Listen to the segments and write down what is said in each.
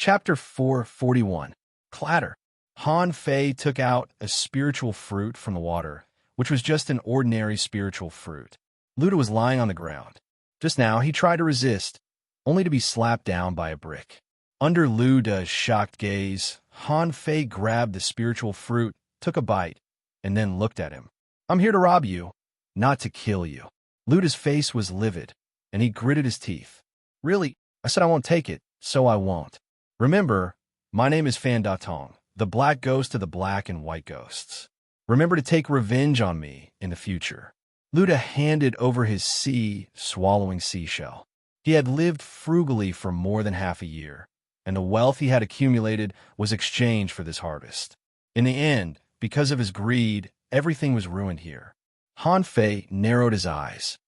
Chapter 441. Clatter. Han Fei took out a spiritual fruit from the water, which was just an ordinary spiritual fruit. Luda was lying on the ground. Just now, he tried to resist, only to be slapped down by a brick. Under Luda's shocked gaze, Han Fei grabbed the spiritual fruit, took a bite, and then looked at him. "I'm here to rob you, not to kill you." Luda's face was livid, and he gritted his teeth. "Really? I said I won't take it, so I won't. Remember, my name is Fan Datong, the black ghost of the black and white ghosts. Remember to take revenge on me in the future." Luda handed over his swallowing seashell. He had lived frugally for more than half a year, and the wealth he had accumulated was exchanged for this harvest. In the end, because of his greed, everything was ruined here. Han Fei narrowed his eyes.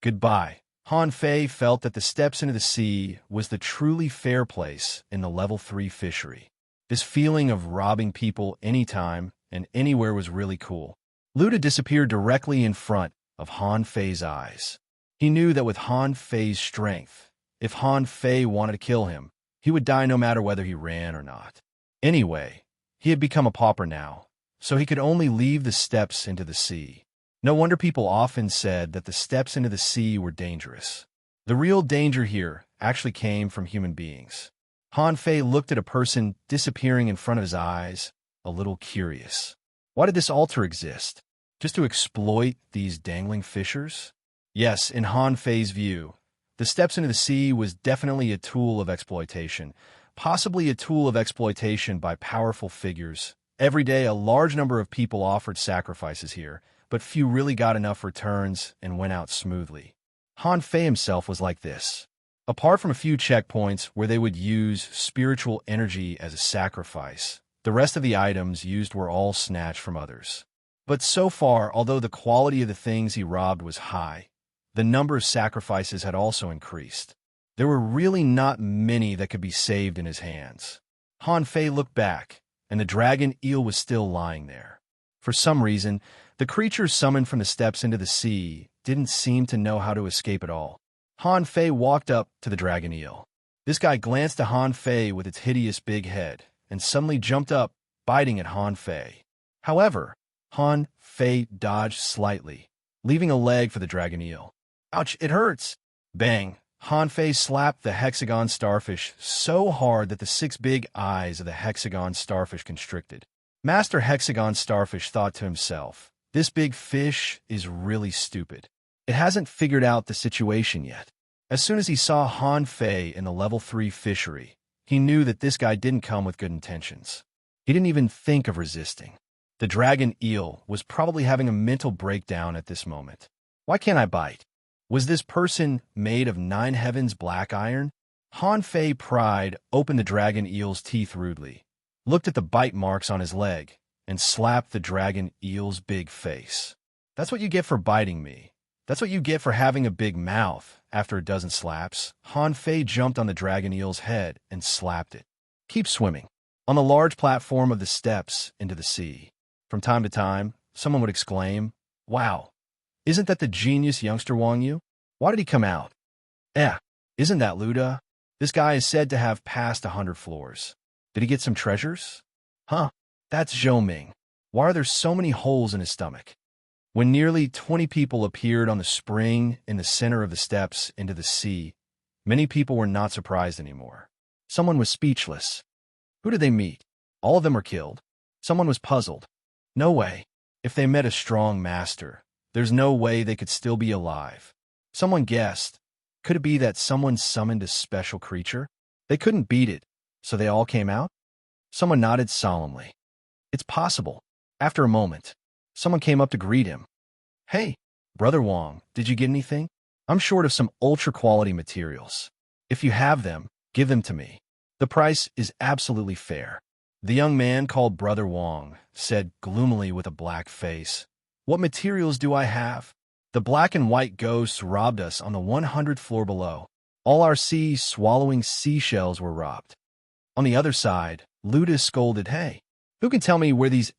Goodbye. Han Fei felt that the steps into the sea was the truly fair place in the level 3 fishery. This feeling of robbing people anytime and anywhere was really cool. Luda disappeared directly in front of Han Fei's eyes. He knew that with Han Fei's strength, if Han Fei wanted to kill him, he would die no matter whether he ran or not. Anyway, he had become a pauper now, so he could only leave the steps into the sea. No wonder people often said that the steps into the sea were dangerous. The real danger here actually came from human beings. Han Fei looked at a person disappearing in front of his eyes, a little curious. Why did this altar exist? Just to exploit these dangling fishers? Yes, in Han Fei's view, the steps into the sea was definitely a tool of exploitation, possibly a tool of exploitation by powerful figures. Every day, a large number of people offered sacrifices here, but few really got enough returns and went out smoothly. Han Fei himself was like this. Apart from a few checkpoints where they would use spiritual energy as a sacrifice, the rest of the items used were all snatched from others. But so far, although the quality of the things he robbed was high, the number of sacrifices had also increased. There were really not many that could be saved in his hands. Han Fei looked back, and the dragon eel was still lying there. For some reason, the creature summoned from the steps into the sea didn't seem to know how to escape at all. Han Fei walked up to the dragon eel. This guy glanced at Han Fei with its hideous big head, and suddenly jumped up, biting at Han Fei. However, Han Fei dodged slightly, leaving a leg for the dragon eel. "Ouch, it hurts!" Bang! Han Fei slapped the hexagon starfish so hard that the 6 big eyes of the hexagon starfish constricted. Master Hexagon Starfish thought to himself, "This big fish is really stupid. It hasn't figured out the situation yet." As soon as he saw Han Fei in the level 3 fishery, he knew that this guy didn't come with good intentions. He didn't even think of resisting. The dragon eel was probably having a mental breakdown at this moment. Why can't I bite? Was this person made of 9 heavens black iron? Han Fei pried open the dragon eel's teeth rudely, looked at the bite marks on his leg, and slapped the dragon eel's big face. "That's what you get for biting me. That's what you get for having a big mouth." After a dozen slaps, Han Fei jumped on the dragon eel's head and slapped it. "Keep swimming." On the large platform of the steps into the sea, from time to time, someone would exclaim, "Wow, isn't that the genius youngster Wang Yu? Why did he come out? Isn't that Luda? This guy is said to have passed 100 floors. Did he get some treasures? Huh, that's Zhou Ming. Why are there so many holes in his stomach?" When nearly 20 people appeared on the spring in the center of the steps into the sea, many people were not surprised anymore. Someone was speechless. Who did they meet? All of them were killed. Someone was puzzled. No way. If they met a strong master, there's no way they could still be alive. Someone guessed. Could it be that someone summoned a special creature? They couldn't beat it, so they all came out? Someone nodded solemnly. It's possible. After a moment, someone came up to greet him. "Hey, Brother Wang, did you get anything? I'm short of some ultra-quality materials. If you have them, give them to me. The price is absolutely fair." The young man called Brother Wang said gloomily with a black face, "What materials do I have? The black and white ghosts robbed us on the 100th floor below. All our swallowing seashells were robbed." On the other side, Luda scolded, "Hey, who can tell me where these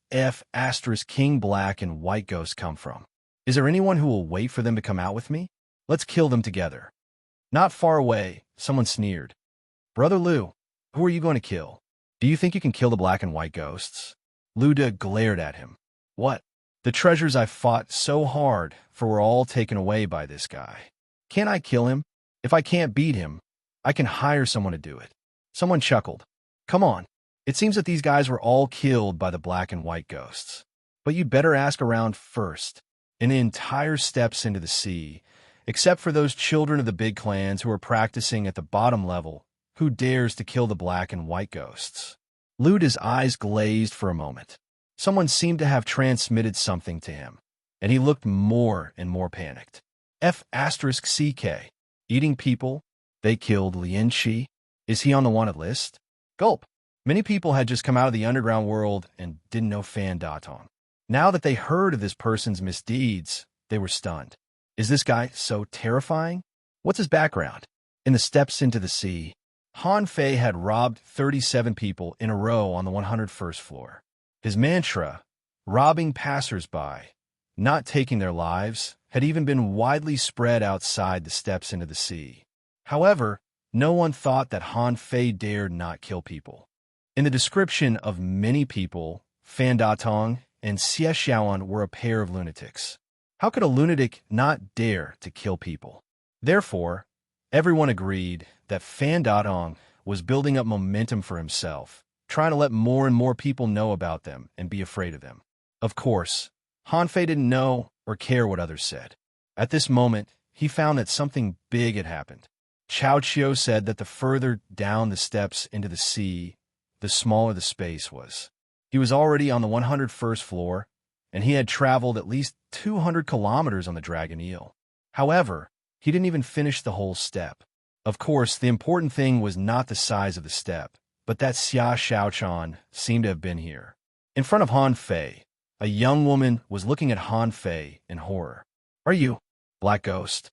King black and white ghosts come from? Is there anyone who will wait for them to come out with me? Let's kill them together." Not far away, someone sneered. "Brother Lu, Who are you going to kill? Do you think you can kill the black and white ghosts? Luda glared at him. What? The treasures I fought so hard for were all taken away by this guy. Can't I kill him? If I can't beat him, I can hire someone to do it. Someone chuckled. Come on. It seems that these guys were all killed by the black and white ghosts. But you'd better ask around first. In the entire steps into the sea, except for those children of the big clans who are practicing at the bottom level, who dares to kill the black and white ghosts? Luda's eyes glazed for a moment. Someone seemed to have transmitted something to him, and he looked more and more panicked. F***CK. Eating people? They killed Lin Chi? Is he on the wanted list? Gulp. Many people had just come out of the underground world and didn't know Fan Datong. Now that they heard of this person's misdeeds, they were stunned. Is this guy so terrifying? What's his background? In the steps into the sea, Han Fei had robbed 37 people in a row on the 101st floor. His mantra, robbing passers-by, not taking their lives, had even been widely spread outside the steps into the sea. However, no one thought that Han Fei dared not kill people. In the description of many people, Fan Datong and Xie Xiaoan were a pair of lunatics. How could a lunatic not dare to kill people? Therefore, everyone agreed that Fan Datong was building up momentum for himself, trying to let more and more people know about them and be afraid of them. Of course, Han Fei didn't know or care what others said. At this moment, he found that something big had happened. Chao Qiu said that the further down the steps into the sea, the smaller the space was. He was already on the 101st floor, and he had traveled at least 200 kilometers on the Dragon Eel. However, he didn't even finish the whole step. Of course, the important thing was not the size of the step, but that Xia Xiaochan seemed to have been here. In front of Han Fei, a young woman was looking at Han Fei in horror. Are you, Black Ghost?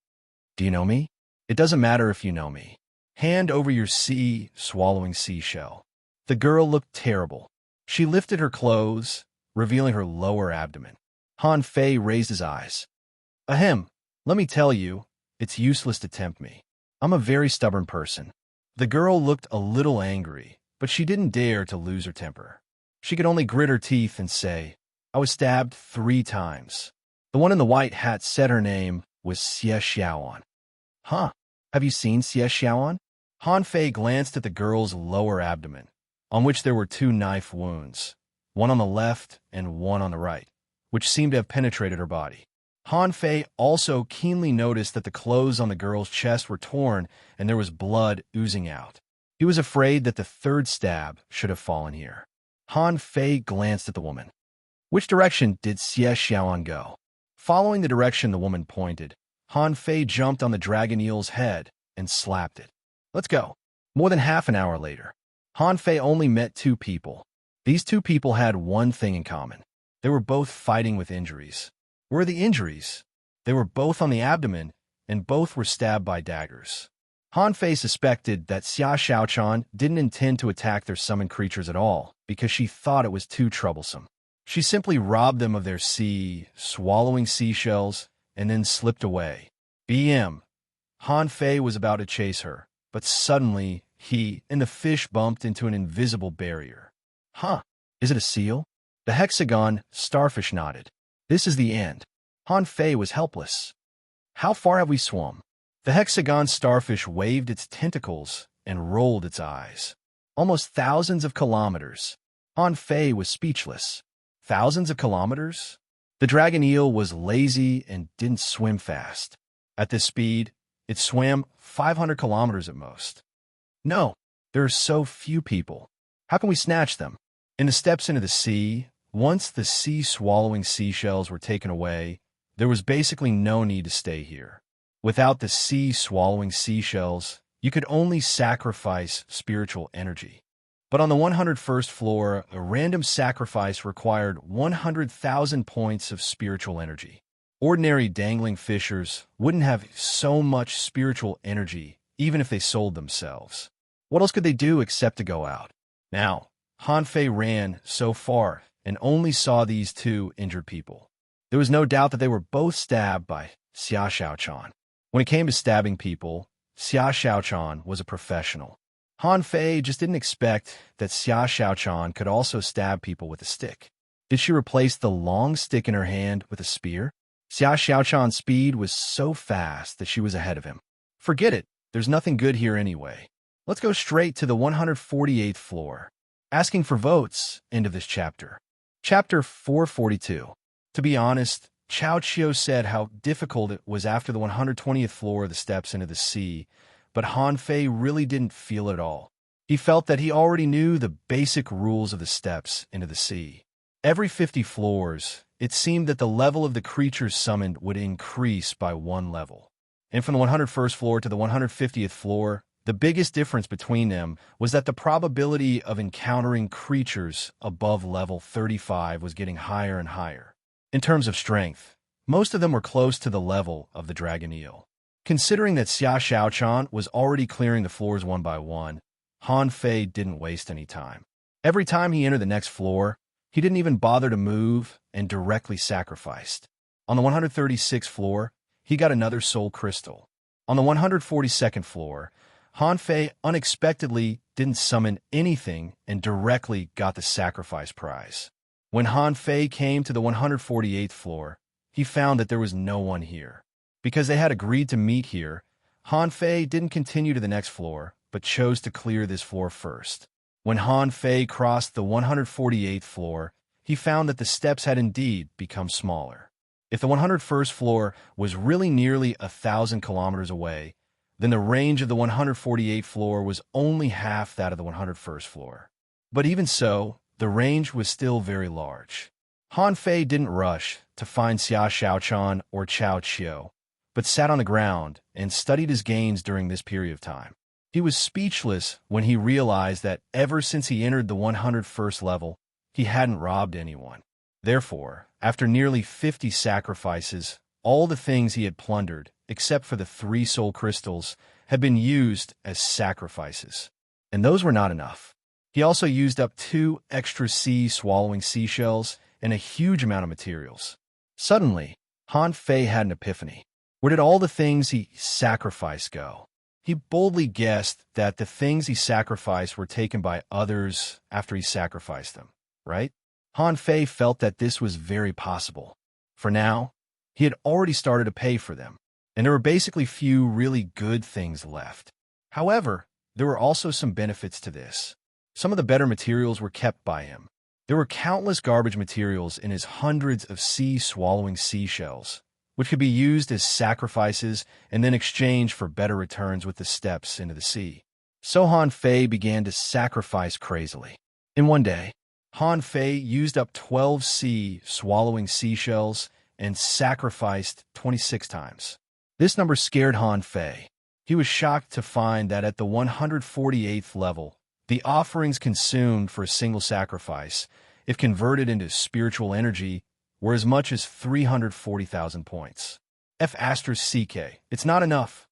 Do you know me? It doesn't matter if you know me. Hand over your sea-swallowing seashell. The girl looked terrible. She lifted her clothes, revealing her lower abdomen. Han Fei raised his eyes. Ahem, let me tell you, it's useless to tempt me. I'm a very stubborn person. The girl looked a little angry, but she didn't dare to lose her temper. She could only grit her teeth and say, I was stabbed 3 times. The one in the white hat said her name was Xie Xiaoan. Huh, have you seen Xie Xiaoan? Han Fei glanced at the girl's lower abdomen, on which there were 2 knife wounds, one on the left and one on the right, which seemed to have penetrated her body. Han Fei also keenly noticed that the clothes on the girl's chest were torn and there was blood oozing out. He was afraid that the 3rd stab should have fallen here. Han Fei glanced at the woman. Which direction did Xie Xiaoan go? Following the direction the woman pointed, Han Fei jumped on the dragon eel's head and slapped it. Let's go. More than half an hour later, Han Fei only met 2 people. These 2 people had one thing in common. They were both fighting with injuries. Where are the injuries? They were both on the abdomen, and both were stabbed by daggers. Han Fei suspected that Xia Xiaochan didn't intend to attack their summoned creatures at all, because she thought it was too troublesome. She simply robbed them of their swallowing seashells, and then slipped away. BM. Han Fei was about to chase her, but suddenly he and the fish bumped into an invisible barrier. Huh, is it a seal? The hexagon starfish nodded. This is the end. Han Fei was helpless. How far have we swum? The hexagon starfish waved its tentacles and rolled its eyes. Almost thousands of kilometers. Han Fei was speechless. Thousands of kilometers? The dragon eel was lazy and didn't swim fast. At this speed, it swam 500 kilometers at most. No, there are so few people. How can we snatch them? In the steps into the sea, once the sea-swallowing seashells were taken away, there was basically no need to stay here. Without the sea-swallowing seashells, you could only sacrifice spiritual energy. But on the 101st floor, a random sacrifice required 100,000 points of spiritual energy. Ordinary dangling fishers wouldn't have so much spiritual energy even if they sold themselves. What else could they do except to go out? Now, Han Fei ran so far and only saw these 2 injured people. There was no doubt that they were both stabbed by Xia Xiaochan. When it came to stabbing people, Xia Xiaochan was a professional. Han Fei just didn't expect that Xia Xiaochan could also stab people with a stick. Did she replace the long stick in her hand with a spear? Xia Xiaochan's speed was so fast that she was ahead of him. Forget it, there's nothing good here anyway. Let's go straight to the 148th floor. Asking for votes, end of this chapter. Chapter 442. To be honest, Chao Qiu said how difficult it was after the 120th floor of the steps into the sea, but Han Fei really didn't feel it at all. He felt that he already knew the basic rules of the steps into the sea. Every 50 floors, it seemed that the level of the creatures summoned would increase by 1 level. And from the 101st floor to the 150th floor, the biggest difference between them was that the probability of encountering creatures above level 35 was getting higher and higher. In terms of strength, most of them were close to the level of the dragon eel. Considering that Xia Xiaochan was already clearing the floors one by one, Han Fei didn't waste any time. Every time he entered the next floor, he didn't even bother to move and directly sacrificed. On the 136th floor, he got another soul crystal. On the 142nd floor, Han Fei unexpectedly didn't summon anything and directly got the sacrifice prize. When Han Fei came to the 148th floor, he found that there was no one here. Because they had agreed to meet here, Han Fei didn't continue to the next floor, but chose to clear this floor first. When Han Fei crossed the 148th floor, he found that the steps had indeed become smaller. If the 101st floor was really nearly 1,000 kilometers away, then the range of the 148th floor was only half that of the 101st floor. But even so, the range was still very large. Han Fei didn't rush to find Xia Xiaochan or Chao Qiu, but sat on the ground and studied his gains during this period of time. He was speechless when he realized that ever since he entered the 101st level, he hadn't robbed anyone. Therefore, after nearly 50 sacrifices, all the things he had plundered, except for the 3 soul crystals, had been used as sacrifices. And those were not enough. He also used up 2 extra sea-swallowing seashells and a huge amount of materials. Suddenly, Han Fei had an epiphany. Where did all the things he sacrificed go? He boldly guessed that the things he sacrificed were taken by others after he sacrificed them, right? Han Fei felt that this was very possible. For now, he had already started to pay for them, and there were basically few really good things left. However, there were also some benefits to this. Some of the better materials were kept by him. There were countless garbage materials in his hundreds of sea-swallowing seashells, which could be used as sacrifices and then exchanged for better returns with the steps into the sea. So Han Fei began to sacrifice crazily. In one day, Han Fei used up 12 sea-swallowing seashells and sacrificed 26 times. This number scared Han Fei. He was shocked to find that at the 148th level, the offerings consumed for a single sacrifice, if converted into spiritual energy, were as much as 340,000 points. F***CK, it's not enough.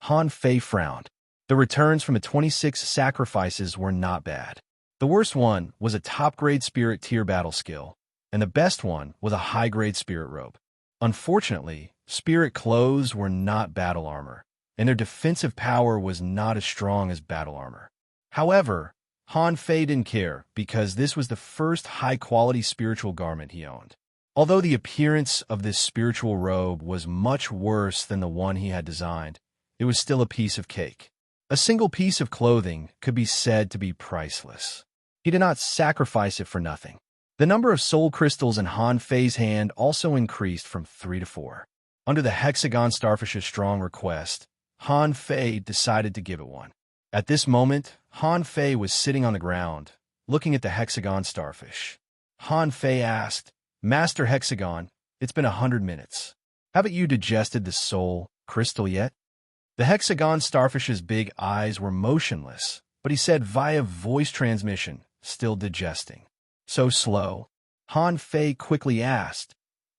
Han Fei frowned. The returns from the 26 sacrifices were not bad. The worst one was a top-grade spirit tier battle skill, and the best one was a high-grade spirit robe. Unfortunately, spirit clothes were not battle armor, and their defensive power was not as strong as battle armor. However, Han Fei didn't care because this was the first high-quality spiritual garment he owned. Although the appearance of this spiritual robe was much worse than the one he had designed, it was still a piece of cake. A single piece of clothing could be said to be priceless. He did not sacrifice it for nothing. The number of soul crystals in Han Fei's hand also increased from 3 to 4. Under the hexagon starfish's strong request, Han Fei decided to give it one. At this moment, Han Fei was sitting on the ground, looking at the hexagon starfish. Han Fei asked, "Master Hexagon, it's been 100 minutes. Haven't you digested the soul crystal yet?" The hexagon starfish's big eyes were motionless, but he said via voice transmission, still digesting. So slow. Han Fei quickly asked,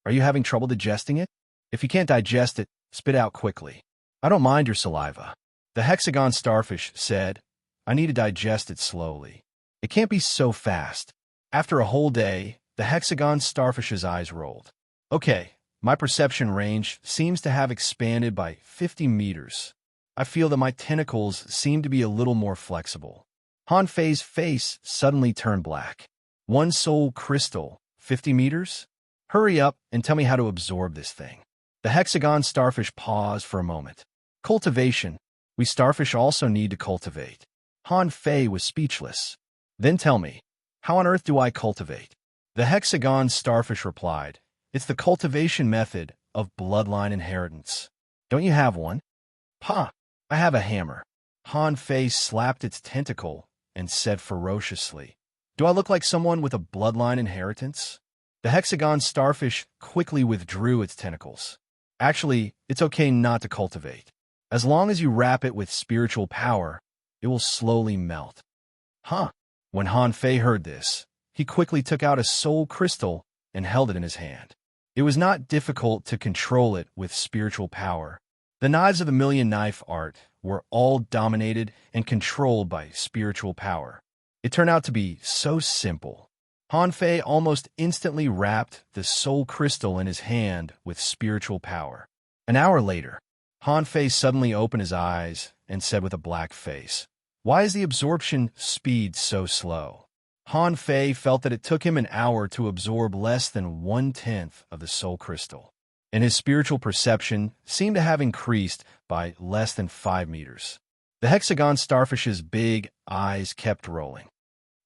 "Are you having trouble digesting it? If you can't digest it, spit out quickly. I don't mind your saliva." The hexagon starfish said, "I need to digest it slowly. It can't be so fast." After a whole day, the hexagon starfish's eyes rolled. "Okay, my perception range seems to have expanded by 50 meters. I feel that my tentacles seem to be a little more flexible. Han Fei's face suddenly turned black. One soul crystal, 50 meters? Hurry up and tell me how to absorb this thing. The hexagon starfish paused for a moment. Cultivation. We starfish also need to cultivate. Han Fei was speechless. Then tell me, how on earth do I cultivate? The hexagon starfish replied, it's the cultivation method of bloodline inheritance. Don't you have one? Pa, I have a hammer. Han Fei slapped its tentacle and said ferociously, do I look like someone with a bloodline inheritance? The hexagon starfish quickly withdrew its tentacles. Actually, it's okay not to cultivate. As long as you wrap it with spiritual power, it will slowly melt. Huh? When Han Fei heard this, he quickly took out a soul crystal and held it in his hand. It was not difficult to control it with spiritual power. The knives of the million knife art were all dominated and controlled by spiritual power. It turned out to be so simple. Han Fei almost instantly wrapped the soul crystal in his hand with spiritual power. An hour later, Han Fei suddenly opened his eyes and said with a black face, why is the absorption speed so slow? Han Fei felt that it took him an hour to absorb less than 1/10 of the soul crystal, and his spiritual perception seemed to have increased by less than 5 meters. The hexagon starfish's big eyes kept rolling.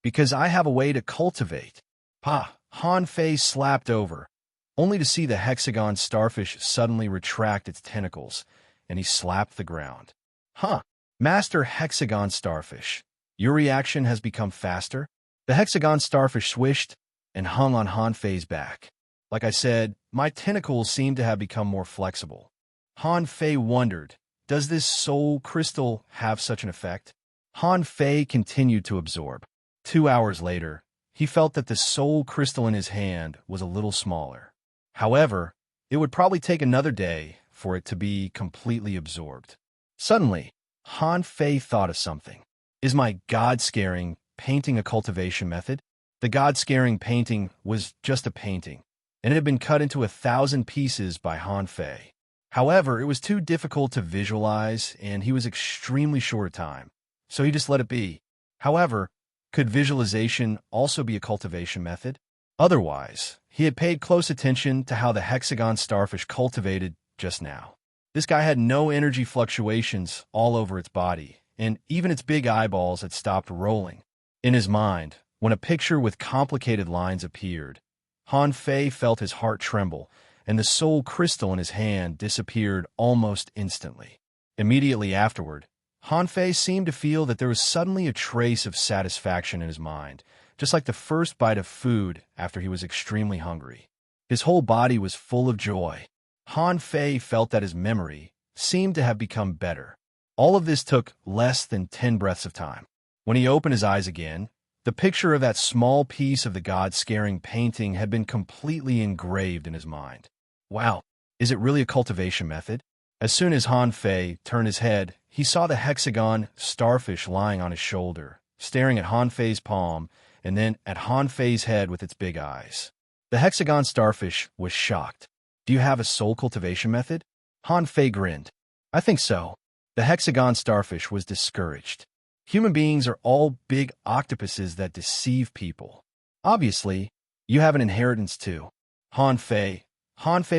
Because I have a way to cultivate. Pa, Han Fei slapped over, only to see the hexagon starfish suddenly retract its tentacles, and he slapped the ground. Huh, Master Hexagon Starfish, your reaction has become faster? The hexagon starfish swished and hung on Han Fei's back. Like I said, my tentacles seem to have become more flexible. Han Fei wondered, does this soul crystal have such an effect? Han Fei continued to absorb. 2 hours later, he felt that the soul crystal in his hand was a little smaller. However, it would probably take another day for it to be completely absorbed. Suddenly, Han Fei thought of something. Is my God-scaring painting a cultivation method? The God-scaring painting was just a painting, and it had been cut into 1,000 pieces by Han Fei. However, it was too difficult to visualize, and he was extremely short of time, so he just let it be. However, could visualization also be a cultivation method? Otherwise, he had paid close attention to how the hexagon starfish cultivated just now. This guy had no energy fluctuations all over its body, and even its big eyeballs had stopped rolling. In his mind, when a picture with complicated lines appeared, Han Fei felt his heart tremble, and the soul crystal in his hand disappeared almost instantly. Immediately afterward, Han Fei seemed to feel that there was suddenly a trace of satisfaction in his mind, just like the first bite of food after he was extremely hungry. His whole body was full of joy. Han Fei felt that his memory seemed to have become better. All of this took less than 10 breaths of time. When he opened his eyes again, the picture of that small piece of the God-scaring painting had been completely engraved in his mind. Wow, is it really a cultivation method? As soon as Han Fei turned his head, he saw the hexagon starfish lying on his shoulder, staring at Han Fei's palm and then at Han Fei's head with its big eyes. The hexagon starfish was shocked. Do you have a soul cultivation method? Han Fei grinned. I think so. The hexagon starfish was discouraged. Human beings are all big octopuses that deceive people. Obviously, you have an inheritance too. Han Fei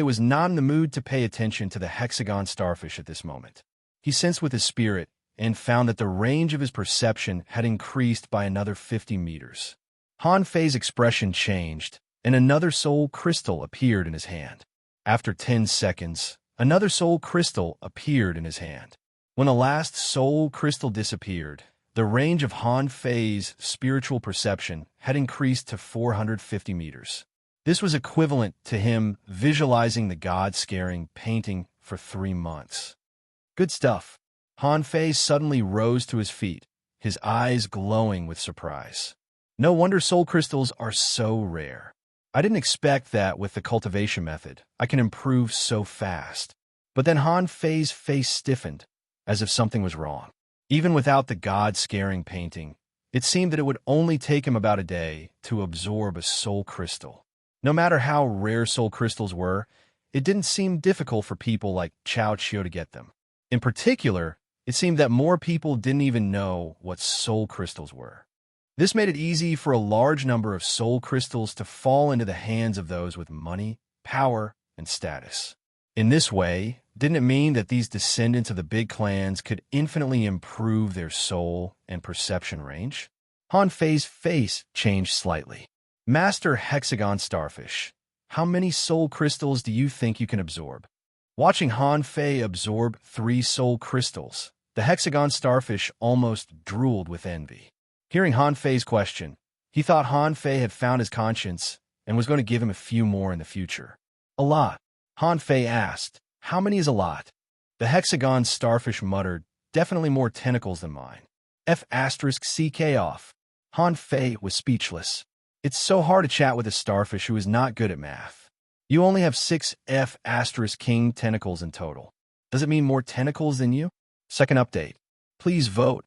was not in the mood to pay attention to the hexagon starfish at this moment. He sensed with his spirit and found that the range of his perception had increased by another 50 meters. Han Fei's expression changed, and another soul crystal appeared in his hand. After 10 seconds, another soul crystal appeared in his hand. When the last soul crystal disappeared, the range of Han Fei's spiritual perception had increased to 450 meters. This was equivalent to him visualizing the God-scaring painting for 3 months. Good stuff. Han Fei suddenly rose to his feet, his eyes glowing with surprise. No wonder soul crystals are so rare. I didn't expect that with the cultivation method, I can improve so fast. But then Han Fei's face stiffened, as if something was wrong. Even without the God-scaring painting, it seemed that it would only take him about a day to absorb a soul crystal. No matter how rare soul crystals were, it didn't seem difficult for people like Chao Chiu to get them. In particular, It seemed that more people didn't even know what soul crystals were. This made it easy for a large number of soul crystals to fall into the hands of those with money, power, and status. In this way, didn't it mean that these descendants of the big clans could infinitely improve their soul and perception range? Han Fei's face changed slightly. Master Hexagon Starfish, how many soul crystals do you think you can absorb? Watching Han Fei absorb 3 soul crystals, the Hexagon Starfish almost drooled with envy. Hearing Han Fei's question, he thought Han Fei had found his conscience and was going to give him a few more in the future. A lot. Han Fei asked, how many is a lot? The Hexagon Starfish muttered, definitely more tentacles than mine. F***CK off. Han Fei was speechless. It's so hard to chat with a starfish who is not good at math. You only have 6 F***king tentacles in total. Does it mean more tentacles than you? Second update. Please vote.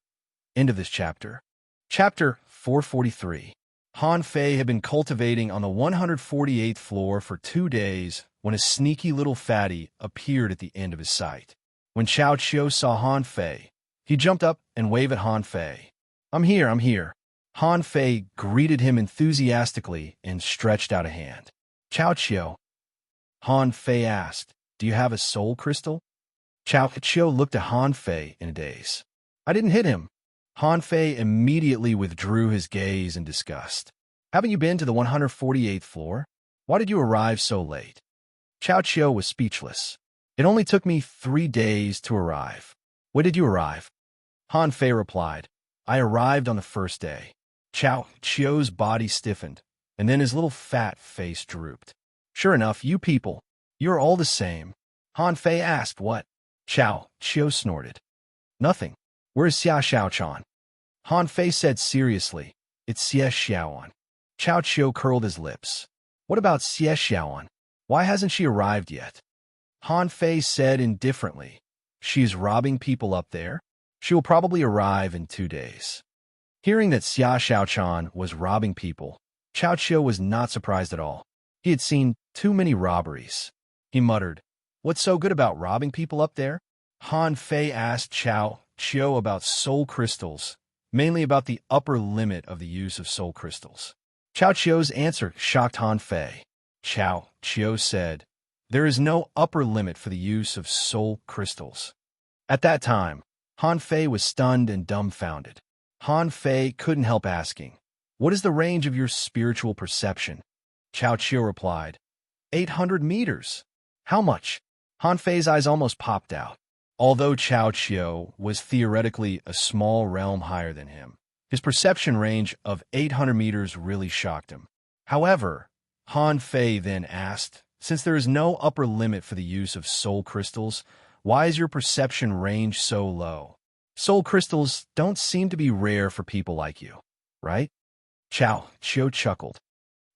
End of this chapter. Chapter 443. Han Fei had been cultivating on the 148th floor for 2 days when a sneaky little fatty appeared at the end of his sight. When Chao Qiu saw Han Fei, he jumped up and waved at Han Fei. I'm here. Han Fei greeted him enthusiastically and stretched out a hand. Chao Qiu. Han Fei asked, do you have a soul crystal? Chao Qiu looked at Han Fei in a daze. I didn't hit him. Han Fei immediately withdrew his gaze in disgust. Haven't you been to the 148th floor? Why did you arrive so late? Chao Qiu was speechless. It only took me 3 days to arrive. When did you arrive? Han Fei replied, I arrived on the first day. Chao Qiu's body stiffened, and then his little fat face drooped. Sure enough, you people, you're all the same. Han Fei asked what? Chao Qiu snorted. Nothing. Where's Xia Xiaochan? Han Fei said seriously, it's Xia Xiaoan. Chao Qiu curled his lips. What about Xia Xiaoan? Why hasn't she arrived yet? Han Fei said indifferently, she's robbing people up there. She will probably arrive in 2 days. Hearing that Xia Xiaochan was robbing people, Chao Qiu was not surprised at all. He had seen too many robberies. He muttered, what's so good about robbing people up there? Han Fei asked Chao Qiu about soul crystals, mainly about the upper limit of the use of soul crystals. Chao Qiu's answer shocked Han Fei. Chao Qiu said, there is no upper limit for the use of soul crystals. At that time, Han Fei was stunned and dumbfounded. Han Fei couldn't help asking, what is the range of your spiritual perception? Chao Qiu replied, 800 meters. How much? Han Fei's eyes almost popped out. Although Chao Qiu was theoretically a small realm higher than him, his perception range of 800 meters really shocked him. However, Han Fei then asked, since there is no upper limit for the use of soul crystals, why is your perception range so low? Soul crystals don't seem to be rare for people like you, right? Chao Qiu chuckled.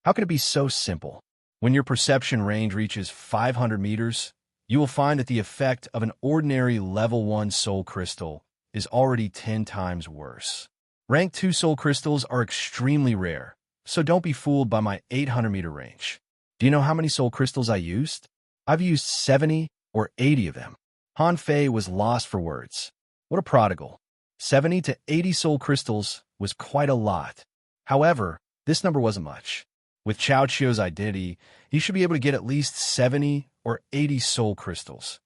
How can it be so simple? When your perception range reaches 500 meters, you will find that the effect of an ordinary level 1 soul crystal is already 10 times worse. Rank 2 soul crystals are extremely rare, so don't be fooled by my 800-meter range. Do you know how many soul crystals I used? I've used 70 or 80 of them. Han Fei was lost for words. What a prodigal. 70 to 80 soul crystals was quite a lot. However, this number wasn't much. With Chao Qiu's identity, he should be able to get at least 70 or 80 soul crystals.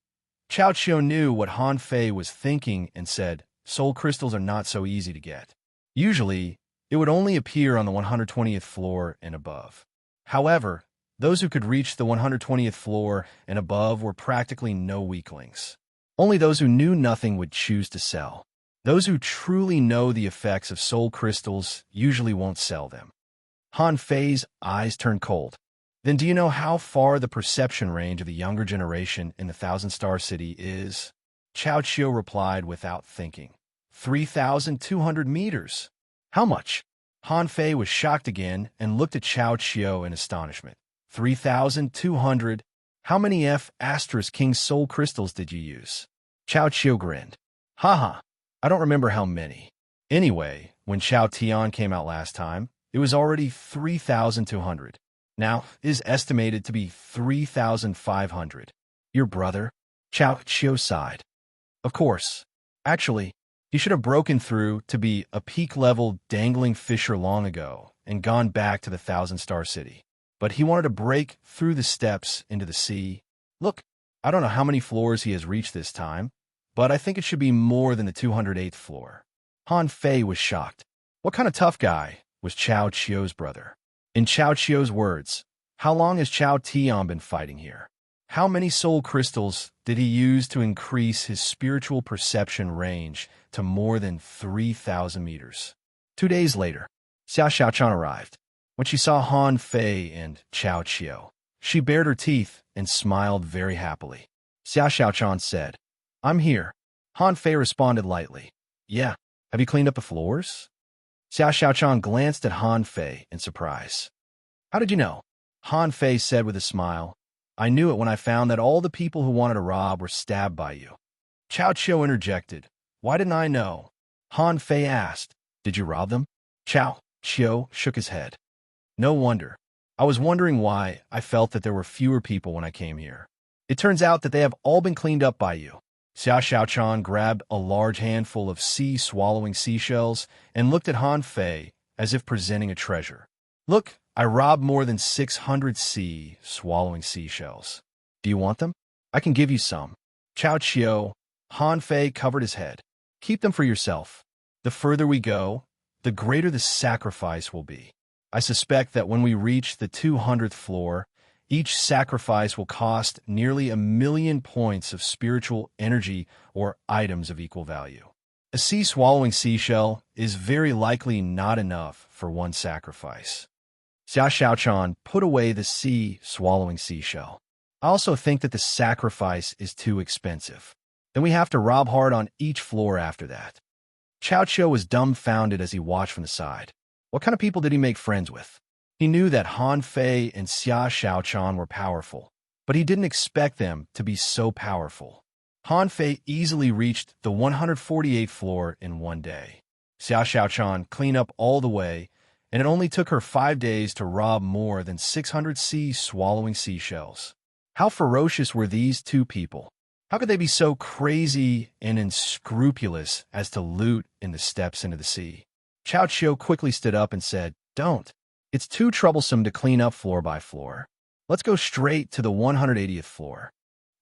Chao Qiu knew what Han Fei was thinking and said, soul crystals are not so easy to get. Usually, it would only appear on the 120th floor and above. However, those who could reach the 120th floor and above were practically no weaklings. Only those who knew nothing would choose to sell. Those who truly know the effects of soul crystals usually won't sell them. Han Fei's eyes turned cold. Then do you know how far the perception range of the younger generation in the Thousand-Star City is? Chao Qiu replied without thinking. 3,200 meters. How much? Han Fei was shocked again and looked at Chao Qiu in astonishment. 3,200. How many King soul crystals did you use? Chao Qiu grinned. Haha, I don't remember how many. Anyway, when Chao Tian came out last time, it was already 3,200. Now, it is estimated to be 3,500. Your brother? Chao Qiu sighed. Of course. Actually, he should have broken through to be a peak-level dangling fisher long ago and gone back to the Thousand-Star City. But he wanted to break through the steps into the sea. Look, I don't know how many floors he has reached this time, but I think it should be more than the 208th floor. Han Fei was shocked. What kind of tough guy was Chao Chio's brother? In Chao Chio's words, how long has Chao Tian been fighting here? How many soul crystals did he use to increase his spiritual perception range to more than 3,000 meters? 2 days later, Xia Xiaochan arrived. When she saw Han Fei and Chao Chio, she bared her teeth and smiled very happily. Xia Xiaochan said, "I'm here." Han Fei responded lightly, "Yeah, have you cleaned up the floors?" Xia Xiaochan glanced at Han Fei in surprise. "How did you know?" Han Fei said with a smile, "I knew it when I found that all the people who wanted to rob were stabbed by you." Chao Chio interjected, "Why didn't I know?" Han Fei asked, "Did you rob them?" Chao Chio shook his head. "No wonder. I was wondering why I felt that there were fewer people when I came here. It turns out that they have all been cleaned up by you." Xia Xiaochan grabbed a large handful of sea-swallowing seashells and looked at Han Fei as if presenting a treasure. "Look, I robbed more than 600 sea-swallowing seashells. Do you want them? I can give you some." Chao Chio, Han Fei covered his head. "Keep them for yourself. The further we go, the greater the sacrifice will be. I suspect that when we reach the 200th floor, each sacrifice will cost nearly 1,000,000 points of spiritual energy or items of equal value. A sea-swallowing seashell is very likely not enough for one sacrifice." Xia Xiaochan put away the sea-swallowing seashell. "I also think that the sacrifice is too expensive. Then we have to rob hard on each floor after that." Chao Chio was dumbfounded as he watched from the side. What kind of people did he make friends with? He knew that Han Fei and Xia Xiaochan were powerful, but he didn't expect them to be so powerful. Han Fei easily reached the 148th floor in one day. Xia Xiaochan cleaned up all the way, and it only took her 5 days to rob more than 600 sea-swallowing seashells. How ferocious were these two people? How could they be so crazy and unscrupulous as to loot in the steps into the sea? Chao Chio quickly stood up and said, "Don't. It's too troublesome to clean up floor by floor. Let's go straight to the 180th floor."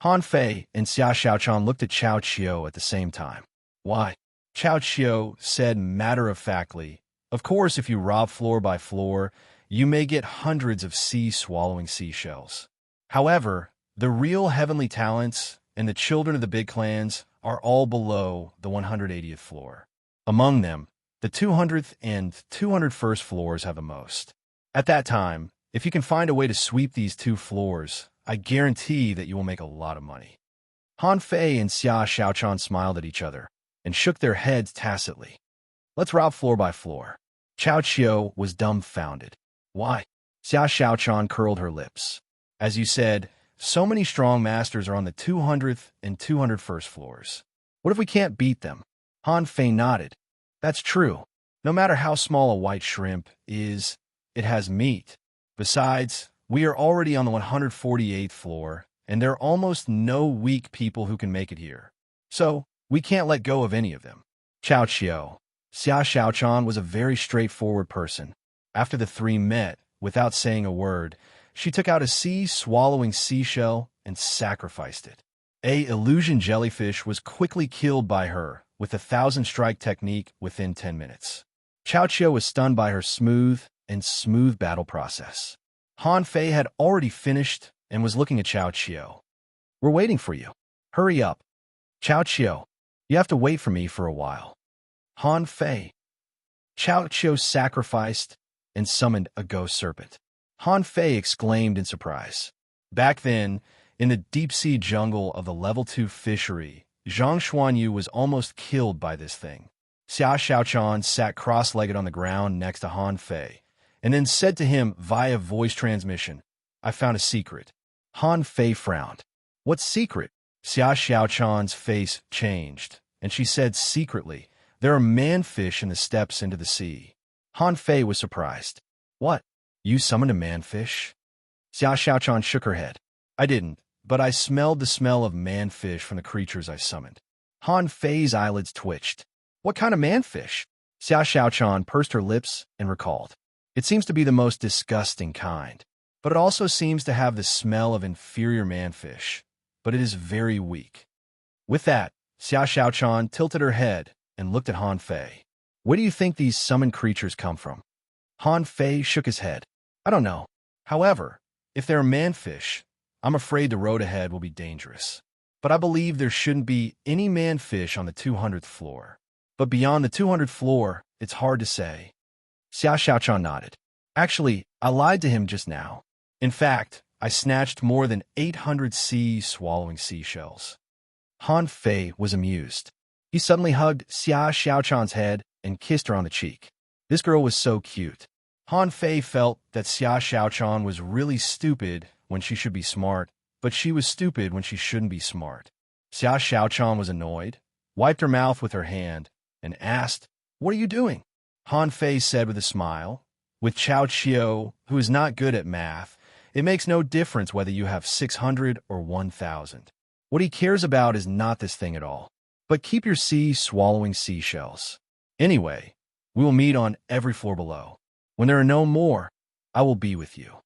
Han Fei and Xia Xiaochan looked at Chao Chio at the same time. "Why?" Chao Chio said matter-of-factly, "Of course, if you rob floor by floor, you may get hundreds of sea-swallowing seashells. However, the real heavenly talents and the children of the big clans are all below the 180th floor. Among them, the 200th and 201st floors have the most. At that time, if you can find a way to sweep these two floors, I guarantee that you will make a lot of money." Han Fei and Xia Xiaochan smiled at each other and shook their heads tacitly. "Let's rob floor by floor." Chao Chio was dumbfounded. "Why?" Xia Xiaochan curled her lips. "As you said, so many strong masters are on the 200th and 201st floors. What if we can't beat them?" Han Fei nodded. "That's true. No matter how small a white shrimp is, it has meat. Besides, we are already on the 148th floor, and there are almost no weak people who can make it here. So, we can't let go of any of them." Chao Chio. Xia Xiaochan was a very straightforward person. After the three met, without saying a word, she took out a sea-swallowing seashell and sacrificed it. A illusion jellyfish was quickly killed by her with the 1,000-strike technique within 10 minutes. Chao Chio was stunned by her smooth battle process. Han Fei had already finished and was looking at Chao Chio. "We're waiting for you. Hurry up." "Chao Chio, you have to wait for me for a while." Han Fei. Chao Chio sacrificed and summoned a ghost serpent. Han Fei exclaimed in surprise. Back then, in the deep-sea jungle of the Level 2 fishery, Zhang Xuanyu was almost killed by this thing. Xia Xiaochan sat cross-legged on the ground next to Han Fei, and then said to him via voice transmission, "I found a secret." Han Fei frowned. "What secret?" Xia Xiaochan's face changed, and she said secretly, "There are manfish in the steps into the sea." Han Fei was surprised. "What? You summoned a manfish?" Xia Xiaochan shook her head. "I didn't, but I smelled the smell of manfish from the creatures I summoned." Han Fei's eyelids twitched. What kind of manfish? Xia Xiaochan pursed her lips and recalled. It seems to be the most disgusting kind, but it also seems to have the smell of inferior manfish, but it is very weak. With that, Xia Xiaochan tilted her head and looked at Han Fei. Where do you think these summoned creatures come from? Han Fei shook his head. I don't know. However, if they're manfish, I'm afraid the road ahead will be dangerous. But I believe there shouldn't be any manfish on the 200th floor. But beyond the 200th floor, it's hard to say. Xia Xiaochan nodded. Actually, I lied to him just now. In fact, I snatched more than 800 sea-swallowing seashells. Han Fei was amused. He suddenly hugged Xia Xiaochan's head and kissed her on the cheek. This girl was so cute. Han Fei felt that Xia Xiaochan was really stupid when she should be smart, but she was stupid when she shouldn't be smart. Xia Xiaochan was annoyed, wiped her mouth with her hand, and asked, "What are you doing?" Han Fei said with a smile, "With Chao Qiu, who is not good at math, it makes no difference whether you have 600 or 1,000. What he cares about is not this thing at all. But keep your sea-swallowing seashells. Anyway, we will meet on every floor below. When there are no more, I will be with you."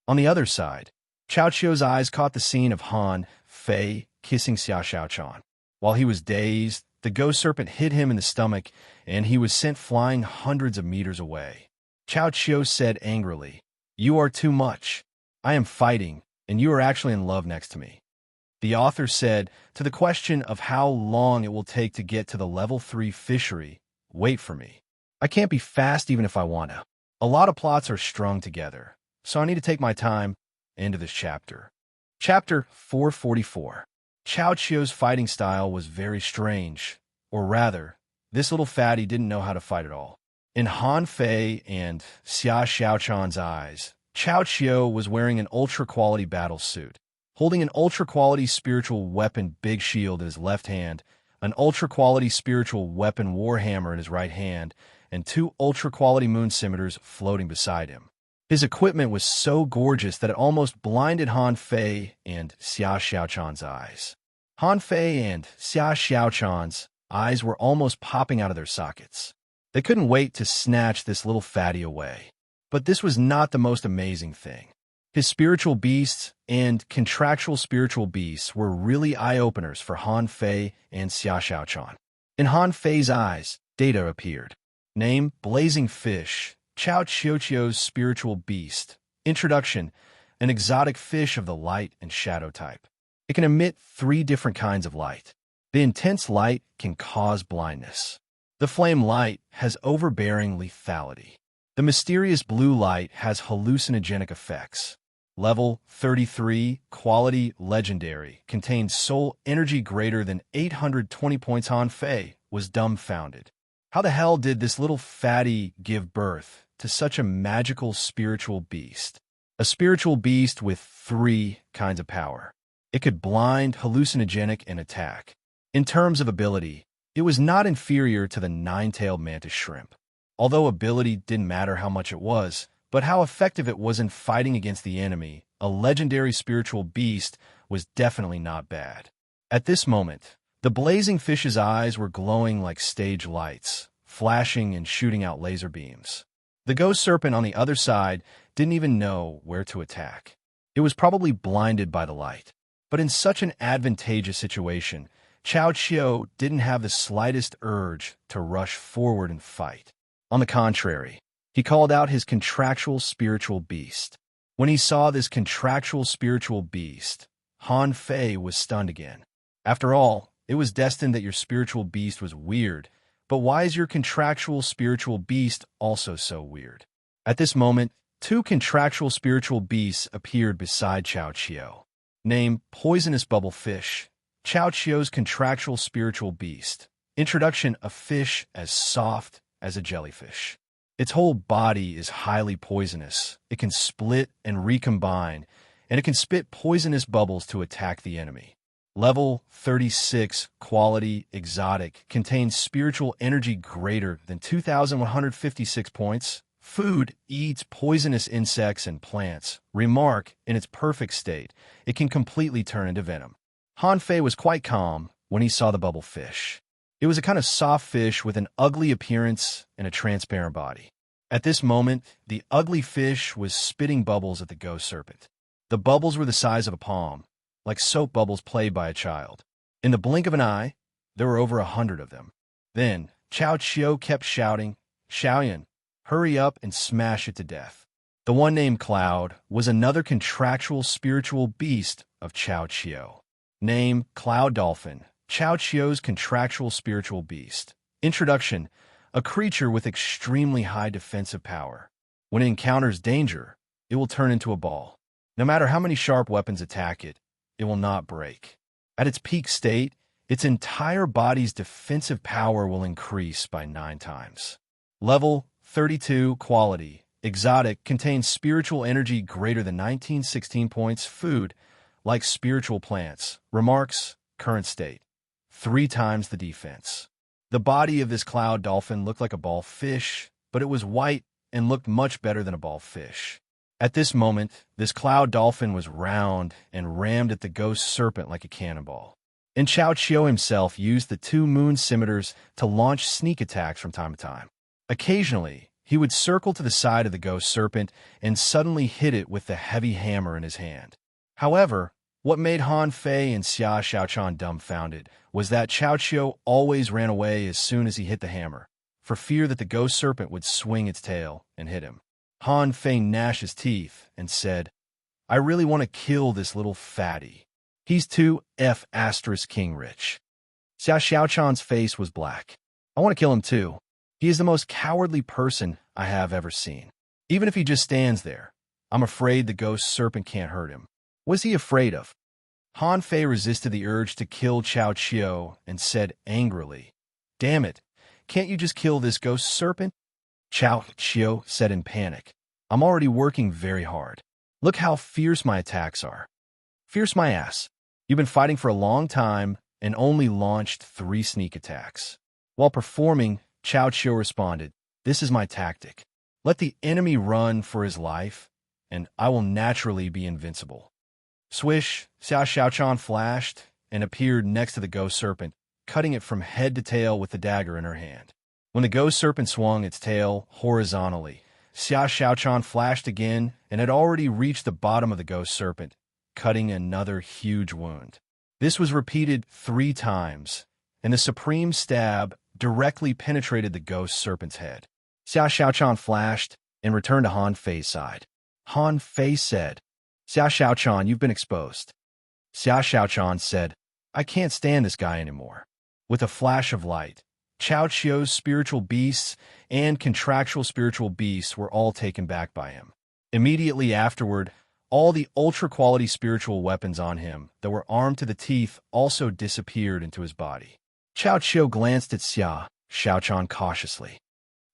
On the other side, Chao Qiu's eyes caught the scene of Han Fei kissing Xia Xiaochan. While he was dazed, the ghost serpent hit him in the stomach, and he was sent flying hundreds of meters away. Chao Qiu said angrily, "You are too much. I am fighting, and you are actually in love next to me." The author said, to the question of how long it will take to get to the level 3 fishery, wait for me. I can't be fast even if I want to. A lot of plots are strung together, so I need to take my time. End of this chapter. Chapter 444. Chao Qiu's fighting style was very strange, or rather, this little fatty didn't know how to fight at all. In Han Fei and Xia Xiaochan's eyes, Chao Qiu was wearing an ultra-quality battle suit, holding an ultra-quality spiritual weapon big shield in his left hand, an ultra-quality spiritual weapon warhammer in his right hand, and 2 ultra-quality moon scimitars floating beside him. His equipment was so gorgeous that it almost blinded Han Fei and Xia Xiaochan's eyes. Han Fei and Xia Xiaochan's eyes were almost popping out of their sockets. They couldn't wait to snatch this little fatty away. But this was not the most amazing thing. His spiritual beasts and contractual spiritual beasts were really eye-openers for Han Fei and Xia Xiaochan. In Han Fei's eyes, data appeared. Name, Blazing Fish, Chao Qiu's spiritual beast. Introduction, an exotic fish of the light and shadow type. It can emit 3 different kinds of light. The intense light can cause blindness. The flame light has overbearing lethality. The mysterious blue light has hallucinogenic effects. Level 33, quality legendary, contains soul energy greater than 820 points. Han Fei was dumbfounded. How the hell did this little fatty give birth to such a magical spiritual beast? A spiritual beast with 3 kinds of power. It could blind, hallucinogenic, and attack. In terms of ability, it was not inferior to the 9-tailed mantis shrimp. Although ability didn't matter how much it was, but how effective it was in fighting against the enemy, a legendary spiritual beast was definitely not bad. At this moment, the blazing fish's eyes were glowing like stage lights, flashing and shooting out laser beams. The ghost serpent on the other side didn't even know where to attack. It was probably blinded by the light. But in such an advantageous situation, Chao Qiu didn't have the slightest urge to rush forward and fight. On the contrary, he called out his contractual spiritual beast. When he saw this contractual spiritual beast, Han Fei was stunned again. After all, it was destined that your spiritual beast was weird, but why is your contractual spiritual beast also so weird? At this moment, 2 contractual spiritual beasts appeared beside Chao Qiu. Name, Poisonous Bubble Fish, Chao Qiu's contractual spiritual beast. Introduction, a fish as soft as a jellyfish. Its whole body is highly poisonous. It can split and recombine, and it can spit poisonous bubbles to attack the enemy. Level 36, quality, exotic, contains spiritual energy greater than 2,156 points. Food, eats poisonous insects and plants. Remark, in its perfect state, it can completely turn into venom. Han Fei was quite calm, when he saw the bubble fish. It was a kind of soft fish with an ugly appearance and a transparent body. At this moment, the ugly fish was spitting bubbles at the ghost serpent. The bubbles were the size of a palm, like soap bubbles played by a child. In the blink of an eye, there were over 100 of them. Then, Chao Chio kept shouting, "Xiaoyan, hurry up and smash it to death." The one named Cloud was another contractual spiritual beast of Chao Chio. Name, Cloud Dolphin, Chao Chio's contractual spiritual beast. Introduction, a creature with extremely high defensive power. When it encounters danger, it will turn into a ball. No matter how many sharp weapons attack it, it will not break. At its peak state, its entire body's defensive power will increase by 9 times. Level 32 Quality Exotic contains spiritual energy greater than 1916 points. Food, like spiritual plants. Remarks, current state. 3 times the defense. The body of this cloud dolphin looked like a ball fish, but it was white and looked much better than a ball fish. At this moment, this cloud dolphin was round and rammed at the ghost serpent like a cannonball. And Chao Chio himself used the 2 moon scimitars to launch sneak attacks from time to time. Occasionally, he would circle to the side of the ghost serpent and suddenly hit it with the heavy hammer in his hand. However, what made Han Fei and Xia Xiaochan dumbfounded was that Chao Chio always ran away as soon as he hit the hammer, for fear that the ghost serpent would swing its tail and hit him. Han Fei gnashed his teeth and said, "I really want to kill this little fatty. He's too king rich." Xia Xiaochan's face was black. "I want to kill him too. He is the most cowardly person I have ever seen. Even if he just stands there, I'm afraid the ghost serpent can't hurt him." What is he afraid of? Han Fei resisted the urge to kill Chao Chio and said angrily, "Damn it, can't you just kill this ghost serpent?" Chao Chio said in panic, "I'm already working very hard. Look how fierce my attacks are." "Fierce my ass. You've been fighting for a long time and only launched 3 sneak attacks." While performing, Chao Chio responded, "This is my tactic. Let the enemy run for his life, and I will naturally be invincible." Swish, Xia Xiaochan flashed and appeared next to the ghost serpent, cutting it from head to tail with the dagger in her hand. When the ghost serpent swung its tail horizontally, Xia Xiaochan flashed again and had already reached the bottom of the ghost serpent, cutting another huge wound. This was repeated 3 times, and the supreme stab directly penetrated the ghost serpent's head. Xia Xiaochan flashed and returned to Han Fei's side. Han Fei said, "Xia Xiaochan, you've been exposed." Xia Xiaochan said, "I can't stand this guy anymore." With a flash of light, Chao Chio's spiritual beasts and contractual spiritual beasts were all taken back by him. Immediately afterward, all the ultra-quality spiritual weapons on him that were armed to the teeth also disappeared into his body. Chao Chio glanced at Xia Xiaochan cautiously.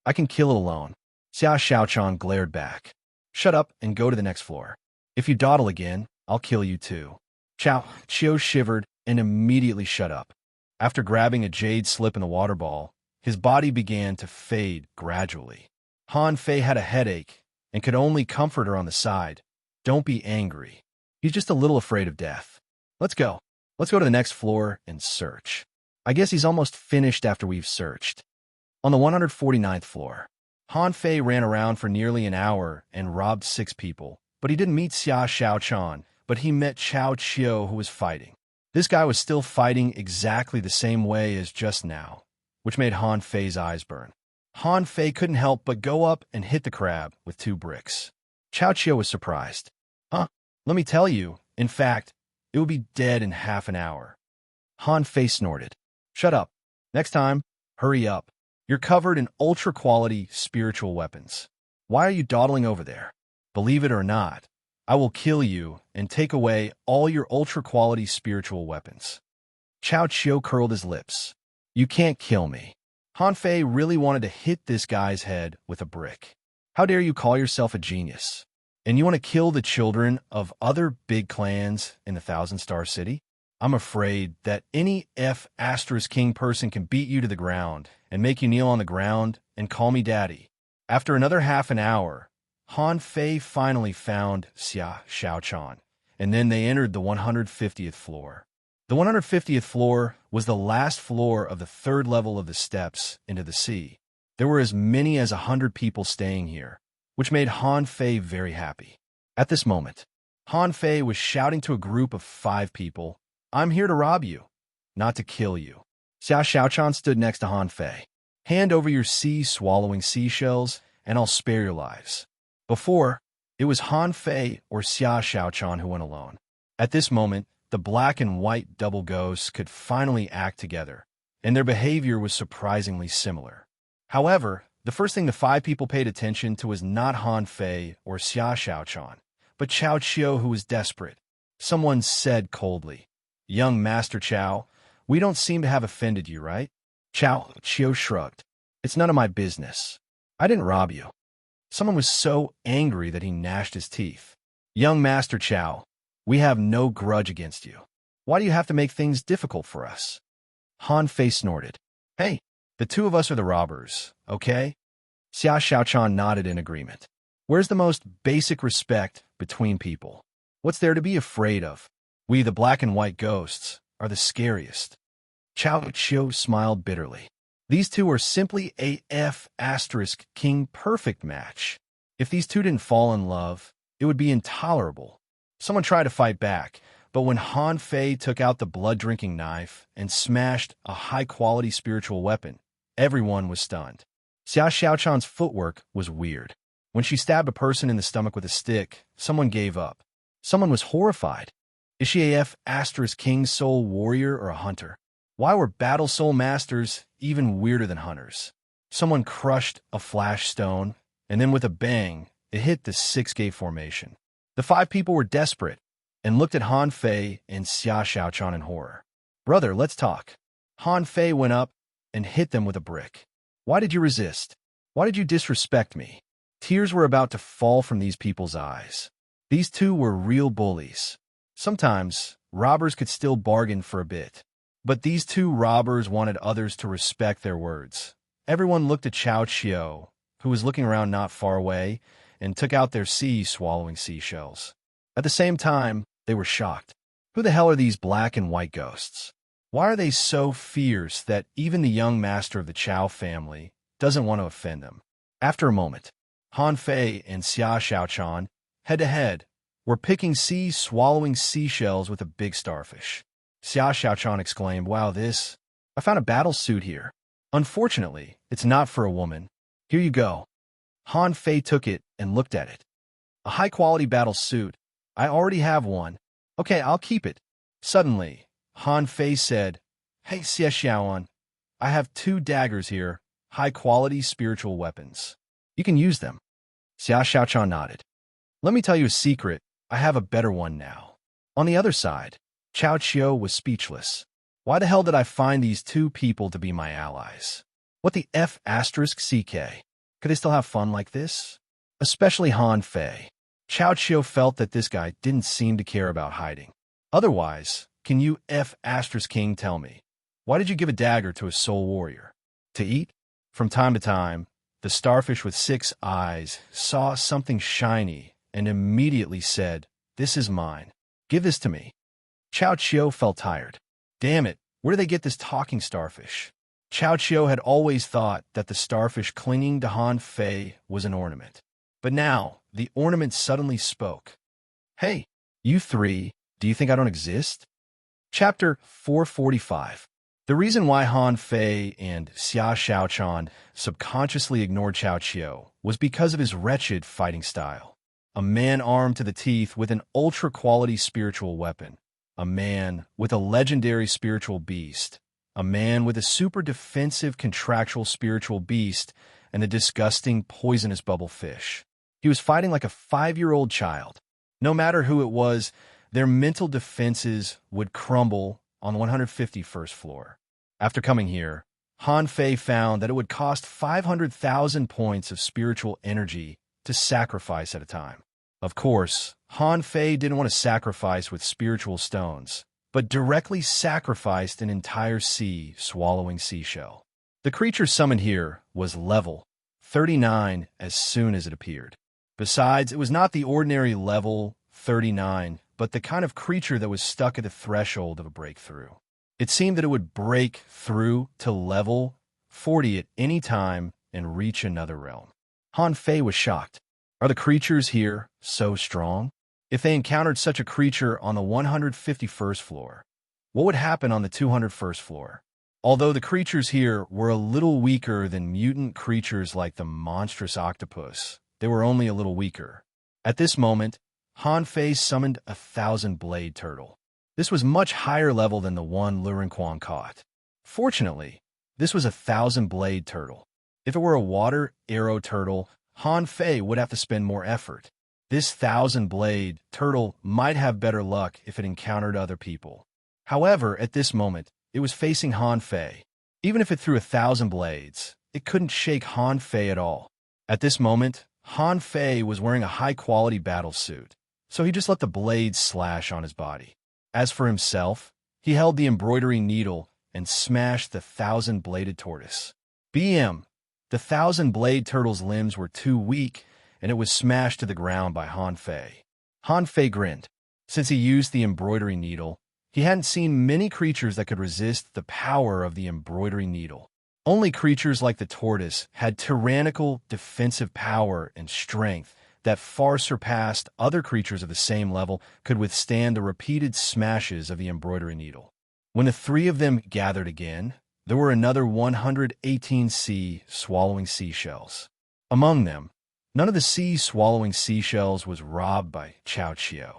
"I can kill it alone." Xia Xiaochan glared back. "Shut up and go to the next floor. If you dawdle again, I'll kill you too." Chao Chio shivered and immediately shut up. After grabbing a jade slip in the water ball, his body began to fade gradually. Han Fei had a headache and could only comfort her on the side. "Don't be angry. He's just a little afraid of death. Let's go. Let's go to the next floor and search. I guess he's almost finished after we've searched." On the 149th floor, Han Fei ran around for nearly an hour and robbed 6 people. But he didn't meet Xia Xiaochan, but he met Chao Chio, who was fighting. This guy was still fighting exactly the same way as just now, which made Han Fei's eyes burn. Han Fei couldn't help but go up and hit the crab with 2 bricks. Chao Chio was surprised. "Huh? Let me tell you, in fact, it will be dead in half an hour." Han Fei snorted. "Shut up. Next time, hurry up. You're covered in ultra-quality spiritual weapons. Why are you dawdling over there? Believe it or not, I will kill you and take away all your ultra-quality spiritual weapons." Chao Chio curled his lips. "You can't kill me." Han Fei really wanted to hit this guy's head with a brick. "How dare you call yourself a genius? And you want to kill the children of other big clans in the Thousand-Star City? I'm afraid that any king person can beat you to the ground and make you kneel on the ground and call me daddy." After another half an hour, Han Fei finally found Xia Xiaochan, and then they entered the 150th floor. The 150th floor was the last floor of the third level of the steps into the sea. There were as many as 100 people staying here, which made Han Fei very happy. At this moment, Han Fei was shouting to a group of 5 people, "I'm here to rob you, not to kill you." Xia Xiaochan stood next to Han Fei. "Hand over your sea-swallowing seashells, and I'll spare your lives." Before, it was Han Fei or Xia Xiaochan who went alone. At this moment, the black and white double ghosts could finally act together, and their behavior was surprisingly similar. However, the first thing the 5 people paid attention to was not Han Fei or Xia Xiaochan, but Chao Qiu, who was desperate. Someone said coldly, "Young Master Chao, we don't seem to have offended you, right?" Chao Qiu shrugged. "It's none of my business. I didn't rob you." Someone was so angry that he gnashed his teeth. "Young Master Chao, we have no grudge against you. Why do you have to make things difficult for us?" Han Fei snorted. "Hey, the 2 of us are the robbers, okay?" Xia Xiaochan nodded in agreement. "Where's the most basic respect between people? What's there to be afraid of? We, the black and white ghosts, are the scariest." Chao Qiu smiled bitterly. These 2 are simply a F***king perfect match. If these 2 didn't fall in love, it would be intolerable. Someone tried to fight back, but when Han Fei took out the blood-drinking knife and smashed a high-quality spiritual weapon, everyone was stunned. Xia Xiaochan's footwork was weird. When she stabbed a person in the stomach with a stick, someone gave up. Someone was horrified. Is she a F***king soul warrior or a hunter? Why were battle soul masters even weirder than hunters? Someone crushed a flash stone, and then with a bang, it hit the 6-gate formation. The 5 people were desperate and looked at Han Fei and Xia Xiaochan in horror. "Brother, let's talk." Han Fei went up and hit them with a brick. "Why did you resist? Why did you disrespect me?" Tears were about to fall from these people's eyes. These 2 were real bullies. Sometimes, robbers could still bargain for a bit. But these 2 robbers wanted others to respect their words. Everyone looked at Chao Qiu, who was looking around not far away, and took out their sea-swallowing seashells. At the same time, they were shocked. Who the hell are these black and white ghosts? Why are they so fierce that even the young master of the Chao family doesn't want to offend them? After a moment, Han Fei and Xia Xiaochan, head-to-head, were picking sea-swallowing seashells with a big starfish. Xia Xiaochan exclaimed, "Wow, I found a battle suit here. Unfortunately, it's not for a woman. Here you go." Han Fei took it and looked at it. "A high-quality battle suit. I already have one. Okay, I'll keep it." Suddenly, Han Fei said, "Hey, Xia Xiaoan, I have 2 daggers here, high-quality spiritual weapons. You can use them." Xia Xiaochan nodded. "Let me tell you a secret. I have a better one now." On the other side, Chao Qiu was speechless. Why the hell did I find these 2 people to be my allies? What the F***ck? Could they still have fun like this? Especially Han Fei. Chao Qiu felt that this guy didn't seem to care about hiding. Otherwise, can you F***king tell me, why did you give a dagger to a soul warrior? To eat? From time to time, the starfish with 6 eyes saw something shiny and immediately said, "This is mine. Give this to me." Chao Qiu felt tired. Damn it, where do they get this talking starfish? Chao Qiu had always thought that the starfish clinging to Han Fei was an ornament. But now, the ornament suddenly spoke. "Hey, you 3, do you think I don't exist?" Chapter 445. The reason why Han Fei and Xia Xiaochan subconsciously ignored Chao Qiu was because of his wretched fighting style. A man armed to the teeth with an ultra-quality spiritual weapon. A man with a legendary spiritual beast. A man with a super defensive contractual spiritual beast and a disgusting poisonous bubble fish. He was fighting like a 5-year-old child. No matter who it was, their mental defenses would crumble on the 151st floor. After coming here, Han Fei found that it would cost 500,000 points of spiritual energy to sacrifice at a time. Of course, Han Fei didn't want to sacrifice with spiritual stones, but directly sacrificed an entire sea-swallowing seashell. The creature summoned here was level 39 as soon as it appeared. Besides, it was not the ordinary level 39 but the kind of creature that was stuck at the threshold of a breakthrough. It seemed that it would break through to level 40 at any time and reach another realm. Han Fei was shocked. Are the creatures here so strong? If they encountered such a creature on the 151st floor, what would happen on the 201st floor? Although the creatures here were a little weaker than mutant creatures like the monstrous octopus, they were only a little weaker. At this moment, Han Fei summoned a 1,000-blade turtle. This was much higher level than the one Luren Quan caught. Fortunately, this was a 1,000-blade turtle. If it were a water arrow turtle, Han Fei would have to spend more effort. This 1,000-blade turtle might have better luck if it encountered other people. However, at this moment, it was facing Han Fei. Even if it threw 1,000 blades, it couldn't shake Han Fei at all. At this moment, Han Fei was wearing a high-quality battle suit, so he just let the blades slash on his body. As for himself, he held the embroidery needle and smashed the 1,000-bladed tortoise. BM! The 1,000-blade turtle's limbs were too weak, and it was smashed to the ground by Han Fei. Han Fei grinned. Since he used the embroidery needle, he hadn't seen many creatures that could resist the power of the embroidery needle. Only creatures like the tortoise had tyrannical defensive power and strength that far surpassed other creatures of the same level could withstand the repeated smashes of the embroidery needle. When the three of them gathered again, there were another 118 sea-swallowing seashells. Among them, none of the sea-swallowing seashells was robbed by Cao Qiu.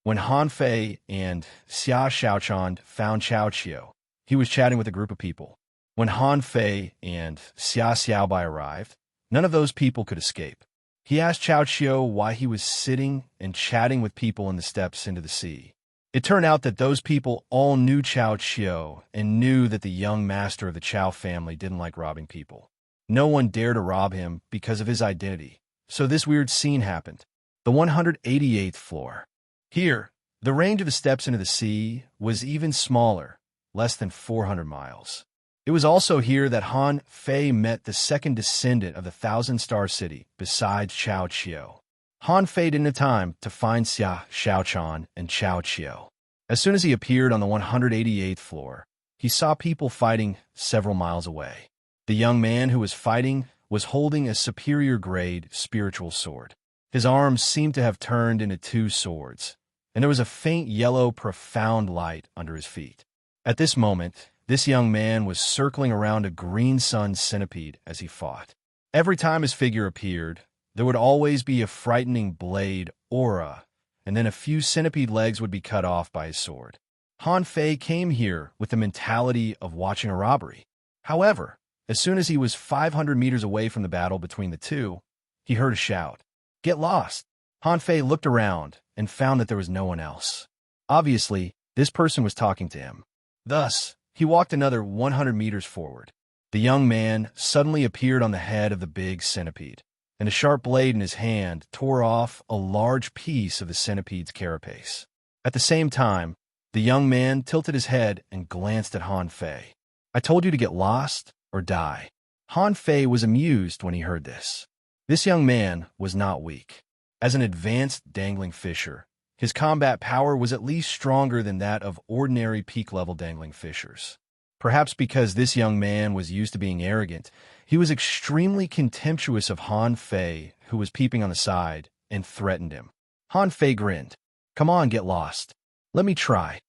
When Han Fei and Xia Xiaochuan found Cao Qiu, he was chatting with a group of people. When Han Fei and Xia Xiaobai arrived, none of those people could escape. He asked Cao Qiu why he was sitting and chatting with people in the steps into the sea. It turned out that those people all knew Cao Qiu and knew that the young master of the Cao family didn't like robbing people. No one dared to rob him because of his identity. So this weird scene happened. The 188th floor. Here, the range of the steps into the sea was even smaller, less than 400 miles. It was also here that Han Fei met the second descendant of the 1,000-star city, besides Cao Qiu. Han Fei didn't have time to find Xia Xiaochuan and Cao Qiu. As soon as he appeared on the 188th floor, he saw people fighting several miles away. The young man who was fighting was holding a superior-grade spiritual sword. His arms seemed to have turned into two swords, and there was a faint yellow, profound light under his feet. At this moment, this young man was circling around a green sun centipede as he fought. Every time his figure appeared, there would always be a frightening blade aura, and then a few centipede legs would be cut off by his sword. Han Fei came here with the mentality of watching a robbery. However, as soon as he was 500 meters away from the battle between the two, he heard a shout, "Get lost!" Han Fei looked around and found that there was no one else. Obviously, this person was talking to him. Thus, he walked another 100 meters forward. The young man suddenly appeared on the head of the big centipede, and a sharp blade in his hand tore off a large piece of the centipede's carapace. At the same time, the young man tilted his head and glanced at Han Fei. "I told you to get lost or die." Han Fei was amused when he heard this. This young man was not weak. As an advanced dangling fisher, his combat power was at least stronger than that of ordinary peak-level dangling fishers. Perhaps because this young man was used to being arrogant, he was extremely contemptuous of Han Fei, who was peeping on the side, and threatened him. Han Fei grinned. "Come on, get lost. Let me try."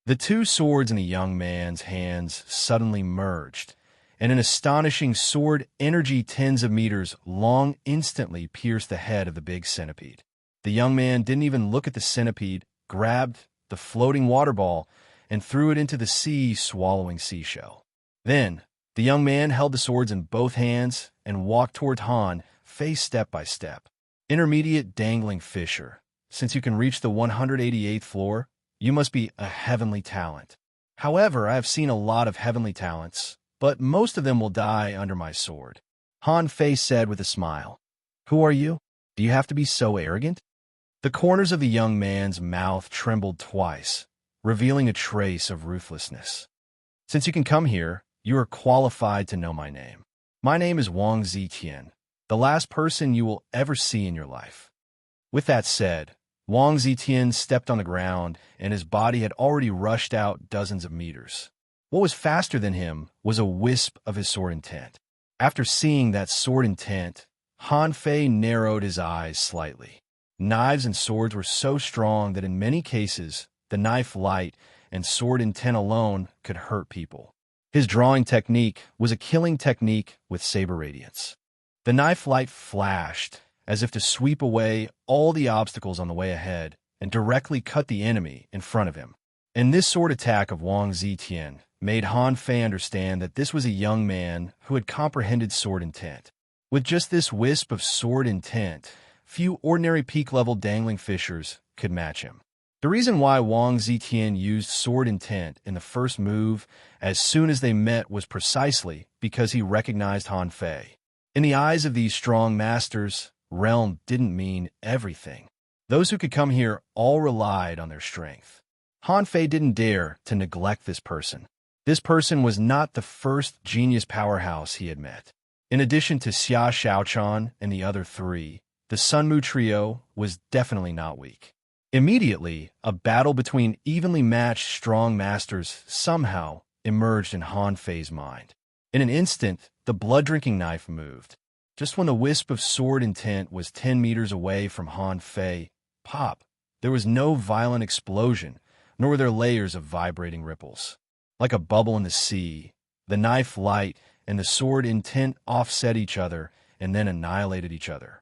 The two swords in the young man's hands suddenly merged, and an astonishing sword energy tens of meters long instantly pierced the head of the big centipede. The young man didn't even look at the centipede, grabbed the floating water ball, and threw it into the sea-swallowing seashell. Then, the young man held the swords in both hands and walked toward Han Fei step by step. Intermediate dangling fisher. Since you can reach the 188th floor, you must be a heavenly talent. However, I have seen a lot of heavenly talents, but most of them will die under my sword. Han Fei said with a smile. "Who are you? Do you have to be so arrogant?" The corners of the young man's mouth trembled twice, revealing a trace of ruthlessness. "Since you can come here, you are qualified to know my name. My name is Wang Zitian, the last person you will ever see in your life." With that said, Wang Zetian stepped on the ground, and his body had already rushed out dozens of meters. What was faster than him was a wisp of his sword intent. After seeing that sword intent, Han Fei narrowed his eyes slightly. Knives and swords were so strong that in many cases, the knife light and sword intent alone could hurt people. His drawing technique was a killing technique with saber radiance. The knife light flashed, as if to sweep away all the obstacles on the way ahead and directly cut the enemy in front of him. And this sword attack of Wang Zetian made Han Fei understand that this was a young man who had comprehended sword intent. With just this wisp of sword intent, few ordinary peak-level dangling fishers could match him. The reason why Wang Zetian used sword intent in the first move as soon as they met was precisely because he recognized Han Fei. In the eyes of these strong masters, realm didn't mean everything. Those who could come here all relied on their strength. Han Fei didn't dare to neglect this person. This person was not the first genius powerhouse he had met. In addition to Xia Xiaochan and the other three, the Sunmu trio was definitely not weak. Immediately, a battle between evenly matched strong masters somehow emerged in Han Fei's mind. In an instant, the blood-drinking knife moved. Just when the wisp of sword intent was 10 meters away from Han Fei, pop, there was no violent explosion, nor were there layers of vibrating ripples. Like a bubble in the sea, the knife light and the sword intent offset each other and then annihilated each other.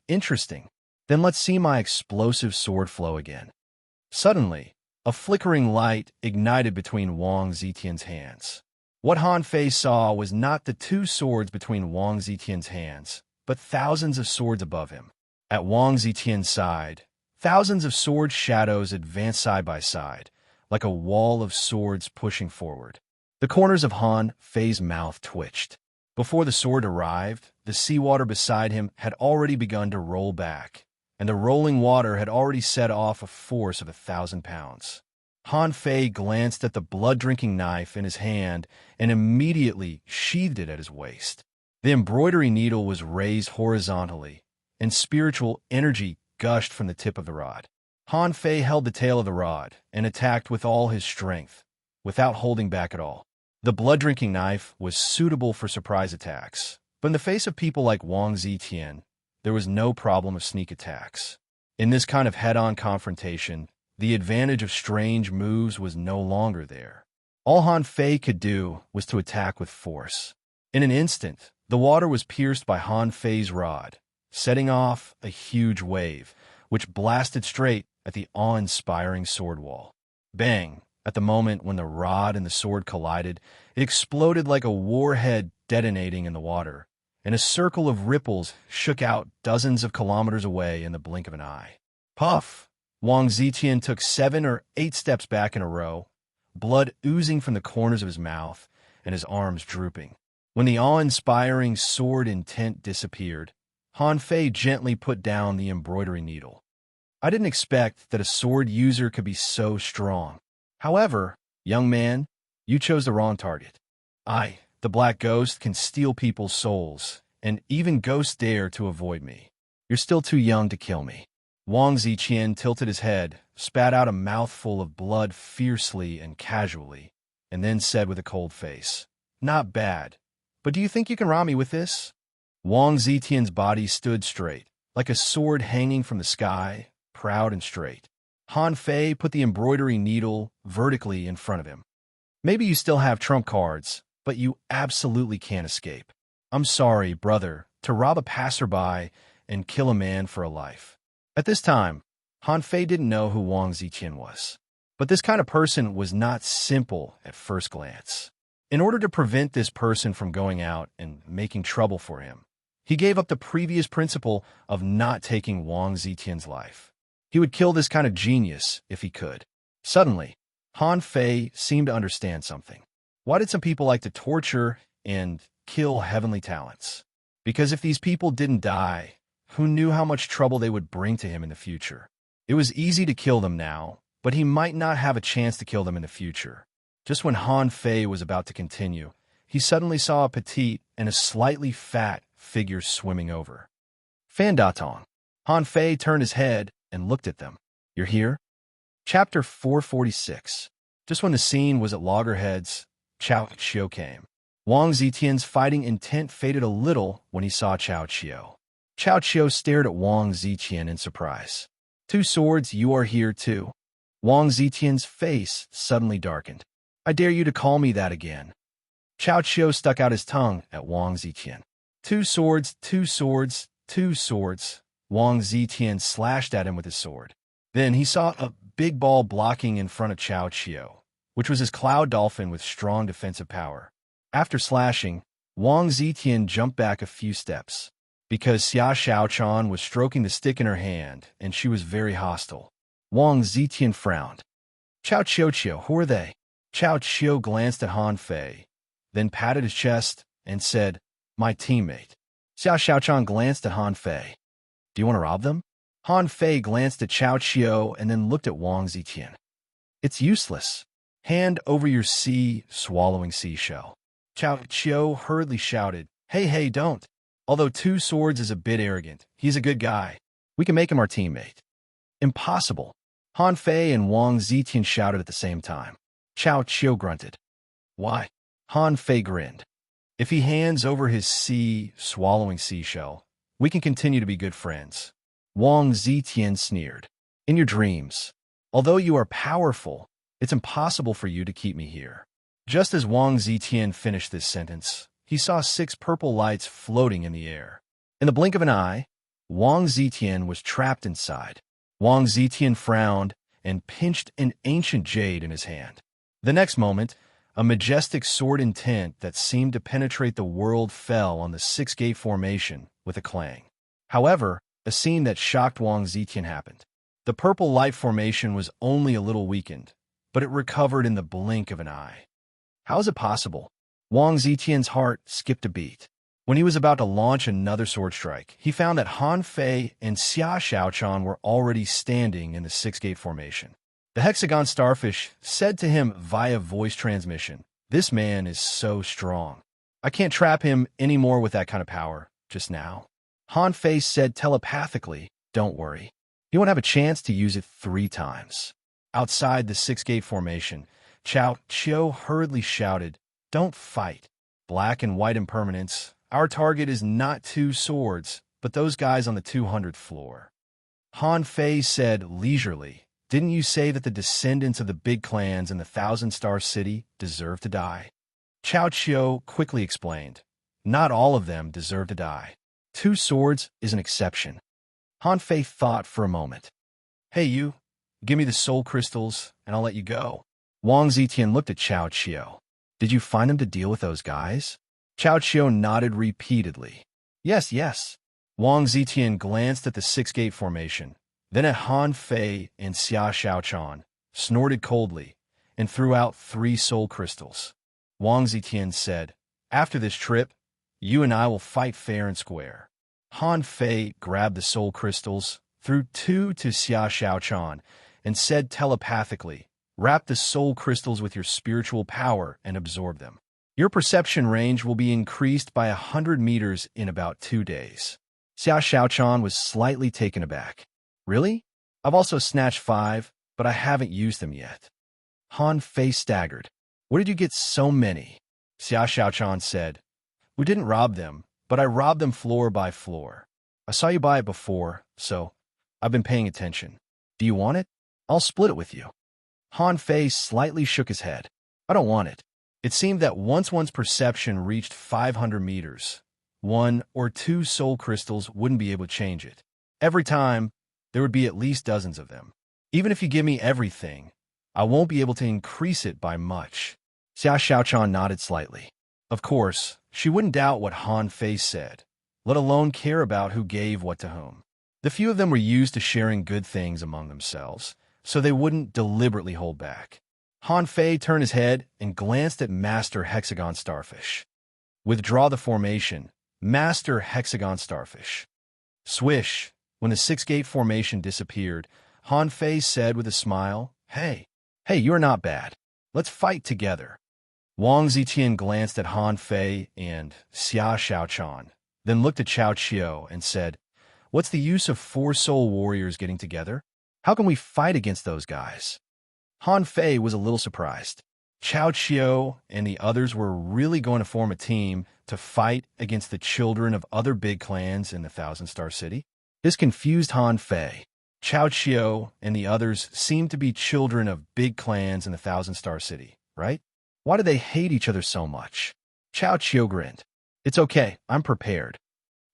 Interesting. Then let's see my explosive sword flow again. Suddenly, a flickering light ignited between Wang Zetian's hands. What Han Fei saw was not the two swords between Wang Zetian's hands, but thousands of swords above him. At Wang Zetian's side, thousands of sword shadows advanced side by side, like a wall of swords pushing forward. The corners of Han Fei's mouth twitched. Before the sword arrived, the seawater beside him had already begun to roll back, and the rolling water had already set off a force of 1,000 pounds. Han Fei glanced at the blood-drinking knife in his hand and immediately sheathed it at his waist. The embroidery needle was raised horizontally, and spiritual energy gushed from the tip of the rod. Han Fei held the tail of the rod and attacked with all his strength, without holding back at all. The blood-drinking knife was suitable for surprise attacks, but in the face of people like Wang Zetian, there was no problem of sneak attacks. In this kind of head-on confrontation, the advantage of strange moves was no longer there. All Han Fei could do was to attack with force. In an instant, the water was pierced by Han Fei's rod, setting off a huge wave, which blasted straight at the awe-inspiring sword wall. Bang! At the moment when the rod and the sword collided, it exploded like a warhead detonating in the water, and a circle of ripples shook out dozens of kilometers away in the blink of an eye. Puff! Wang Zetian took 7 or 8 steps back in a row, blood oozing from the corners of his mouth and his arms drooping. When the awe-inspiring sword intent disappeared, Han Fei gently put down the embroidery needle. I didn't expect that a sword user could be so strong. However, young man, you chose the wrong target. I, the Black Ghost, can steal people's souls, and even ghosts dare to avoid me. You're still too young to kill me. Wang Zetian tilted his head, spat out a mouthful of blood fiercely and casually, and then said with a cold face, "Not bad, but do you think you can rob me with this?" Wang Zetian's body stood straight, like a sword hanging from the sky, proud and straight. Han Fei put the embroidery needle vertically in front of him. "Maybe you still have trump cards, but you absolutely can't escape. I'm sorry, brother, to rob a passerby and kill a man for a life." At this time, Han Fei didn't know who Wang Zetian was. But this kind of person was not simple at first glance. In order to prevent this person from going out and making trouble for him, he gave up the previous principle of not taking Wang Zetian's life. He would kill this kind of genius if he could. Suddenly, Han Fei seemed to understand something. Why did some people like to torture and kill heavenly talents? Because if these people didn't die, who knew how much trouble they would bring to him in the future? It was easy to kill them now, but he might not have a chance to kill them in the future. Just when Han Fei was about to continue, he suddenly saw a petite and a slightly fat figure swimming over. Fan Datong. Han Fei turned his head and looked at them. "You're here?" Chapter 446. Just when the scene was at loggerheads, Chao Qiu came. Wang Zetian's fighting intent faded a little when he saw Chao Qiu. Chao Qiu stared at Wang Zetian in surprise. "Two swords, you are here too?" Wang Zetian's face suddenly darkened. "I dare you to call me that again." Chao Qiu stuck out his tongue at Wang Zetian. "Two swords, two swords, two swords." Wang Zetian slashed at him with his sword. Then he saw a big ball blocking in front of Chao Qiu, which was his cloud dolphin with strong defensive power. After slashing, Wang Zetian jumped back a few steps, because Xia Xiaochan was stroking the stick in her hand, and she was very hostile. Wang Zetian frowned. "Chao Qiu, who are they?" Chao Qiu glanced at Han Fei, then patted his chest and said, "My teammate." Xia Xiaochan glanced at Han Fei. "Do you want to rob them?" Han Fei glanced at Chao Qiu and then looked at Wang Zetian. "It's useless. Hand over your swallowing seashell." Chao Qiu hurriedly shouted, Hey, don't. Although Two Swords is a bit arrogant, he's a good guy. We can make him our teammate." "Impossible." Han Fei and Wang Zetian shouted at the same time. Chao Qiu grunted. "Why?" Han Fei grinned. "If he hands over his swallowing seashell, we can continue to be good friends." Wang Zetian sneered. "In your dreams. Although you are powerful, it's impossible for you to keep me here." Just as Wang Zetian finished this sentence, he saw 6 purple lights floating in the air. In the blink of an eye, Wang Zetian was trapped inside. Wang Zetian frowned and pinched an ancient jade in his hand. The next moment, a majestic sword intent that seemed to penetrate the world fell on the 6-gate formation with a clang. However, a scene that shocked Wang Zetian happened. The purple light formation was only a little weakened, but it recovered in the blink of an eye. How is it possible? Wang Zetian's heart skipped a beat. When he was about to launch another sword strike, he found that Han Fei and Xia Xiaochan were already standing in the 6-gate formation. The hexagon starfish said to him via voice transmission, "This man is so strong. I can't trap him anymore with that kind of power, just now." Han Fei said telepathically, "Don't worry. He won't have a chance to use it 3 times. Outside the 6-gate formation, Chao Qiu hurriedly shouted, "Don't fight. Black and white impermanence. Our target is not Two Swords, but those guys on the 200th floor." Han Fei said leisurely, "Didn't you say that the descendants of the big clans in the 1,000-star city deserve to die?" Chao Qiu quickly explained, "Not all of them deserve to die. Two Swords is an exception." Han Fei thought for a moment. "Hey, you, give me the soul crystals, and I'll let you go." Wang Zetian looked at Chao Qiu. "Did you find them to deal with those guys?" Chao Qiu nodded repeatedly. Yes. Wang Zetian glanced at the 6-gate formation, then at Han Fei and Xia Xiaochan, snorted coldly, and threw out 3 soul crystals. Wang Zetian said, "After this trip, you and I will fight fair and square." Han Fei grabbed the soul crystals, threw 2 to Xia Xiaochan, and said telepathically, "Wrap the soul crystals with your spiritual power and absorb them. Your perception range will be increased by 100 meters in about 2 days." Xia Xiaochan was slightly taken aback. "Really? I've also snatched 5, but I haven't used them yet." Han Fei staggered. "Where did you get so many?" Xia Xiaochan said, "We didn't rob them, but I robbed them floor by floor. I saw you buy it before, so I've been paying attention. Do you want it? I'll split it with you." Han Fei slightly shook his head. "I don't want it." It seemed that once one's perception reached 500 meters, 1 or 2 soul crystals wouldn't be able to change it. Every time, there would be at least dozens of them. "Even if you give me everything, I won't be able to increase it by much." Xia Xiaochan nodded slightly. Of course, she wouldn't doubt what Han Fei said, let alone care about who gave what to whom. The few of them were used to sharing good things among themselves, so they wouldn't deliberately hold back. Han Fei turned his head and glanced at Master Hexagon Starfish. "Withdraw the formation, Master Hexagon Starfish." Swish! When the 6-gate formation disappeared, Han Fei said with a smile, Hey, you're not bad. Let's fight together." Wang Zetian glanced at Han Fei and Xia Xiaochan, then looked at Chao Qiu and said, What's the use of 4 soul warriors getting together? How can we fight against those guys? Han Fei was a little surprised. Chao Qiao and the others were really going to form a team to fight against the children of other big clans in the Thousand Star City? This confused Han Fei. Chao Qiao and the others seemed to be children of big clans in the Thousand Star City, right? Why do they hate each other so much? Chao Qiao grinned. It's okay, I'm prepared.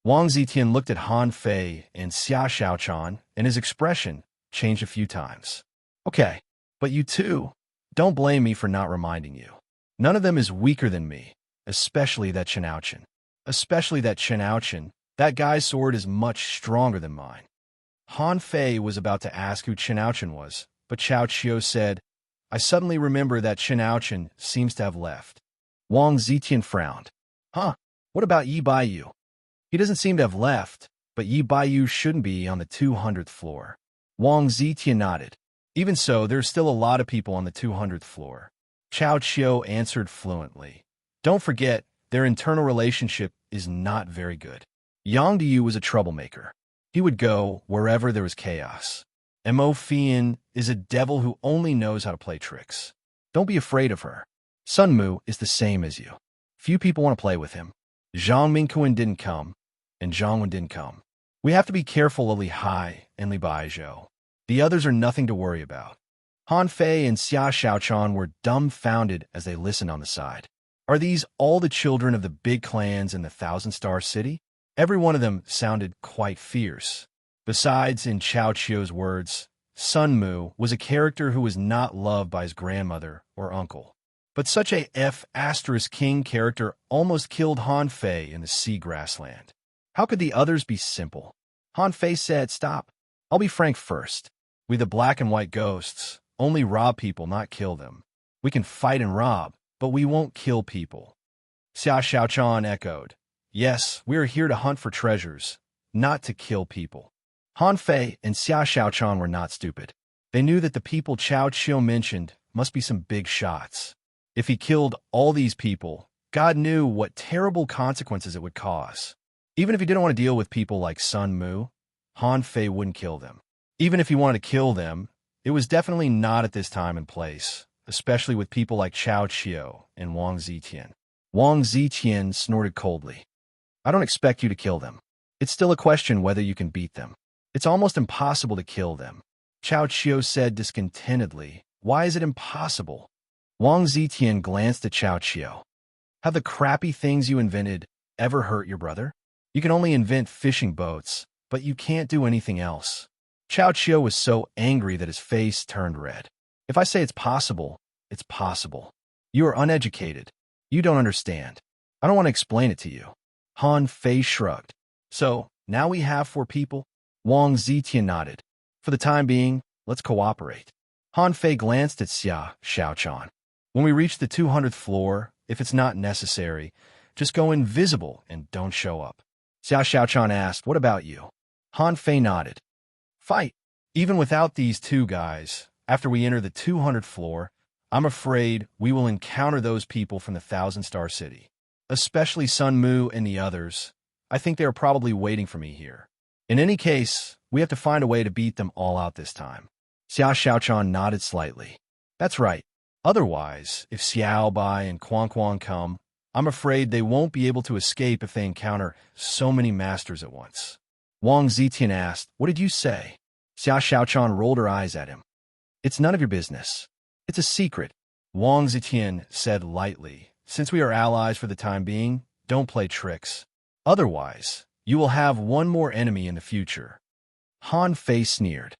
Wang Zetian looked at Han Fei and Xia Xiaochan, and his expression changed a few times. Okay, but you too. Don't blame me for not reminding you. None of them is weaker than me, especially that Chen. That guy's sword is much stronger than mine. Han Fei was about to ask who Chen was, but Chao Qiao said, I suddenly remember that Chen seems to have left. Wang Zetian frowned. Huh, what about Yi Baiyu? He doesn't seem to have left, but Yi Baiyu shouldn't be on the 200th floor. Wang Zetian nodded. Even so, there's still a lot of people on the 200th floor. Chao Qiao answered fluently. Don't forget, their internal relationship is not very good. Yang Diyu was a troublemaker. He would go wherever there was chaos. Mo Fian is a devil who only knows how to play tricks. Don't be afraid of her. Sun Mu is the same as you. Few people want to play with him. Zhang Mingquan didn't come, and Zhang Wen didn't come. We have to be careful of Li Hai and Li Baizhou. The others are nothing to worry about. Han Fei and Xia Xiaochan were dumbfounded as they listened on the side. Are these all the children of the big clans in the Thousand Star City? Every one of them sounded quite fierce. Besides, in Chao Qiao's words, Sun Mu was a character who was not loved by his grandmother or uncle. But such a F***king character almost killed Han Fei in the sea grassland. How could the others be simple? Han Fei said, Stop. I'll be frank first. We the black and white ghosts only rob people, not kill them. We can fight and rob, but we won't kill people. Xia Xiaochan echoed. Yes, we are here to hunt for treasures, not to kill people. Han Fei and Xia Xiaochan were not stupid. They knew that the people Chao Qiao mentioned must be some big shots. If he killed all these people, God knew what terrible consequences it would cause. Even if he didn't want to deal with people like Sun Mu, Han Fei wouldn't kill them. Even if he wanted to kill them, it was definitely not at this time and place, especially with people like Chao Qiao and Wang Zetian. Wang Zetian snorted coldly. I don't expect you to kill them. It's still a question whether you can beat them. It's almost impossible to kill them. Chao Qiao said discontentedly. Why is it impossible? Wang Zetian glanced at Chao Qiao. Have the crappy things you invented ever hurt your brother? You can only invent fishing boats, but you can't do anything else. Chao Qiao was so angry that his face turned red. If I say it's possible, it's possible. You are uneducated. You don't understand. I don't want to explain it to you. Han Fei shrugged. So, now we have 4 people? Wang Zetian nodded. For the time being, let's cooperate. Han Fei glanced at Xia Xiaochan. When we reach the 200th floor, if it's not necessary, just go invisible and don't show up. Xia Xiaochan asked, What about you? Han Fei nodded. Fight. Even without these 2 guys, after we enter the 200th floor, I'm afraid we will encounter those people from the Thousand Star City. Especially Sun Mu and the others. I think they are probably waiting for me here. In any case, we have to find a way to beat them all out this time. Xia Xiaochan nodded slightly. That's right. Otherwise, if Xiao Bai and Quan come, I'm afraid they won't be able to escape if they encounter so many masters at once. Wang Zetian asked, What did you say? Xia Xiaochan rolled her eyes at him. It's none of your business. It's a secret. Wang Zetian said lightly, Since we are allies for the time being, don't play tricks. Otherwise, you will have one more enemy in the future. Han Fei sneered.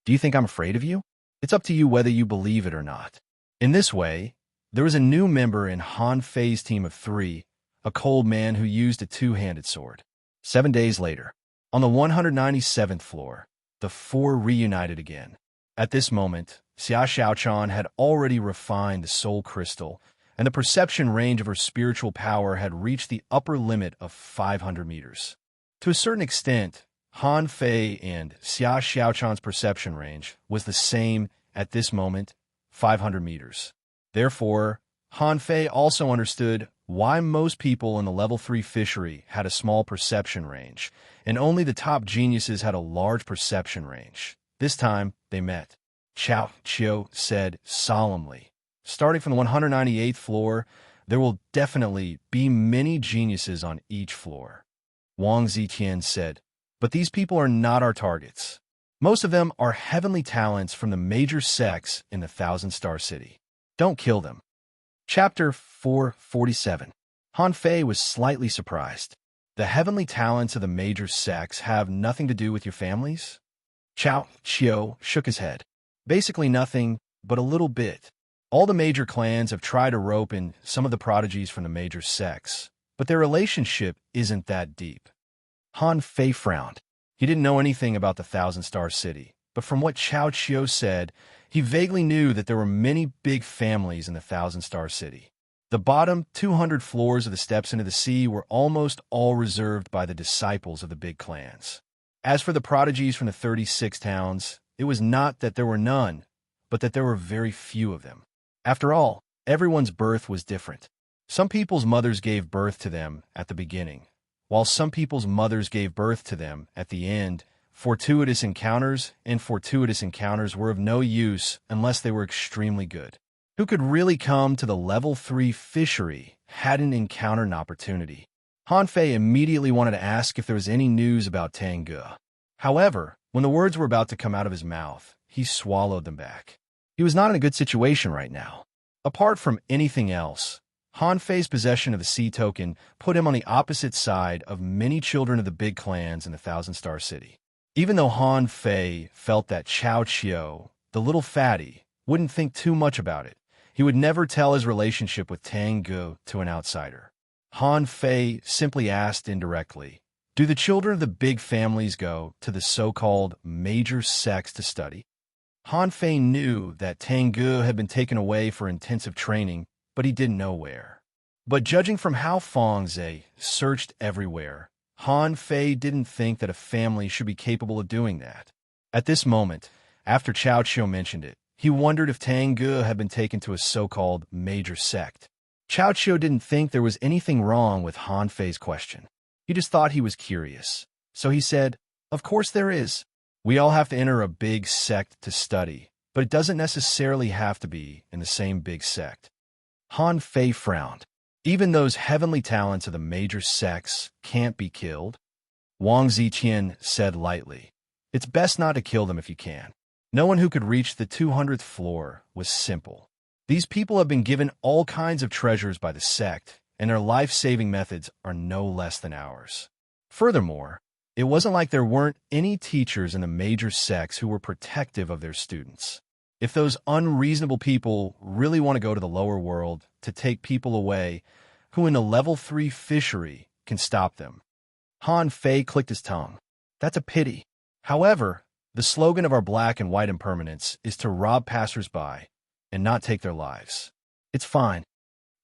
Do you think I'm afraid of you? It's up to you whether you believe it or not. In this way, there was a new member in Han Fei's team of 3, a cold man who used a 2-handed sword. 7 days later, on the 197th floor, the 4 reunited again. At this moment, Xia Xiaochan had already refined the soul crystal, and the perception range of her spiritual power had reached the upper limit of 500 meters. To a certain extent, Han Fei and Xia Xiaochan's perception range was the same at this moment, 500 meters. Therefore, Han Fei also understood why most people in the level 3 fishery had a small perception range, and only the top geniuses had a large perception range. This time, they met. Chao Chio said solemnly, "Starting from the 198th floor, there will definitely be many geniuses on each floor." Wang Zitian said, "But these people are not our targets. Most of them are heavenly talents from the major sects in the Thousand-Star City. Don't kill them." Chapter 447. Han Fei was slightly surprised. The heavenly talents of the major sects have nothing to do with your families? Chao Chio shook his head. Basically nothing, but a little bit. All the major clans have tried to rope in some of the prodigies from the major sects, but their relationship isn't that deep. Han Fei frowned. He didn't know anything about the Thousand-Star City, but from what Chao Chio said, he vaguely knew that there were many big families in the Thousand-Star City. The bottom 200 floors of the steps into the sea were almost all reserved by the disciples of the big clans. As for the prodigies from the 36 towns, it was not that there were none, but that there were very few of them. After all, everyone's birth was different. Some people's mothers gave birth to them at the beginning, while some people's mothers gave birth to them at the end. Fortuitous encounters were of no use unless they were extremely good. Who could really come to the level 3 fishery hadn't encountered an opportunity. Han Fei immediately wanted to ask if there was any news about Tang Ge. However, when the words were about to come out of his mouth, he swallowed them back. He was not in a good situation right now. Apart from anything else, Han Fei's possession of the sea token put him on the opposite side of many children of the big clans in the Thousand-Star City. Even though Han Fei felt that Chao Chio, the little fatty, wouldn't think too much about it, he would never tell his relationship with Tang Ge to an outsider. Han Fei simply asked indirectly, "Do the children of the big families go to the so-called major sects to study?" Han Fei knew that Tang Ge had been taken away for intensive training, but he didn't know where. But judging from how Feng Zhe searched everywhere, Han Fei didn't think that a family should be capable of doing that. At this moment, after Chao Chio mentioned it, he wondered if Tang Ge had been taken to a so-called major sect. Chao Chio didn't think there was anything wrong with Han Fei's question. He just thought he was curious. So he said, "Of course there is. We all have to enter a big sect to study, but it doesn't necessarily have to be in the same big sect." Han Fei frowned. Even those heavenly talents of the major sects can't be killed? Wang Ziqian said lightly, "It's best not to kill them if you can." No one who could reach the 200th floor was simple. These people have been given all kinds of treasures by the sect, and their life-saving methods are no less than ours. Furthermore, it wasn't like there weren't any teachers in the major sects who were protective of their students. If those unreasonable people really want to go to the lower world to take people away, who in a level 3 fishery can stop them? Han Fei clicked his tongue. That's a pity. However, the slogan of our black and white impermanence is to rob passers-by and not take their lives. It's fine.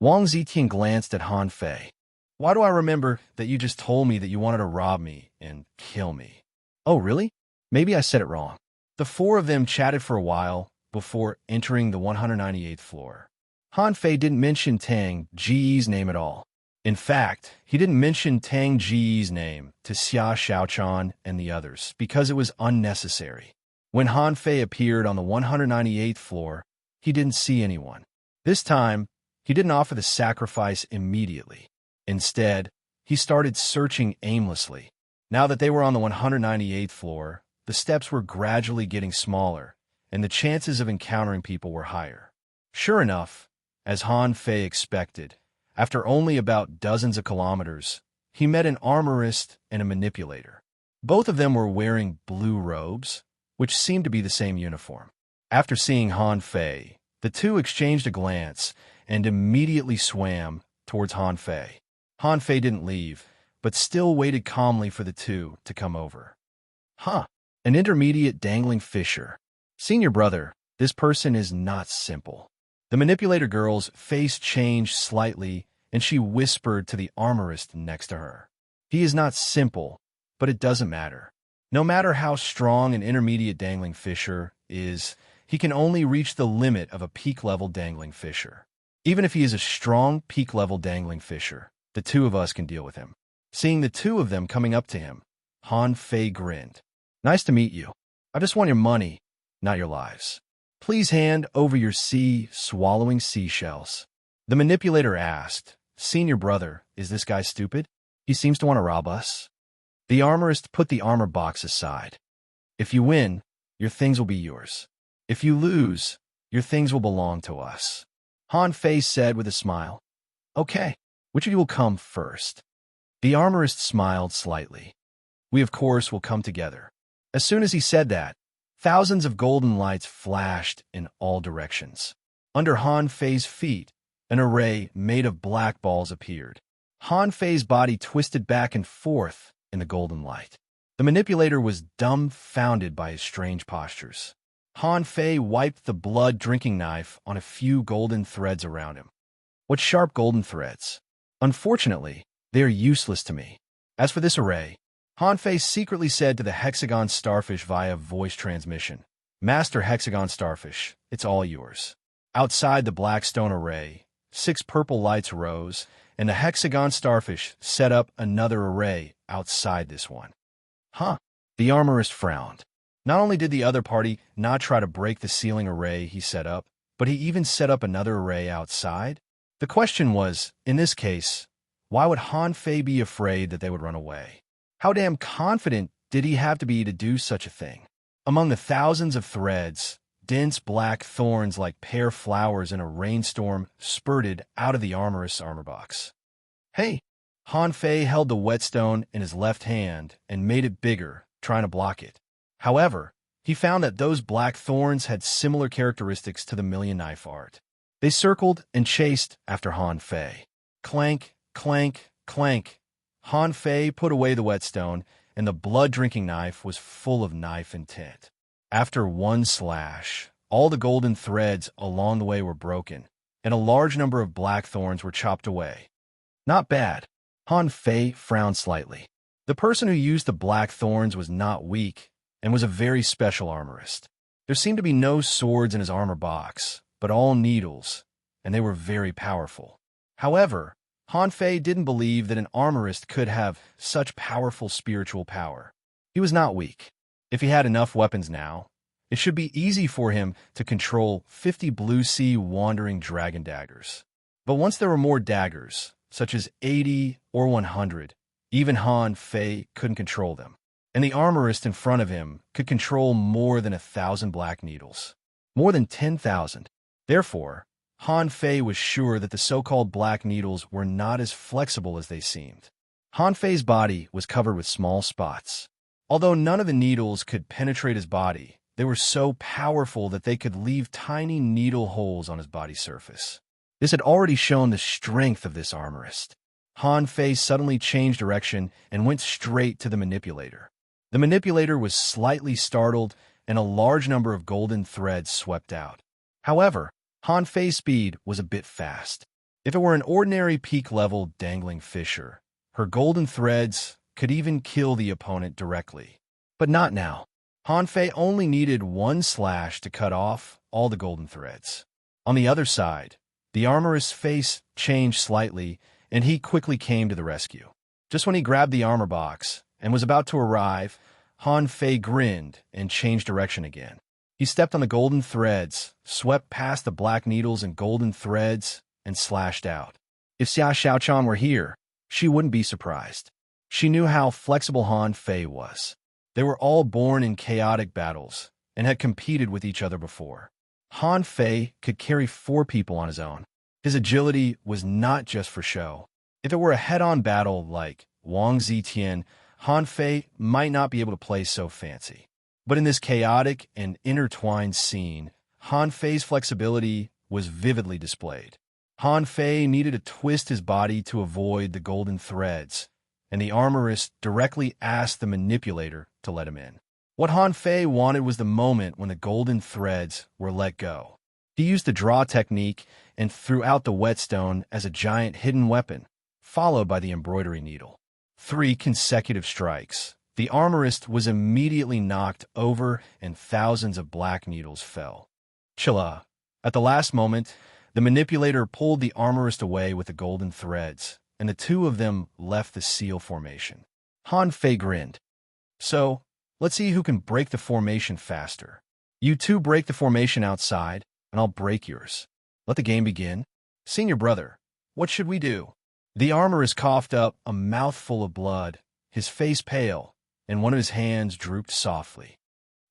Wang Zitian glanced at Han Fei. "Why do I remember that you just told me that you wanted to rob me and kill me?" "Oh, really? Maybe I said it wrong." The four of them chatted for a while before entering the 198th floor. Han Fei didn't mention Tang Ji's name at all. In fact, he didn't mention Tang Ji's name to Xia Xiaochan and the others because it was unnecessary. When Han Fei appeared on the 198th floor, he didn't see anyone. This time, he didn't offer the sacrifice immediately. Instead, he started searching aimlessly. Now that they were on the 198th floor, the steps were gradually getting smaller, and the chances of encountering people were higher. Sure enough, as Han Fei expected, after only about dozens of kilometers, he met an armorist and a manipulator. Both of them were wearing blue robes, which seemed to be the same uniform. After seeing Han Fei, the two exchanged a glance and immediately swam towards Han Fei. Han Fei didn't leave, but still waited calmly for the two to come over. "Huh, an intermediate dangling fisher. Senior brother, this person is not simple." The manipulator girl's face changed slightly, and she whispered to the armorist next to her. "He is not simple, but it doesn't matter. No matter how strong an intermediate dangling fisher is, he can only reach the limit of a peak-level dangling fisher. Even if he is a strong, peak-level dangling fisher, the two of us can deal with him. Seeing the two of them coming up to him, Han Fei grinned. Nice to meet you. I just want your money, not your lives. Please hand over your swallowing seashells. The manipulator asked, Senior brother, is this guy stupid? He seems to want to rob us. The armorist put the armor box aside. If you win, your things will be yours. If you lose, your things will belong to us. Han Fei said with a smile. Okay, which of you will come first? The armorist smiled slightly. We of course will come together. As soon as he said that, thousands of golden lights flashed in all directions. Under Han Fei's feet, an array made of black balls appeared. Han Fei's body twisted back and forth in the golden light. The manipulator was dumbfounded by his strange postures. Han Fei wiped the blood-drinking knife on a few golden threads around him. What sharp golden threads? Unfortunately, they are useless to me. As for this array, Han Fei secretly said to the hexagon starfish via voice transmission, Master Hexagon Starfish, it's all yours. Outside the black stone array, 6 purple lights rose, and the hexagon starfish set up another array outside this one. Huh? The armorist frowned. Not only did the other party not try to break the ceiling array he set up, but he even set up another array outside? The question was, in this case, why would Han Fei be afraid that they would run away? How damn confident did he have to be to do such a thing? Among the thousands of threads, dense black thorns like pear flowers in a rainstorm spurted out of the armorist's armor box. Hey! Han Fei held the whetstone in his left hand and made it bigger, trying to block it. However, he found that those black thorns had similar characteristics to the million knife art. They circled and chased after Han Fei. Clank, clank, clank. Han Fei put away the whetstone, and the blood-drinking knife was full of knife intent. After one slash, all the golden threads along the way were broken, and a large number of black thorns were chopped away. Not bad. Han Fei frowned slightly. The person who used the black thorns was not weak, and was a very special armorist. There seemed to be no swords in his armor box, but all needles, and they were very powerful. However, Han Fei didn't believe that an armorist could have such powerful spiritual power. He was not weak. If he had enough weapons now, it should be easy for him to control 50 blue sea wandering dragon daggers. But once there were more daggers, such as 80 or 100, even Han Fei couldn't control them. And the armorist in front of him could control more than 1,000 black needles. More than 10,000. Therefore, Han Fei was sure that the so-called black needles were not as flexible as they seemed. Han Fei's body was covered with small spots. Although none of the needles could penetrate his body, they were so powerful that they could leave tiny needle holes on his body surface. This had already shown the strength of this armorist. Han Fei suddenly changed direction and went straight to the manipulator. The manipulator was slightly startled, and a large number of golden threads swept out. However, Han Fei's speed was a bit fast. If it were an ordinary peak-level dangling fisher, her golden threads could even kill the opponent directly. But not now. Han Fei only needed one slash to cut off all the golden threads. On the other side, the armorist's face changed slightly, and he quickly came to the rescue. Just when he grabbed the armor box and was about to arrive, Han Fei grinned and changed direction again. He stepped on the golden threads, swept past the black needles and golden threads, and slashed out. If Xia Xiaochan were here, she wouldn't be surprised. She knew how flexible Han Fei was. They were all born in chaotic battles and had competed with each other before. Han Fei could carry 4 people on his own. His agility was not just for show. If it were a head-on battle like Wang Zitian, Han Fei might not be able to play so fancy. But in this chaotic and intertwined scene, Han Fei's flexibility was vividly displayed. Han Fei needed to twist his body to avoid the golden threads, and the armorist directly asked the manipulator to let him in. What Han Fei wanted was the moment when the golden threads were let go. He used the draw technique and threw out the whetstone as a giant hidden weapon, followed by the embroidery needle. 3 consecutive strikes. The armorist was immediately knocked over and thousands of black needles fell. Chilla. At the last moment, The manipulator pulled the armorist away with the golden threads, and the two of them left the seal formation. Han Fei grinned. So, let's see who can break the formation faster. You two break the formation outside, and I'll break yours. Let the game begin. Senior brother, what should we do? The armorist coughed up a mouthful of blood, his face pale, and one of his hands drooped softly.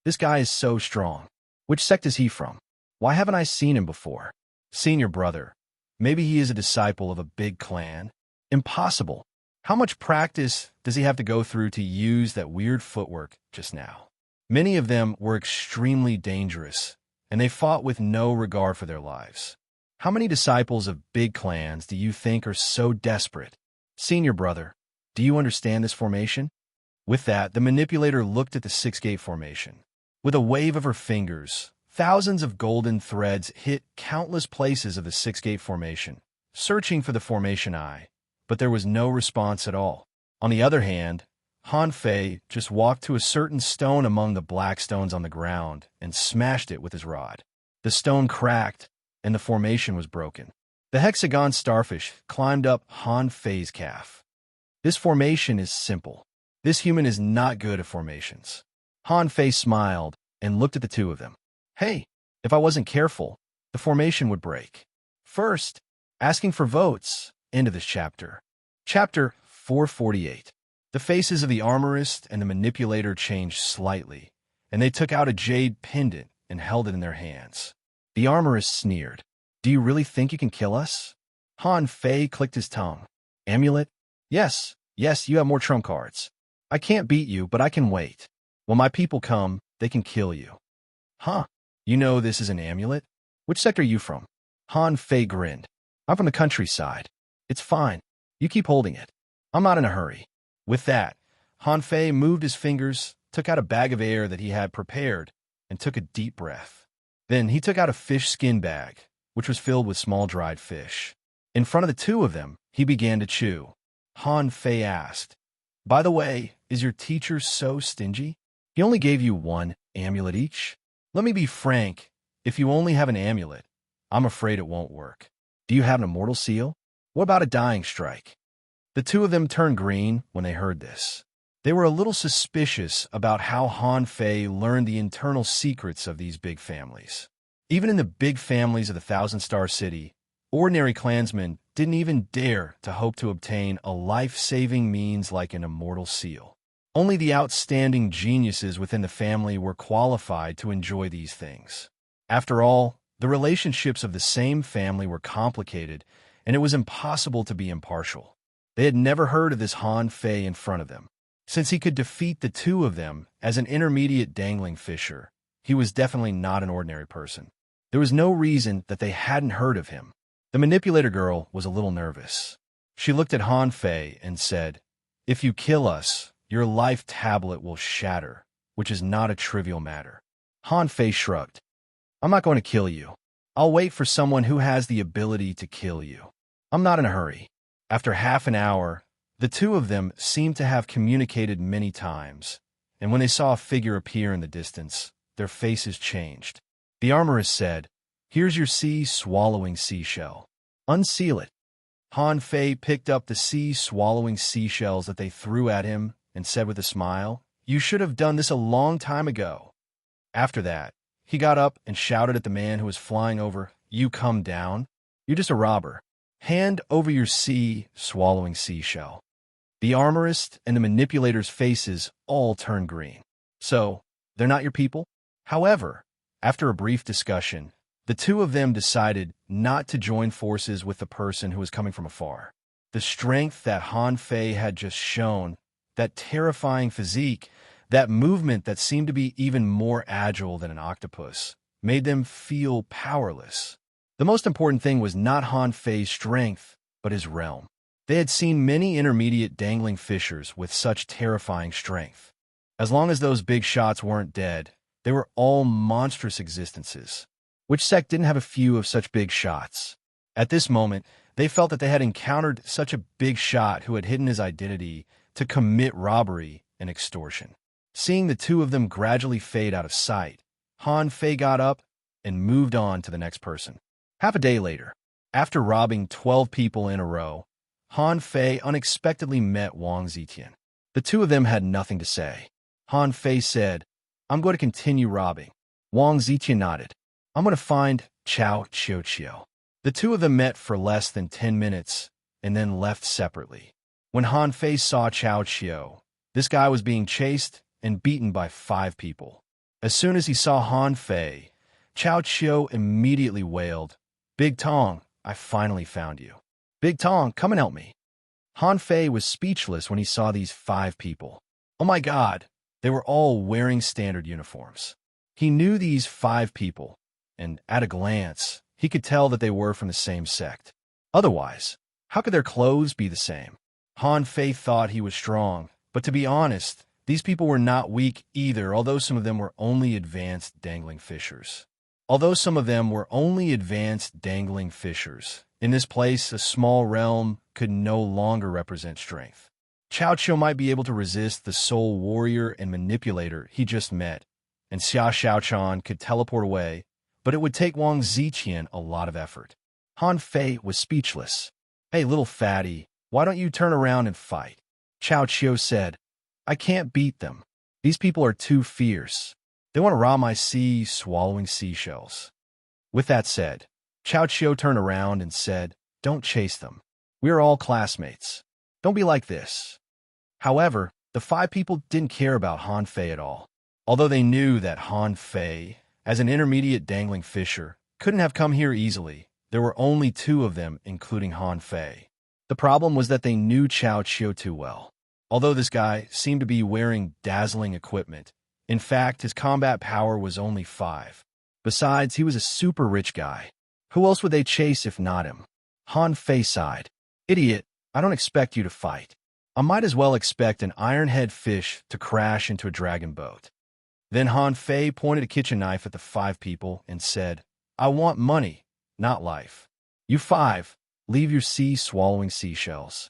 This guy is so strong. Which sect is he from? Why haven't I seen him before? Senior brother, maybe he is a disciple of a big clan? Impossible. How much practice does he have to go through to use that weird footwork just now? Many of them were extremely dangerous, and they fought with no regard for their lives. How many disciples of big clans do you think are so desperate? Senior brother, do you understand this formation? With that, the manipulator looked at the six-gate formation. With a wave of her fingers, thousands of golden threads hit countless places of the six-gate formation, searching for the formation eye, but there was no response at all. On the other hand, Han Fei just walked to a certain stone among the black stones on the ground and smashed it with his rod. The stone cracked, and the formation was broken. The hexagon starfish climbed up Han Fei's calf. This formation is simple. This human is not good at formations. Han Fei smiled and looked at the two of them. Hey, if I wasn't careful, the formation would break. First, asking for votes. End of this chapter. Chapter 448. The faces of the armorist and the manipulator changed slightly, and they took out a jade pendant and held it in their hands. The armorist sneered. Do you really think you can kill us? Han Fei clicked his tongue. Amulet? Yes, you have more trump cards. I can't beat you, but I can wait. When my people come, they can kill you. Huh? You know this is an amulet? Which sect are you from? Han Fei grinned. I'm from the countryside. It's fine. You keep holding it. I'm not in a hurry. With that, Han Fei moved his fingers, took out a bag of air that he had prepared, and took a deep breath. Then he took out a fish skin bag, which was filled with small dried fish. In front of the two of them, he began to chew. Han Fei asked, By the way, is your teacher so stingy? He only gave you one amulet each? Let me be frank, if you only have an amulet, I'm afraid it won't work. Do you have an immortal seal? What about a dying strike? The two of them turned green when they heard this. They were a little suspicious about how Han Fei learned the internal secrets of these big families. Even in the big families of the Thousand-Star City, ordinary clansmen didn't even dare to hope to obtain a life-saving means like an immortal seal. Only the outstanding geniuses within the family were qualified to enjoy these things. After all, the relationships of the same family were complicated, and it was impossible to be impartial. They had never heard of this Han Fei in front of them. Since he could defeat the two of them as an intermediate dangling fisher, he was definitely not an ordinary person. There was no reason that they hadn't heard of him. The manipulator girl was a little nervous. She looked at Han Fei and said, If you kill us, your life tablet will shatter, which is not a trivial matter. Han Fei shrugged. I'm not going to kill you. I'll wait for someone who has the ability to kill you. I'm not in a hurry. After half an hour, the two of them seemed to have communicated many times, and when they saw a figure appear in the distance, their faces changed. The armorist said, Here's your sea-swallowing seashell. Unseal it. Han Fei picked up the sea-swallowing seashells that they threw at him and said with a smile, You should have done this a long time ago. After that, he got up and shouted at the man who was flying over, You come down. You're just a robber. Hand over your sea-swallowing seashell. The armorist and the manipulator's faces all turned green. So, they're not your people? However, after a brief discussion, the two of them decided not to join forces with the person who was coming from afar. The strength that Han Fei had just shown, that terrifying physique, that movement that seemed to be even more agile than an octopus, made them feel powerless. The most important thing was not Han Fei's strength, but his realm. They had seen many intermediate dangling fishers with such terrifying strength. As long as those big shots weren't dead, they were all monstrous existences. Which sect didn't have a few of such big shots? At this moment, they felt that they had encountered such a big shot who had hidden his identity to commit robbery and extortion. Seeing the two of them gradually fade out of sight, Han Fei got up and moved on to the next person. Half a day later, after robbing 12 people in a row, Han Fei unexpectedly met Wang Zetian. The two of them had nothing to say. Han Fei said, "I'm going to continue robbing." Wang Zetian nodded. "I'm going to find Chao Chiu. The two of them met for less than 10 minutes and then left separately. When Han Fei saw Chao Chiu, this guy was being chased and beaten by 5 people. As soon as he saw Han Fei, Chao Chiu immediately wailed, "Big Tong, I finally found you. Big Tong, come and help me." Han Fei was speechless when he saw these 5 people. Oh my God, they were all wearing standard uniforms. He knew these 5 people, and at a glance, he could tell that they were from the same sect. Otherwise, how could their clothes be the same? Han Fei thought he was strong, but to be honest, these people were not weak either, although some of them were only advanced dangling fishers. In this place, a small realm could no longer represent strength. Chao Chiu might be able to resist the soul warrior and manipulator he just met, and Xia Xiaochan could teleport away, but it would take Wang Zetian a lot of effort. Han Fei was speechless. "Hey, little fatty, why don't you turn around and fight?" Chao Chiu said, "I can't beat them. These people are too fierce. They want to rob my sea, swallowing seashells." With that said, Chao Chiu turned around and said, "Don't chase them. We are all classmates. Don't be like this." However, the 5 people didn't care about Han Fei at all. Although they knew that Han Fei, as an intermediate dangling fisher, couldn't have come here easily, there were only 2 of them, including Han Fei. The problem was that they knew Chao Chiu too well. Although this guy seemed to be wearing dazzling equipment, in fact, his combat power was only 5. Besides, he was a super rich guy. Who else would they chase if not him? Han Fei sighed. "Idiot, I don't expect you to fight. I might as well expect an ironhead fish to crash into a dragon boat." Then Han Fei pointed a kitchen knife at the 5 people and said, "I want money, not life. You 5, leave your sea swallowing seashells."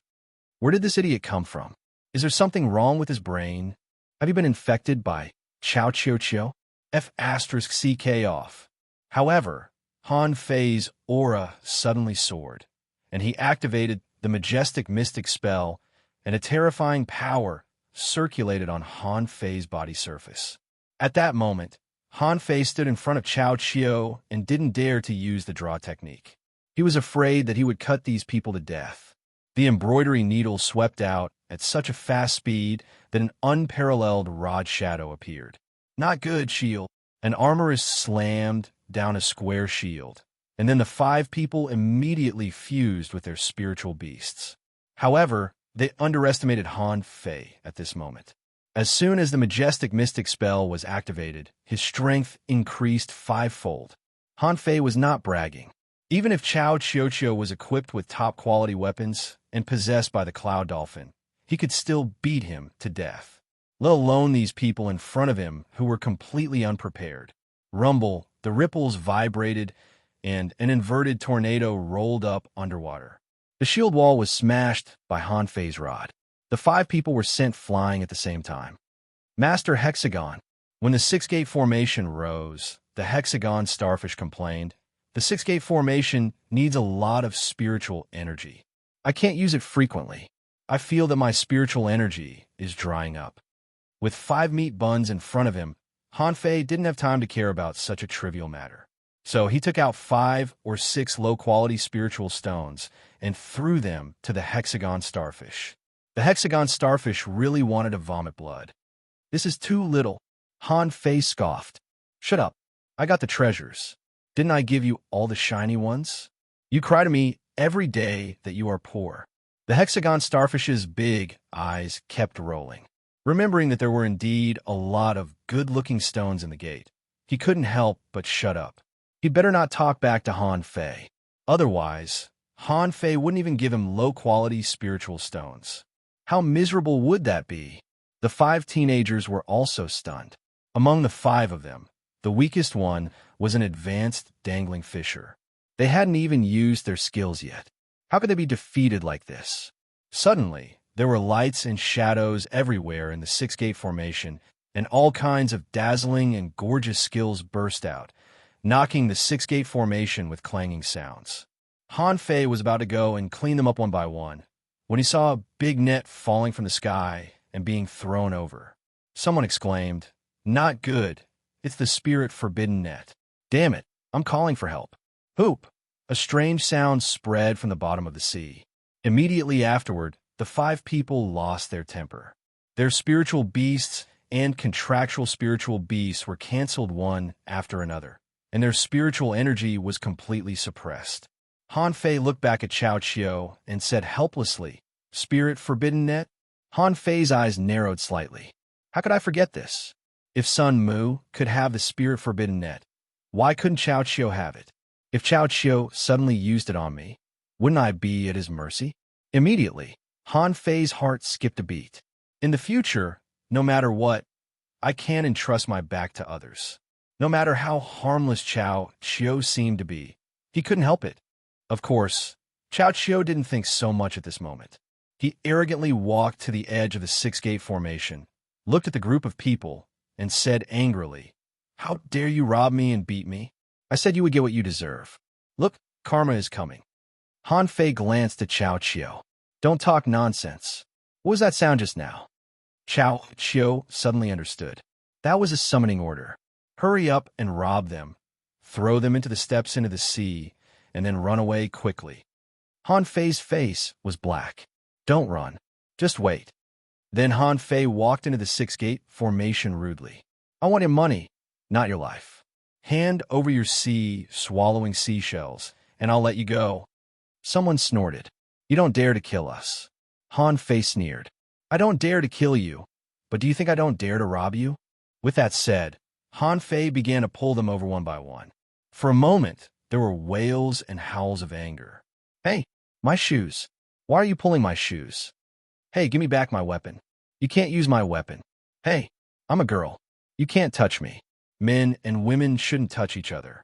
Where did this idiot come from? Is there something wrong with his brain? Have you been infected by Chao Chiu? F***CK off. However, Han Fei's aura suddenly soared, and he activated the majestic mystic spell, and a terrifying power circulated on Han Fei's body surface. At that moment, Han Fei stood in front of Chao Chiu and didn't dare to use the draw technique. He was afraid that he would cut these people to death. The embroidery needle swept out at such a fast speed that an unparalleled rod shadow appeared. "Not good, shield." An armorist slammed down a square shield, and then the 5 people immediately fused with their spiritual beasts. However, they underestimated Han Fei at this moment. As soon as the majestic mystic spell was activated, his strength increased 5-fold. Han Fei was not bragging. Even if Chao Chiu was equipped with top-quality weapons and possessed by the Cloud Dolphin, he could still beat him to death, let alone these people in front of him who were completely unprepared. Rumble, the ripples vibrated, and an inverted tornado rolled up underwater. The shield wall was smashed by Han Fei's rod. The 5 people were sent flying at the same time. Master Hexagon. When the 6-gate formation rose, the Hexagon starfish complained, "The 6-gate formation needs a lot of spiritual energy. I can't use it frequently. I feel that my spiritual energy is drying up." With 5 meat buns in front of him, Han Fei didn't have time to care about such a trivial matter. So he took out 5 or 6 low-quality spiritual stones and threw them to the Hexagon starfish. The Hexagon starfish really wanted to vomit blood. "This is too little," Han Fei scoffed. "Shut up. I got the treasures. Didn't I give you all the shiny ones? You cry to me every day that you are poor." The Hexagon starfish's big eyes kept rolling. Remembering that there were indeed a lot of good-looking stones in the gate, he couldn't help but shut up. He'd better not talk back to Han Fei. Otherwise, Han Fei wouldn't even give him low-quality spiritual stones. How miserable would that be? The 5 teenagers were also stunned. Among the 5 of them, the weakest one was an advanced dangling fisher. They hadn't even used their skills yet. How could they be defeated like this? Suddenly, there were lights and shadows everywhere in the 6-gate formation, and all kinds of dazzling and gorgeous skills burst out, knocking the six-gate formation with clanging sounds. Han Fei was about to go and clean them up one by one, when he saw a big net falling from the sky and being thrown over. Someone exclaimed, "Not good. It's the spirit forbidden net. Damn it, I'm calling for help." Hoop! A strange sound spread from the bottom of the sea. Immediately afterward, the 5 people lost their temper. Their spiritual beasts and contractual spiritual beasts were cancelled one after another, and their spiritual energy was completely suppressed. Han Fei looked back at Chao Qiu and said helplessly, "Spirit forbidden net?" Han Fei's eyes narrowed slightly. How could I forget this? If Sun Mu could have the spirit forbidden net, why couldn't Chao Qiu have it? If Chao Qiu suddenly used it on me, wouldn't I be at his mercy? Immediately, Han Fei's heart skipped a beat. In the future, no matter what, I can entrust my back to others. No matter how harmless Chao Qiu seemed to be, he couldn't help it. Of course, Chao Qiu didn't think so much at this moment. He arrogantly walked to the edge of the six-gate formation, looked at the group of people, and said angrily, "How dare you rob me and beat me? I said you would get what you deserve. Look, karma is coming." Han Fei glanced at Chao Qiu. "Don't talk nonsense. What was that sound just now?" Chao Qiu suddenly understood. That was a summoning order. Hurry up and rob them. Throw them into the steps into the sea, and then run away quickly. Han Fei's face was black. "Don't run. Just wait." Then Han Fei walked into the six-gate formation rudely. "I want your money, not your life. Hand over your swallowing seashells, and I'll let you go." Someone snorted. "You don't dare to kill us." Han Fei sneered. "I don't dare to kill you, but do you think I don't dare to rob you?" With that said, Han Fei began to pull them over one by one. For a moment, there were wails and howls of anger. "Hey, my shoes. Why are you pulling my shoes? Hey, give me back my weapon. You can't use my weapon. Hey, I'm a girl. You can't touch me. Men and women shouldn't touch each other.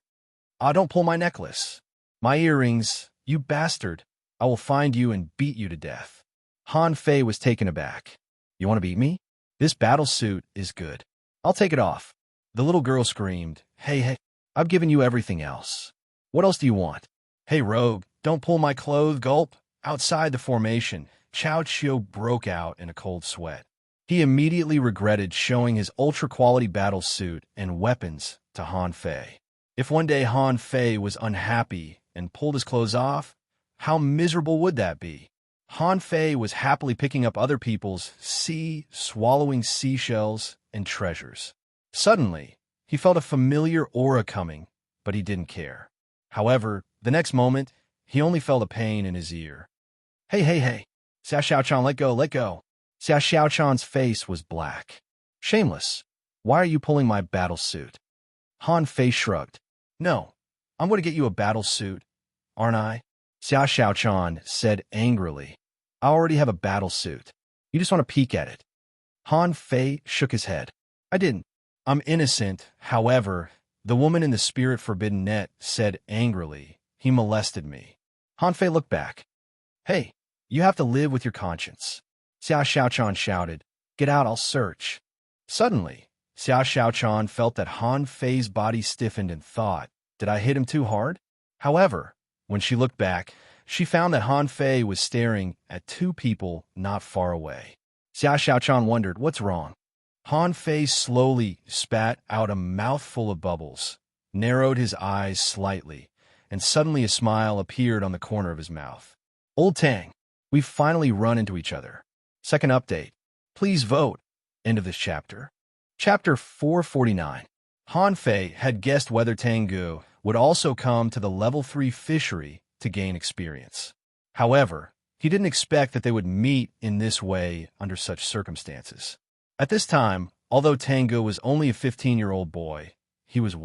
Ah, don't pull my necklace. My earrings, you bastard. I will find you and beat you to death." Han Fei was taken aback. "You want to beat me? This battle suit is good. I'll take it off." The little girl screamed, Hey, I've given you everything else. What else do you want?" "Hey, rogue, don't pull my clothes, gulp." Outside the formation, Chao Qiu broke out in a cold sweat. He immediately regretted showing his ultra-quality battle suit and weapons to Han Fei. If one day Han Fei was unhappy and pulled his clothes off, how miserable would that be? Han Fei was happily picking up other people's swallowing seashells and treasures. Suddenly, he felt a familiar aura coming, but he didn't care. However, the next moment, he only felt a pain in his ear. Hey, Xia Xiaochan, let go, let go." Xia Xiaochan's face was black. "Shameless. Why are you pulling my battle suit?" Han Fei shrugged. "No, I'm going to get you a battle suit, aren't I?" Xia Xiaochan said angrily. "I already have a battle suit. You just want to peek at it." Han Fei shook his head. "I didn't. I'm innocent. However, the woman in the spirit forbidden net said angrily, he molested me." Han Fei looked back. "Hey, you have to live with your conscience." Xia Xiaochan shouted, "Get out, I'll search." Suddenly, Xia Xiaochan felt that Han Fei's body stiffened and thought, did I hit him too hard? However, when she looked back, she found that Han Fei was staring at 2 people not far away. Xia Xiaochan wondered, what's wrong? Han Fei slowly spat out a mouthful of bubbles, narrowed his eyes slightly, and suddenly a smile appeared on the corner of his mouth. "Old Tang, we've finally run into each other. Second update. Please vote." End of this chapter. Chapter 449. Han Fei had guessed whether Tengu would also come to the level 3 fishery to gain experience. However, he didn't expect that they would meet in this way under such circumstances. At this time, although Tengu was only a 15-year-old boy, he was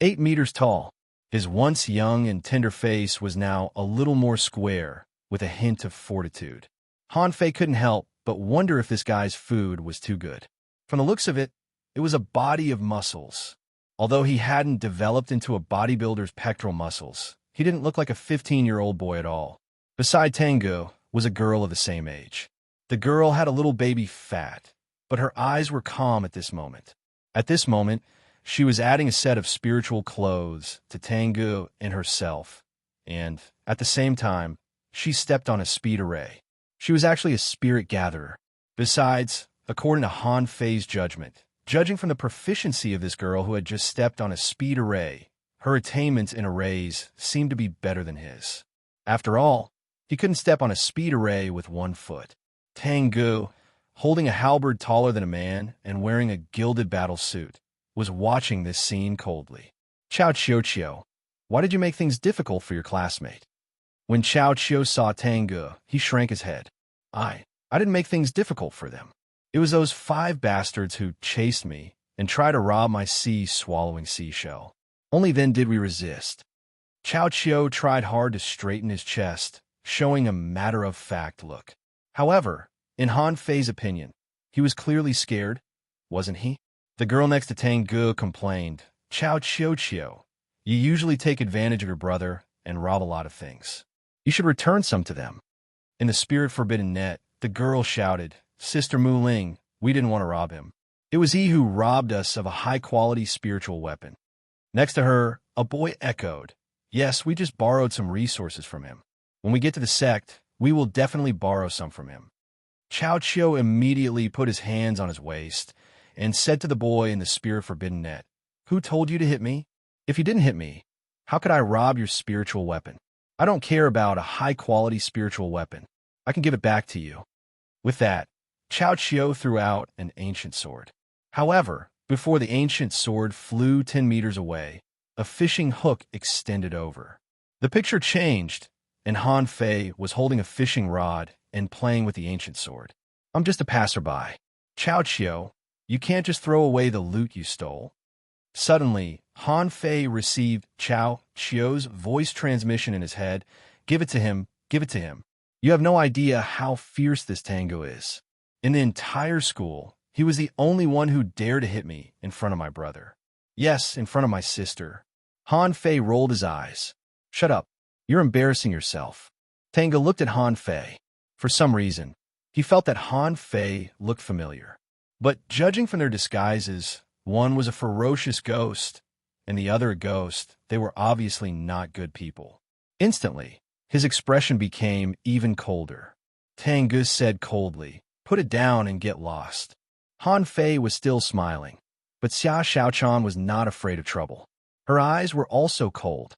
8 meters tall. His once young and tender face was now a little more square, with a hint of fortitude. Han Fei couldn't help but wonder if this guy's food was too good. From the looks of it, it was a body of muscles. Although he hadn't developed into a bodybuilder's pectoral muscles, he didn't look like a 15-year-old boy at all. Beside Tengu was a girl of the same age. The girl had a little baby fat, but her eyes were calm at this moment. At this moment, She was adding a set of spiritual clothes to Tengu and herself, and, at the same time, she stepped on a speed array. She was actually a spirit gatherer. Besides, according to Han Fei's judgment, judging from the proficiency of this girl who had just stepped on a speed array, her attainments in arrays seemed to be better than his. After all, he couldn't step on a speed array with one foot. Tengu, holding a halberd taller than a man and wearing a gilded battle suit, was watching this scene coldly. Chao Chiu, why did you make things difficult for your classmate? When Chao Chiu saw Tengu, he shrank his head. I didn't make things difficult for them. It was those 5 bastards who chased me and tried to rob my sea-swallowing seashell. Only then did we resist. Chao Chiu tried hard to straighten his chest, showing a matter-of-fact look. However, in Han Fei's opinion, he was clearly scared, wasn't he? The girl next to Tengu complained, Chao Chiu, you usually take advantage of your brother and rob a lot of things. You should return some to them. In the spirit forbidden net, the girl shouted, Sister Mu Ling, we didn't want to rob him. It was he who robbed us of a high-quality spiritual weapon. Next to her, a boy echoed, yes, we just borrowed some resources from him. When we get to the sect, we will definitely borrow some from him. Chao Chiu immediately put his hands on his waist and said to the boy in the spirit forbidden net, who told you to hit me? If you didn't hit me, how could I rob your spiritual weapon? I don't care about a high-quality spiritual weapon. I can give it back to you. With that, Chao Chiu threw out an ancient sword. However, before the ancient sword flew 10 meters away, a fishing hook extended over. The picture changed, and Han Fei was holding a fishing rod and playing with the ancient sword. I'm just a passerby. Chao Chiu, you can't just throw away the loot you stole. Suddenly, Han Fei received Chao Chiu's voice transmission in his head. Give it to him, give it to him. You have no idea how fierce this Tengu is. In the entire school, he was the only one who dared to hit me in front of my brother. Yes, in front of my sister. Han Fei rolled his eyes. Shut up. You're embarrassing yourself. Tengu looked at Han Fei. For some reason, he felt that Han Fei looked familiar. But judging from their disguises, one was a ferocious ghost, and the other a ghost. They were obviously not good people. Instantly, his expression became even colder. Tengu said coldly, put it down and get lost. Han Fei was still smiling, but Xia Xiaochan was not afraid of trouble. Her eyes were also cold.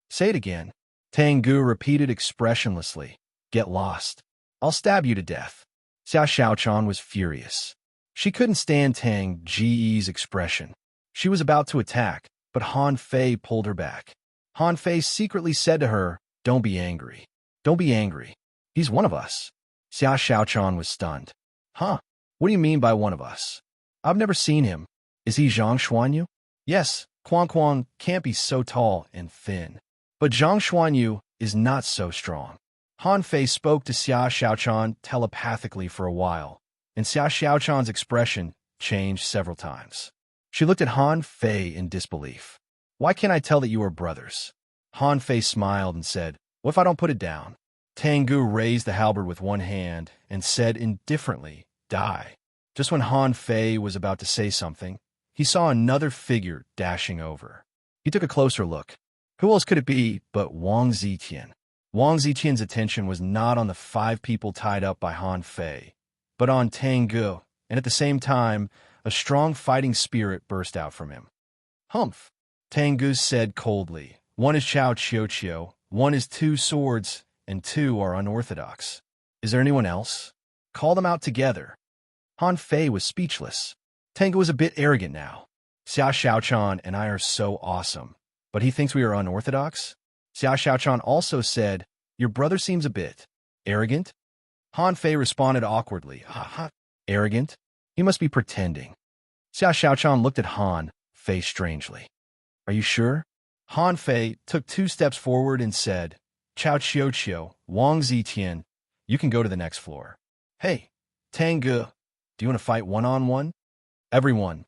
Say it again. Tengu repeated expressionlessly, get lost. I'll stab you to death. Xia Xiaochan was furious. She couldn't stand Tang Ji's expression. She was about to attack, but Han Fei pulled her back. Han Fei secretly said to her, don't be angry. Don't be angry. He's one of us. Xia Xiaochan was stunned. Huh? What do you mean by one of us? I've never seen him. Is he Zhang Xuanyu? Yes, Quan can't be so tall and thin. But Zhang Xuanyu is not so strong. Han Fei spoke to Xia Xiaochan telepathically for a while, and Xia Xiaochan's expression changed several times. She looked at Han Fei in disbelief. Why can't I tell that you are brothers? Han Fei smiled and said, what if I don't put it down? Tengu raised the halberd with one hand and said indifferently, die. Just when Han Fei was about to say something, he saw another figure dashing over. He took a closer look. Who else could it be but Wang Zitian? Wang Zitian's attention was not on the 5 people tied up by Han Fei, but on Tengu, and at the same time, a strong fighting spirit burst out from him. Humph, Tengu said coldly. One is Chao Chiu, one is 2 swords, and 2 are unorthodox. Is there anyone else? Call them out together. Han Fei was speechless. Tengu was a bit arrogant now. Xia Xiaochan and I are so awesome, but he thinks we are unorthodox? Xia Xiaochan also said, your brother seems a bit arrogant? Han Fei responded awkwardly, ha, arrogant? He must be pretending. Xia Xiaochan looked at Han Fei strangely. Are you sure? Han Fei took 2 steps forward and said, Chao Chiu, Wang Zitian, you can go to the next floor. Hey, Tengu, do you want to fight one-on-one? Everyone.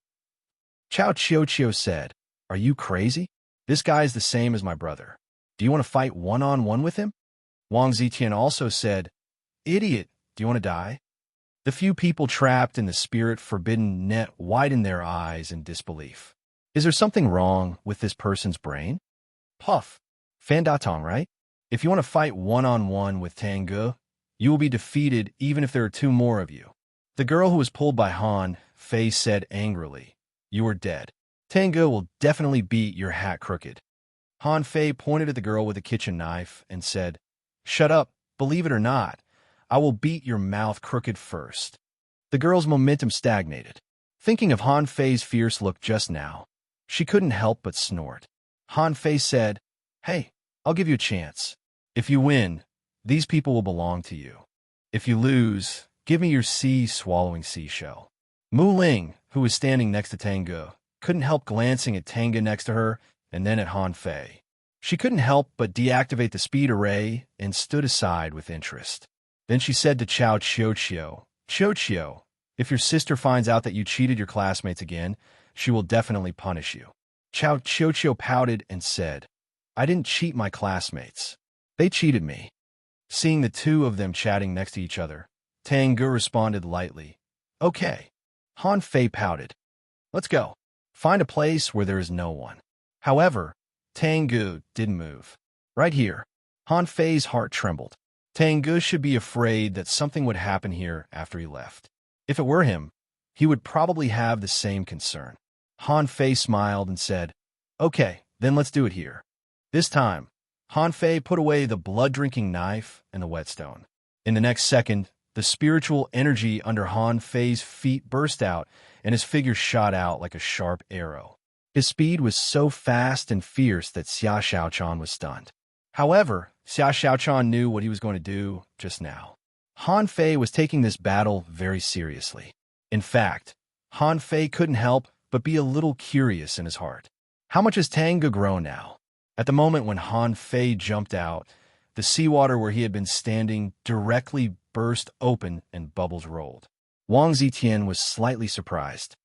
Chao Chiu said, are you crazy? This guy is the same as my brother. Do you want to fight one-on-one with him? Wang Zitian also said, idiot, do you want to die? The few people trapped in the spirit forbidden net widened their eyes in disbelief. Is there something wrong with this person's brain? Puff. Fan Datong, right? If you want to fight one-on-one with Tengu, you will be defeated even if there are two more of you. The girl who was pulled by Han Fei said angrily, "You are dead. Tengu will definitely beat your hat crooked." Han Fei pointed at the girl with a kitchen knife and said, "Shut up. Believe it or not, I will beat your mouth crooked first." The girl's momentum stagnated. Thinking of Han Fei's fierce look just now, she couldn't help but snort. Han Fei said, "Hey, I'll give you a chance. If you win, these people will belong to you. If you lose, give me your sea-swallowing seashell." Mu Ling, who was standing next to Tengu, couldn't help glancing at Tengu next to her and then at Han Fei. She couldn't help but deactivate the speed array and stood aside with interest. Then she said to Chao Chio, "Chio, if your sister finds out that you cheated your classmates again, she will definitely punish you." Chao Chio pouted and said, "I didn't cheat my classmates. They cheated me." Seeing the two of them chatting next to each other, Tengu responded lightly, "Okay." Han Fei pouted, "Let's go. Find a place where there is no one." However, Tengu didn't move. Right here, Han Fei's heart trembled. Tengu should be afraid that something would happen here after he left. If it were him, he would probably have the same concern. Han Fei smiled and said, "Okay, then let's do it here." This time, Han Fei put away the blood-drinking knife and the whetstone. In the next second, the spiritual energy under Han Fei's feet burst out, and his figure shot out like a sharp arrow. His speed was so fast and fierce that Xia Xiaochan was stunned. However, Xia Xiaochan knew what he was going to do just now. Han Fei was taking this battle very seriously. In fact, Han Fei couldn't help but be a little curious in his heart. How much has Tengu grown now? At the moment when Han Fei jumped out, the seawater where he had been standing directly burst open and bubbles rolled. Wang Zitian was slightly surprised.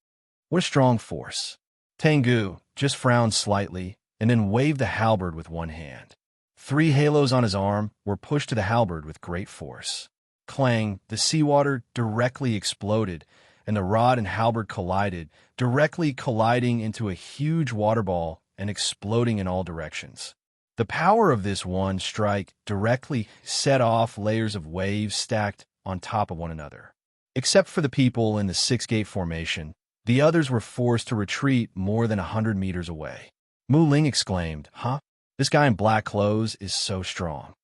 What a strong force. Tengu just frowned slightly and then waved the halberd with one hand. 3 halos on his arm were pushed to the halberd with great force. Clang, the seawater directly exploded, and the rod and halberd collided, directly colliding into a huge water ball and exploding in all directions. The power of this one strike directly set off layers of waves stacked on top of one another. Except for the people in the 6-gate formation, the others were forced to retreat more than 100 meters away. Mu Ling exclaimed, "Huh? This guy in black clothes is so strong."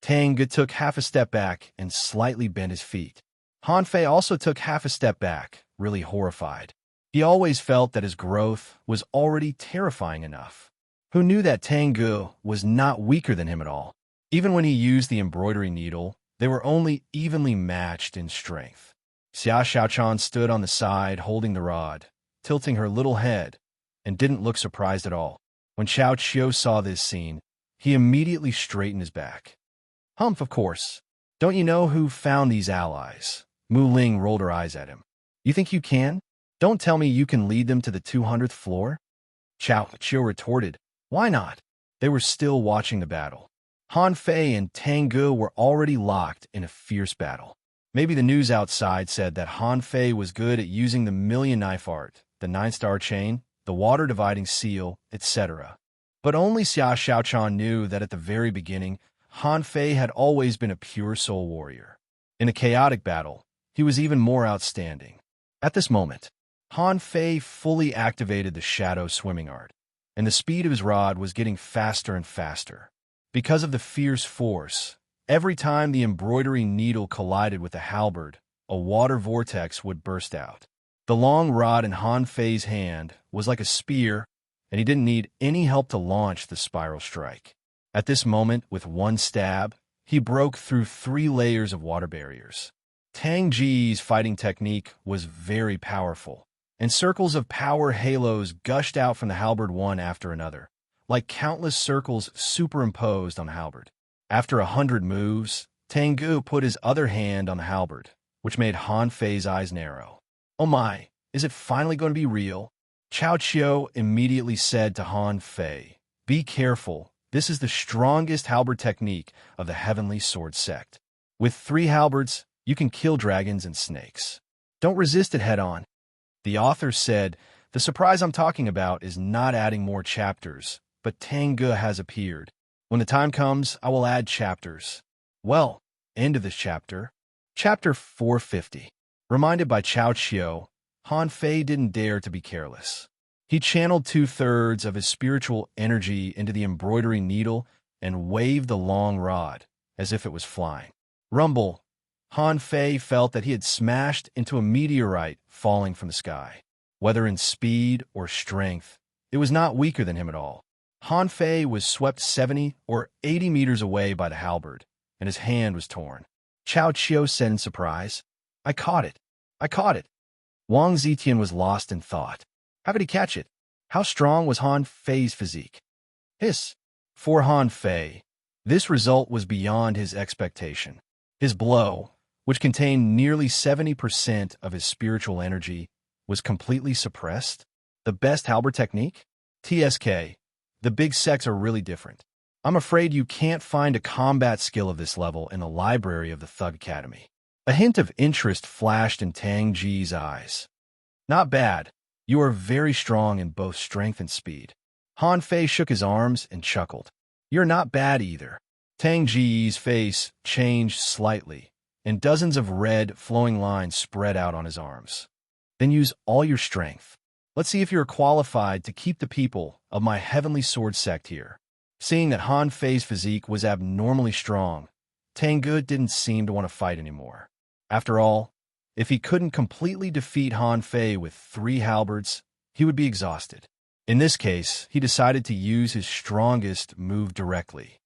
Tengu took half a step back and slightly bent his feet. Han Fei also took half a step back, really horrified. He always felt that his growth was already terrifying enough. Who knew that Tengu was not weaker than him at all? Even when he used the embroidery needle, they were only evenly matched in strength. Xia Xiaochan stood on the side holding the rod, tilting her little head, and didn't look surprised at all. When Chao Chio saw this scene, he immediately straightened his back. "Humph, of course. Don't you know who found these allies?" Mu Ling rolled her eyes at him. "You think you can? Don't tell me you can lead them to the 200th floor?" Chao Chio retorted, "Why not?" They were still watching the battle. Han Fei and Tengu were already locked in a fierce battle. Maybe the news outside said that Han Fei was good at using the million knife art, the 9-star chain, the water-dividing seal, etc. But only Xia Xiaochan knew that at the very beginning, Han Fei had always been a pure soul warrior. In a chaotic battle, he was even more outstanding. At this moment, Han Fei fully activated the shadow swimming art, and the speed of his rod was getting faster and faster. Because of the fierce force, every time the embroidery needle collided with the halberd, a water vortex would burst out. The long rod in Han Fei's hand was like a spear, and he didn't need any help to launch the spiral strike. At this moment, with one stab, he broke through 3 layers of water barriers. Tang Ji's fighting technique was very powerful, and circles of power halos gushed out from the halberd one after another, like countless circles superimposed on the halberd. After 100 moves, Tengu put his other hand on the halberd, which made Han Fei's eyes narrow. "Oh my, is it finally going to be real?" Chao Chio immediately said to Han Fei, "Be careful. This is the strongest halberd technique of the Heavenly Sword sect. With 3 halberds, you can kill dragons and snakes. Don't resist it head-on." The author said The surprise I'm talking about is not adding more chapters, but Tang Ge has appeared. When the time comes, I will add chapters. Well, end of this chapter. Chapter 450. Reminded by Chao Qiu, Han Fei didn't dare to be careless. He channeled 2/3 of his spiritual energy into the embroidery needle and waved the long rod, as if it was flying. Rumble. Han Fei felt that he had smashed into a meteorite falling from the sky. Whether in speed or strength, it was not weaker than him at all. Han Fei was swept 70 or 80 meters away by the halberd, and his hand was torn. Chao Qiu said in surprise, "I caught it. I caught it." Wang Zetian was lost in thought. How could he catch it? How strong was Han Fei's physique? Hiss. For Han Fei, this result was beyond his expectation. His blow, which contained nearly 70% of his spiritual energy, was completely suppressed. The best halberd technique? TSK. The big sects are really different. I'm afraid you can't find a combat skill of this level in the library of the Thug Academy. A hint of interest flashed in Tang Ji's eyes. Not bad. You are very strong in both strength and speed. Han Fei shook his arms and chuckled. You're not bad either. Tang Ji's face changed slightly, and dozens of red, flowing lines spread out on his arms. Then use all your strength. Let's see if you're qualified to keep the people of my heavenly sword sect here. Seeing that Han Fei's physique was abnormally strong, Tang Ge didn't seem to want to fight anymore. After all, if he couldn't completely defeat Han Fei with 3 halberds, he would be exhausted. In this case, he decided to use his strongest move directly.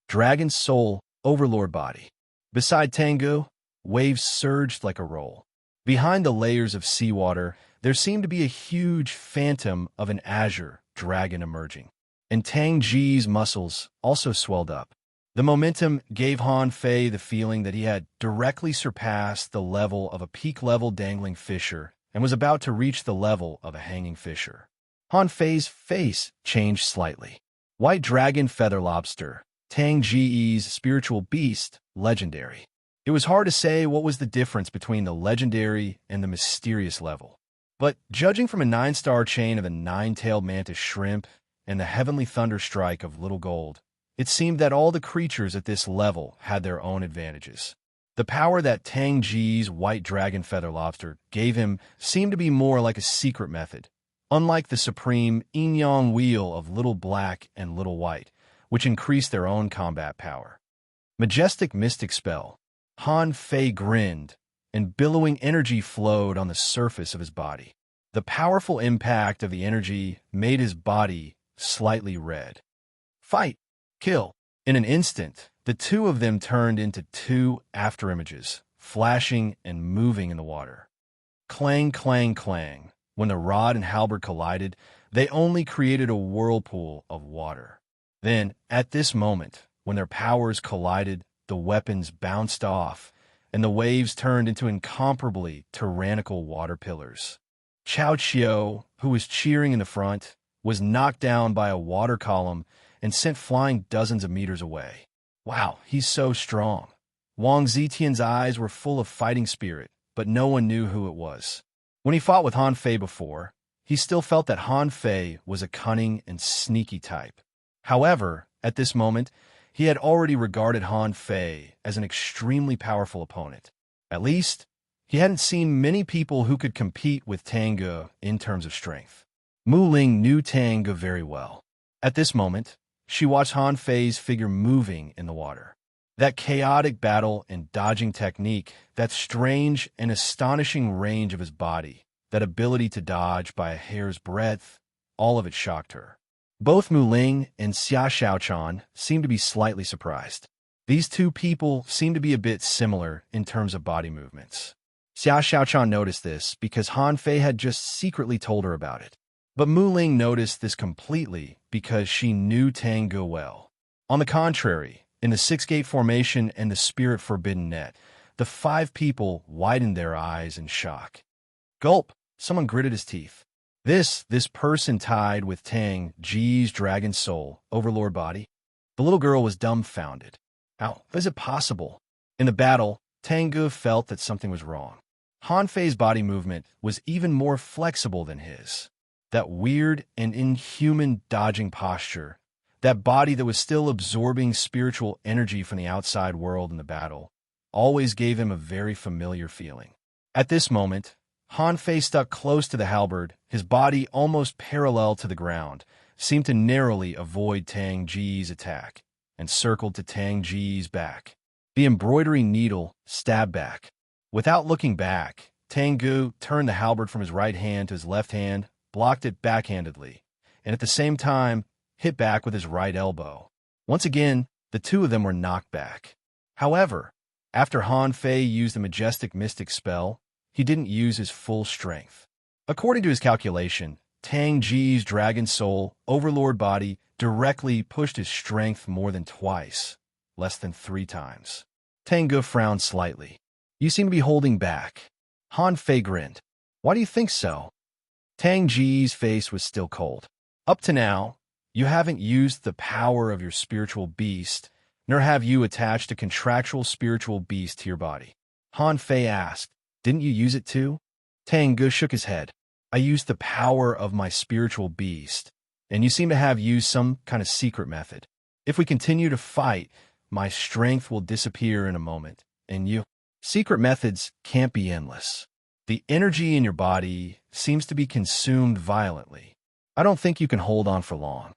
Dragon Soul Overlord Body. Beside Tang Ge, waves surged like a roll. Behind the layers of seawater, there seemed to be a huge phantom of an azure dragon emerging, and Tang Ji's muscles also swelled up. The momentum gave Han Fei the feeling that he had directly surpassed the level of a peak-level dangling fisher and was about to reach the level of a hanging fisher. Han Fei's face changed slightly. White Dragon Feather Lobster, Tang Ji's spiritual beast, legendary. It was hard to say what was the difference between the legendary and the mysterious level. But judging from a 9-star chain of the 9-tailed mantis shrimp and the heavenly thunder strike of little gold, it seemed that all the creatures at this level had their own advantages. The power that Tang Ji's white dragon feather lobster gave him seemed to be more like a secret method, unlike the supreme yin-yang wheel of little black and little white, which increased their own combat power. Majestic mystic spell. Han Fei grinned, and billowing energy flowed on the surface of his body. The powerful impact of the energy made his body slightly red. Fight! Kill! In an instant, the two of them turned into 2 afterimages, flashing and moving in the water. Clang, clang, clang. When the rod and halberd collided, they only created a whirlpool of water. Then, at this moment, when their powers collided, the weapons bounced off, and the waves turned into incomparably tyrannical water pillars. Chao Qiu, who was cheering in the front, was knocked down by a water column and sent flying dozens of meters away. Wow, he's so strong. Wang Zetian's eyes were full of fighting spirit, but no one knew who it was. When he fought with Han Fei before, he still felt that Han Fei was a cunning and sneaky type. However, at this moment, he had already regarded Han Fei as an extremely powerful opponent. At least, he hadn't seen many people who could compete with Tang Ge in terms of strength. Mu Ling knew Tang Ge very well. At this moment, she watched Han Fei's figure moving in the water. That chaotic battle and dodging technique, that strange and astonishing range of his body, that ability to dodge by a hair's breadth, all of it shocked her. Both Mu Ling and Xia Xiaochan seemed to be slightly surprised. These two people seemed to be a bit similar in terms of body movements. Xia Xiaochan noticed this because Han Fei had just secretly told her about it. But Mu Ling noticed this completely because she knew Tang Ge well. On the contrary, in the 6-gate formation and the spirit forbidden net, the 5 people widened their eyes in shock. Gulp! Someone gritted his teeth. This person tied with Tang Ji's dragon soul, overlord body? The little girl was dumbfounded. How is it possible? In the battle, Tang Ge felt that something was wrong. Han Fei's body movement was even more flexible than his. that weird and inhuman dodging posture, that body that was still absorbing spiritual energy from the outside world in the battle, always gave him a very familiar feeling. At this moment, Han Fei stuck close to the halberd, his body almost parallel to the ground, seemed to narrowly avoid Tang Ji's attack, and circled to Tang Ji's back. The embroidery needle stabbed back. Without looking back, Tang Gu turned the halberd from his right hand to his left hand, blocked it backhandedly, and at the same time hit back with his right elbow. Once again, the two of them were knocked back. However, after Han Fei used the majestic mystic spell, he didn't use his full strength. According to his calculation, Tang Ji's dragon soul overlord body directly pushed his strength more than twice, less than 3 times. Tang Gu frowned slightly. You seem to be holding back. Han Fei grinned. Why do you think so? Tang Ji's face was still cold. Up to now, you haven't used the power of your spiritual beast, nor have you attached a contractual spiritual beast to your body. Han Fei asked, didn't you use it too? Tang Gu shook his head. I used the power of my spiritual beast, and you seem to have used some kind of secret method. If we continue to fight, my strength will disappear in a moment, and you... Secret methods can't be endless. The energy in your body seems to be consumed violently. I don't think you can hold on for long.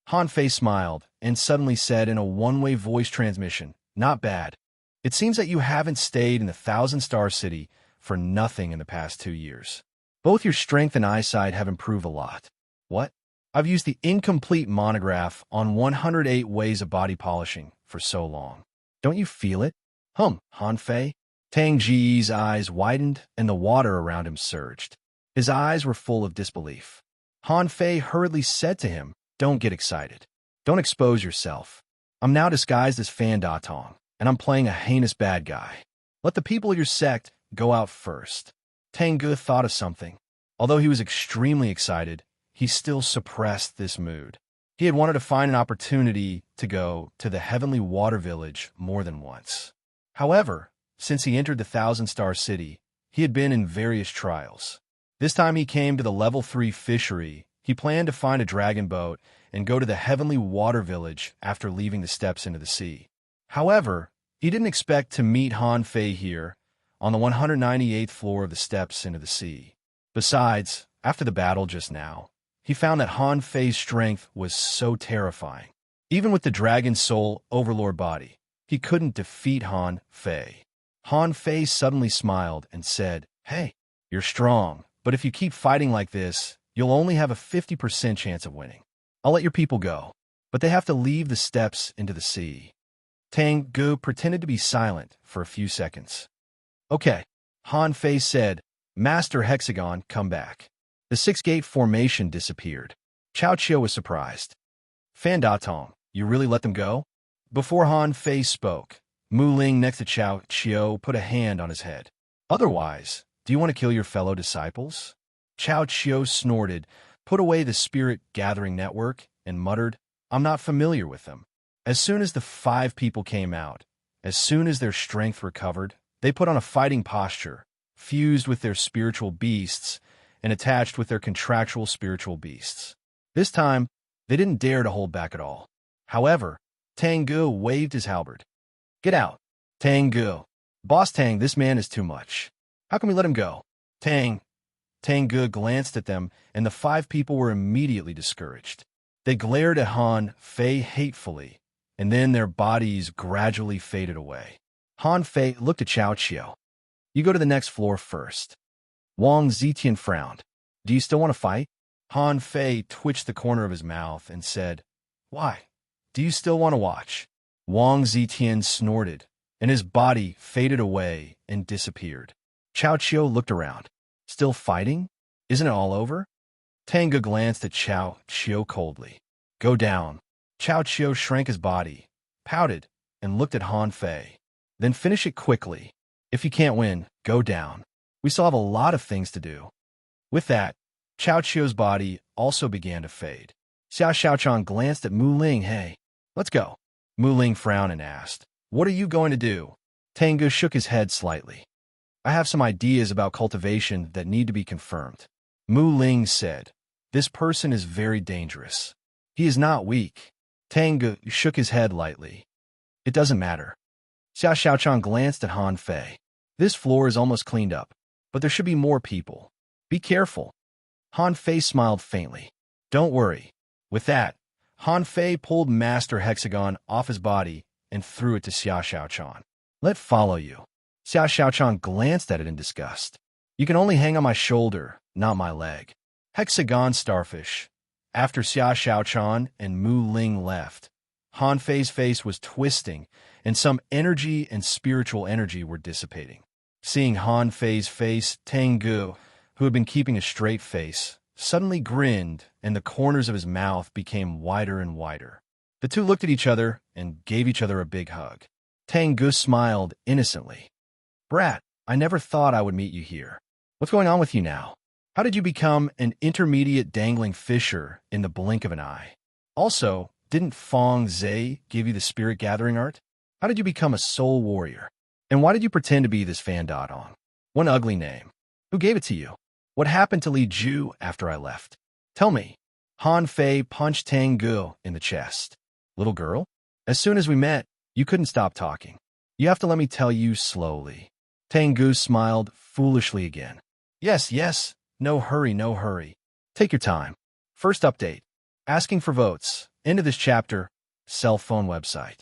Han Fei smiled and suddenly said in a one-way voice transmission, not bad. It seems that you haven't stayed in the Thousand-Star City for nothing in the past 2 years. Both your strength and eyesight have improved a lot. What? I've used the incomplete monograph on 108 ways of body polishing for so long. Don't you feel it? Han Fei. Tang Ji's eyes widened and the water around him surged. His eyes were full of disbelief. Han Fei hurriedly said to him, don't get excited. Don't expose yourself. I'm now disguised as Fan Da Tong, and I'm playing a heinous bad guy. Let the people of your sect go out first. Tang Gu thought of something. Although he was extremely excited, he still suppressed this mood. He had wanted to find an opportunity to go to the Heavenly Water Village more than once. However, since he entered the Thousand-Star City, he had been in various trials. This time he came to the Level 3 fishery. He planned to find a dragon boat and go to the Heavenly Water Village after leaving the steps into the sea. However, he didn't expect to meet Han Fei here, on the 198th floor of the steps into the sea. Besides, after the battle just now, he found that Han Fei's strength was so terrifying. Even with the Dragon Soul Overlord body, he couldn't defeat Han Fei. Han Fei suddenly smiled and said, hey, you're strong, but if you keep fighting like this, you'll only have a 50% chance of winning. I'll let your people go, but they have to leave the steps into the sea. Tang Gu pretended to be silent for a few seconds. Okay, Han Fei said, Master Hexagon, come back. The 6-gate formation disappeared. Chao Qiu was surprised. Fan Da Tong, you really let them go? Before Han Fei spoke, Mu Ling next to Chao Qiu put a hand on his head. Otherwise, do you want to kill your fellow disciples? Chao Qiu snorted, put away the spirit-gathering network, and muttered, I'm not familiar with them. As soon as the 5 people came out, as soon as their strength recovered, they put on a fighting posture, fused with their spiritual beasts, and attached with their contractual spiritual beasts. This time, they didn't dare to hold back at all. However, Tang Gu waved his halberd. Get out. Tang Gu. Boss Tang, this man is too much. How can we let him go? Tang Gu glanced at them, and the 5 people were immediately discouraged. They glared at Han Fei hatefully, and then their bodies gradually faded away. Han Fei looked at Chao Qiu. You go to the next floor first. Wang Zetian frowned. Do you still want to fight? Han Fei twitched the corner of his mouth and said, Why? Do you still want to watch? Wang Zetian snorted, and his body faded away and disappeared. Chao Qiu looked around. Still fighting? Isn't it all over? Tang Gu glanced at Chao Qiu coldly. Go down. Chao Qiu shrank his body, pouted, and looked at Han Fei. Then finish it quickly. If you can't win, go down. We still have a lot of things to do. With that, Chao Qiu's body also began to fade. Xiao Xiaochang glanced at Mu Ling. Hey, let's go. Mu Ling frowned and asked, What are you going to do? Tang Gu shook his head slightly. I have some ideas about cultivation that need to be confirmed. Mu Ling said, This person is very dangerous. He is not weak. Tang Ge shook his head lightly. It doesn't matter. Xiao Xiaochan glanced at Han Fei. This floor is almost cleaned up, but there should be more people. Be careful. Han Fei smiled faintly. Don't worry. With that, Han Fei pulled Master Hexagon off his body and threw it to Xiao Xiaochan. Let follow you. Xiao Xiaochan glanced at it in disgust. You can only hang on my shoulder, not my leg. Hexagon starfish. After Xiao Xiaochan and Mu Ling left, Han Fei's face was twisting, and some energy and spiritual energy were dissipating. Seeing Han Fei's face, Tang Ge, who had been keeping a straight face, suddenly grinned, and the corners of his mouth became wider and wider. The two looked at each other and gave each other a big hug. Tang Ge smiled innocently. Brat, I never thought I would meet you here. What's going on with you now? How did you become an intermediate dangling fisher in the blink of an eye? Also, didn't Fong Zhe give you the spirit gathering art? How did you become a soul warrior? And why did you pretend to be this Fan Dong? One ugly name. Who gave it to you? What happened to Li Ju after I left? Tell me. Han Fei punched Tang Ge in the chest. Little girl? As soon as we met, you couldn't stop talking. You have to let me tell you slowly. Tang Ge smiled foolishly again. Yes, yes. No hurry, no hurry. Take your time. First update. Asking for votes. End of this chapter. Cell phone website.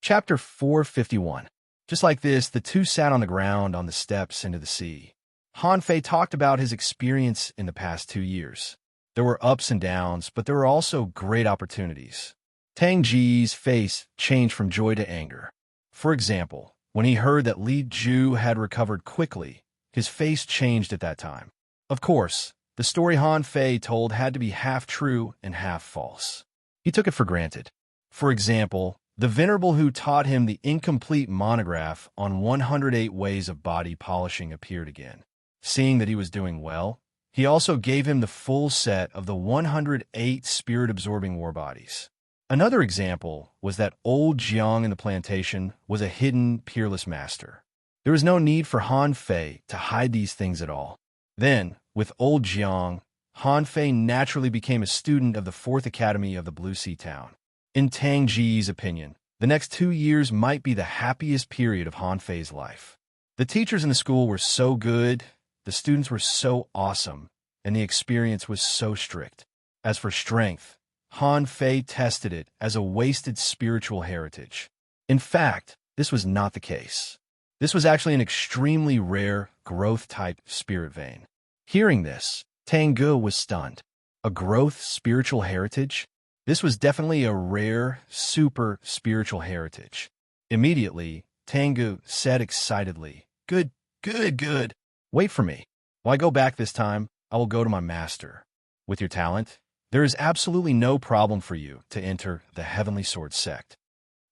Chapter 451. Just like this, the two sat on the ground on the steps into the sea. Han Fei talked about his experience in the past 2 years. There were ups and downs, but there were also great opportunities. Tang Ji's face changed from joy to anger. For example, when he heard that Li Ju had recovered quickly, his face changed at that time. Of course, the story Han Fei told had to be half true and half false. He took it for granted. For example, the venerable who taught him the incomplete monograph on 108 ways of body polishing appeared again. Seeing that he was doing well, he also gave him the full set of the 108 spirit-absorbing war bodies. Another example was that old Jiang in the plantation was a hidden, peerless master. There was no need for Han Fei to hide these things at all. Then, with old Jiang, Han Fei naturally became a student of the 4th Academy of the Blue Sea Town. In Tang Ji's opinion, the next 2 years might be the happiest period of Han Fei's life. The teachers in the school were so good, the students were so awesome, and the experience was so strict. As for strength, Han Fei tested it as a wasted spiritual heritage. In fact, this was not the case. This was actually an extremely rare, growth-type spirit vein. Hearing this, Tang Ge was stunned. A growth spiritual heritage? This was definitely a rare, super spiritual heritage. Immediately, Tang Ge said excitedly, Good, good, good. Wait for me. Why go back this time? I will go to my master. With your talent, there is absolutely no problem for you to enter the Heavenly Sword sect.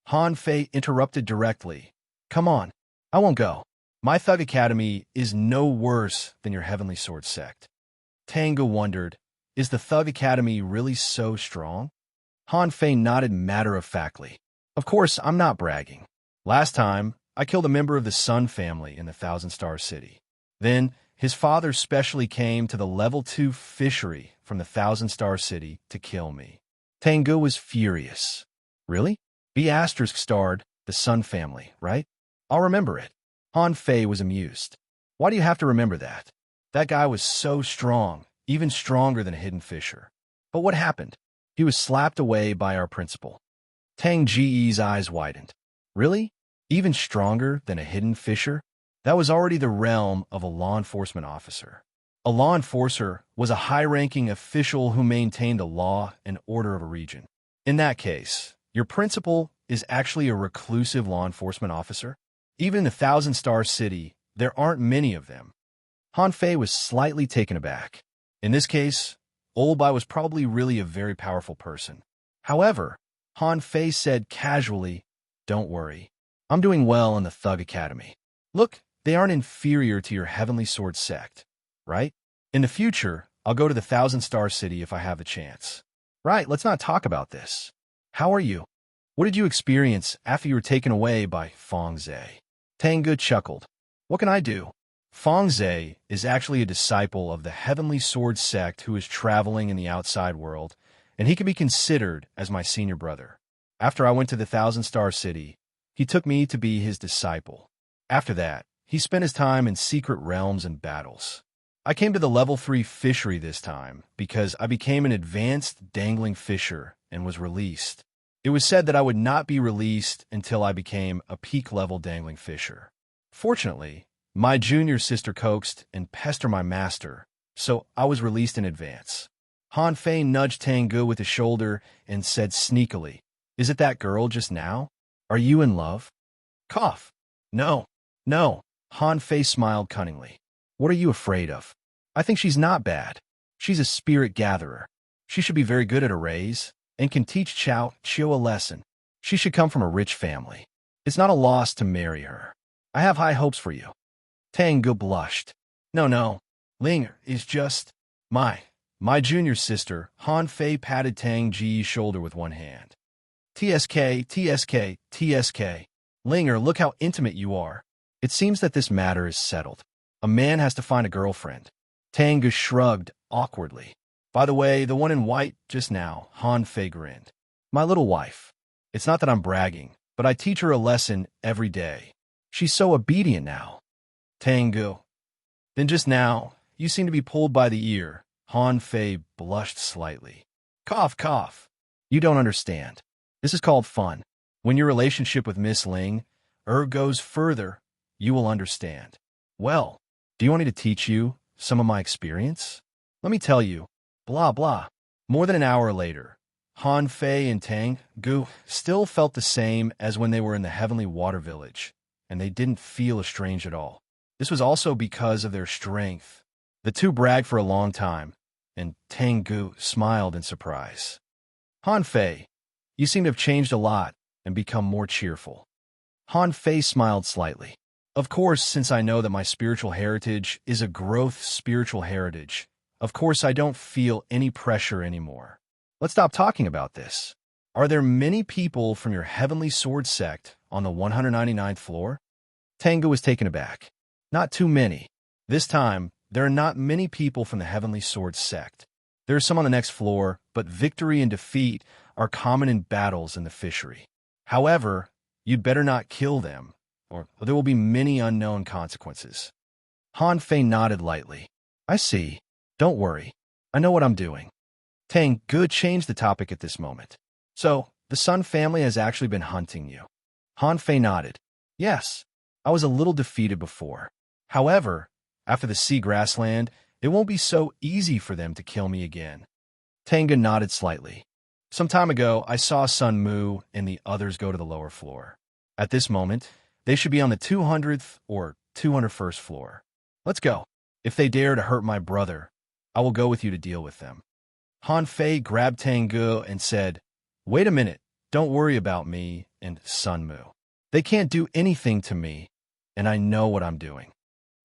Han Fei interrupted directly. Come on, I won't go. My Thug Academy is no worse than your Heavenly Sword sect. Tang Ge wondered, is the Thug Academy really so strong? Han Fei nodded matter-of-factly. Of course, I'm not bragging. Last time, I killed a member of the Sun family in the Thousand Star City. Then, his father specially came to the Level 2 fishery from the Thousand Star City to kill me. Tang Ge was furious. Really? B** starred the Sun family, right? I'll remember it. Han Fei was amused. Why do you have to remember that? That guy was so strong, even stronger than a hidden fisher. But what happened? He was slapped away by our principal. Tang Ji's eyes widened. Really? Even stronger than a hidden fisher? That was already the realm of a law enforcement officer. A law enforcer was a high-ranking official who maintained the law and order of a region. In that case, your principal is actually a reclusive law enforcement officer? Even in the Thousand Star City, there aren't many of them. Han Fei was slightly taken aback. In this case, Old Bai was probably really a very powerful person. However, Han Fei said casually, Don't worry. I'm doing well in the Thug Academy. Look, they aren't inferior to your Heavenly Sword sect, right? In the future, I'll go to the Thousand Star City if I have the chance. Right, let's not talk about this. How are you? What did you experience after you were taken away by Fong Zhe? Tang Ge chuckled. What can I do? Fangze is actually a disciple of the Heavenly Sword sect who is traveling in the outside world, and he can be considered as my senior brother. After I went to the Thousand Star City, he took me to be his disciple. After that, he spent his time in secret realms and battles. I came to the level 3 fishery this time because I became an advanced dangling fisher and was released. It was said that I would not be released until I became a peak level dangling fisher. Fortunately, my junior sister coaxed and pestered my master, so I was released in advance. Han Fei nudged Tengu with his shoulder and said sneakily, "Is it that girl just now? Are you in love?" Cough. No. Han Fei smiled cunningly. What are you afraid of? I think she's not bad. She's a spirit gatherer. She should be very good at arrays and can teach Chao Chiu a lesson. She should come from a rich family. It's not a loss to marry her. I have high hopes for you. Tengu blushed. No. Ling is just my junior sister. Han Fei patted Tang Ji's shoulder with one hand. TSK. Linger, look how intimate you are. It seems that this matter is settled. A man has to find a girlfriend. Tengu shrugged awkwardly. By the way, the one in white just now, Han Fei grinned. My little wife. It's not that I'm bragging, but I teach her a lesson every day. She's so obedient now. Tengu. Then just now, you seem to be pulled by the ear. Han Fei blushed slightly. Cough. You don't understand. This is called fun. When your relationship with Miss Ling goes further, you will understand. Well, do you want me to teach you some of my experience? Let me tell you. Blah, blah. More than an hour later, Han Fei and Tang Gu still felt the same as when they were in the Heavenly Water Village, and they didn't feel estranged at all. This was also because of their strength. The two bragged for a long time, and Tang Gu smiled in surprise. Han Fei, you seem to have changed a lot and become more cheerful. Han Fei smiled slightly. Of course, since I know that my spiritual heritage is a growth spiritual heritage, of course I don't feel any pressure anymore. Let's stop talking about this. Are there many people from your Heavenly Sword sect on the 199th floor? Tengu was taken aback. Not too many. This time, there are not many people from the Heavenly Sword sect. There are some on the next floor, but victory and defeat are common in battles in the fishery. However, you'd better not kill them, or there will be many unknown consequences. Han Fei nodded lightly. I see. Don't worry. I know what I'm doing. Tang Gu changed the topic at this moment. So, the Sun family has actually been hunting you. Han Fei nodded. Yes, I was a little defeated before. However, after the sea grassland, it won't be so easy for them to kill me again. Tengu nodded slightly. Some time ago, I saw Sun Mu and the others go to the lower floor. At this moment, they should be on the 200th or 201st floor. Let's go. If they dare to hurt my brother, I will go with you to deal with them. Han Fei grabbed Tengu and said, Wait a minute, don't worry about me and Sun Mu. They can't do anything to me, and I know what I'm doing.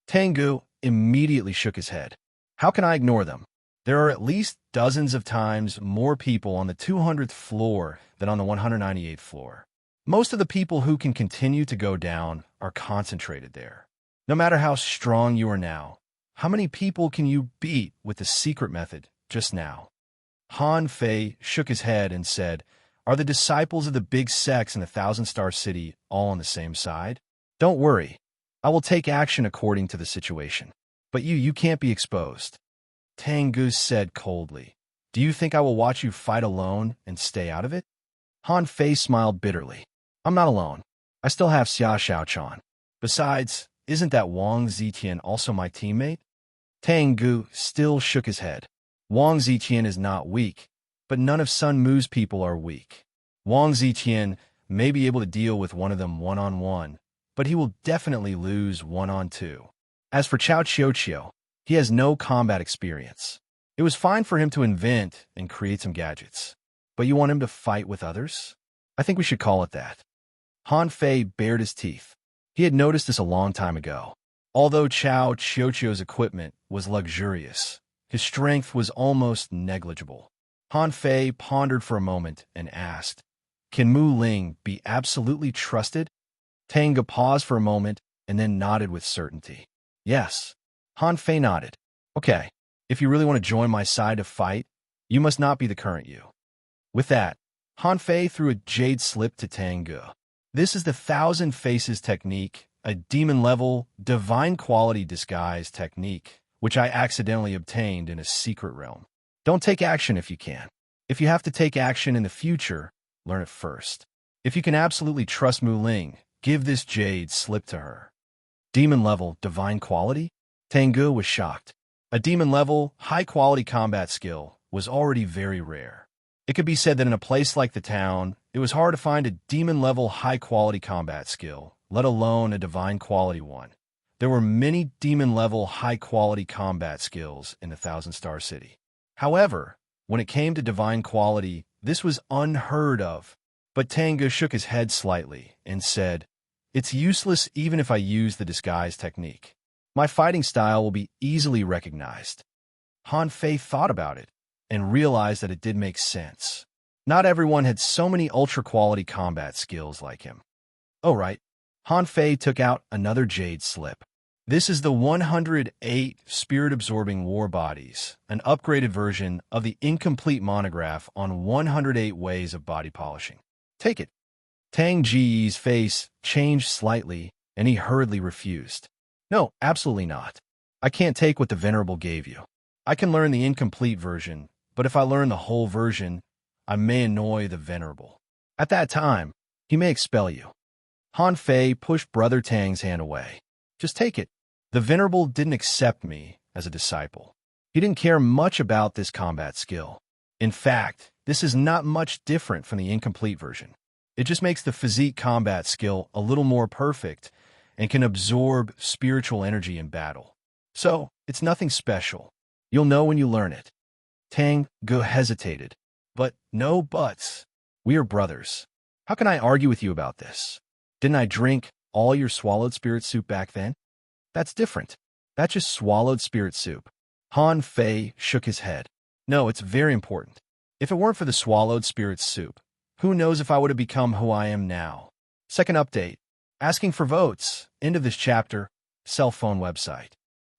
Tengu immediately shook his head. How can I ignore them? There are at least dozens of times more people on the 200th floor than on the 198th floor. Most of the people who can continue to go down are concentrated there. No matter how strong you are now, how many people can you beat with the secret method just now? Han Fei shook his head and said, Are the disciples of the big sects in the Thousand Star City all on the same side? Don't worry. I will take action according to the situation. But you can't be exposed. Tengu said coldly. Do you think I will watch you fight alone and stay out of it? Han Fei smiled bitterly. I'm not alone. I still have Xia Xiaochan. Besides, isn't that Wang Zitian also my teammate? Tengu still shook his head. Wang Zitian is not weak, but none of Sun Mu's people are weak. Wang Zitian may be able to deal with one of them one-on-one, but he will definitely lose one-on-two. As for Chao Chiu, he has no combat experience. It was fine for him to invent and create some gadgets. But you want him to fight with others? I think we should call it that. Han Fei bared his teeth. He had noticed this a long time ago. Although Chao Chiu's equipment was luxurious, his strength was almost negligible. Han Fei pondered for a moment and asked, Can Mu Ling be absolutely trusted? Tengu paused for a moment and then nodded with certainty. Yes. Han Fei nodded. Okay, if you really want to join my side to fight, you must not be the current you. With that, Han Fei threw a jade slip to Tang Ge. This is the Thousand Faces technique, a demon-level, divine quality disguise technique, which I accidentally obtained in a secret realm. Don't take action if you can. If you have to take action in the future, learn it first. If you can absolutely trust Mu Ling, give this jade slip to her. Demon-level, divine quality? Tang Ge was shocked. A demon-level, high-quality combat skill was already very rare. It could be said that in a place like the town, it was hard to find a demon-level high-quality combat skill, let alone a divine-quality one. There were many demon-level high-quality combat skills in the Thousand Star City. However, when it came to divine quality, this was unheard of. But Tang Ge shook his head slightly and said, "It's useless even if I use the disguise technique. My fighting style will be easily recognized." Han Fei thought about it and realized that it did make sense. Not everyone had so many ultra-quality combat skills like him. Oh, right. Han Fei took out another jade slip. This is the 108 Spirit-Absorbing War Bodies, an upgraded version of the incomplete monograph on 108 ways of body polishing. Take it. Tang Ji's face changed slightly, and he hurriedly refused. No, absolutely not. I can't take what the Venerable gave you. I can learn the incomplete version, but if I learn the whole version, I may annoy the Venerable. At that time, he may expel you. Han Fei pushed Brother Tang's hand away. Just take it. The Venerable didn't accept me as a disciple. He didn't care much about this combat skill. In fact, this is not much different from the incomplete version. It just makes the physique combat skill a little more perfect and can absorb spiritual energy in battle. So, it's nothing special. You'll know when you learn it. Tang Ge hesitated. But no buts. We are brothers. How can I argue with you about this? Didn't I drink all your swallowed spirit soup back then? That's different. That's just swallowed spirit soup. Han Fei shook his head. No, it's very important. If it weren't for the swallowed spirit soup, who knows if I would have become who I am now. Second update. Asking for votes. End of this chapter. Cell phone website.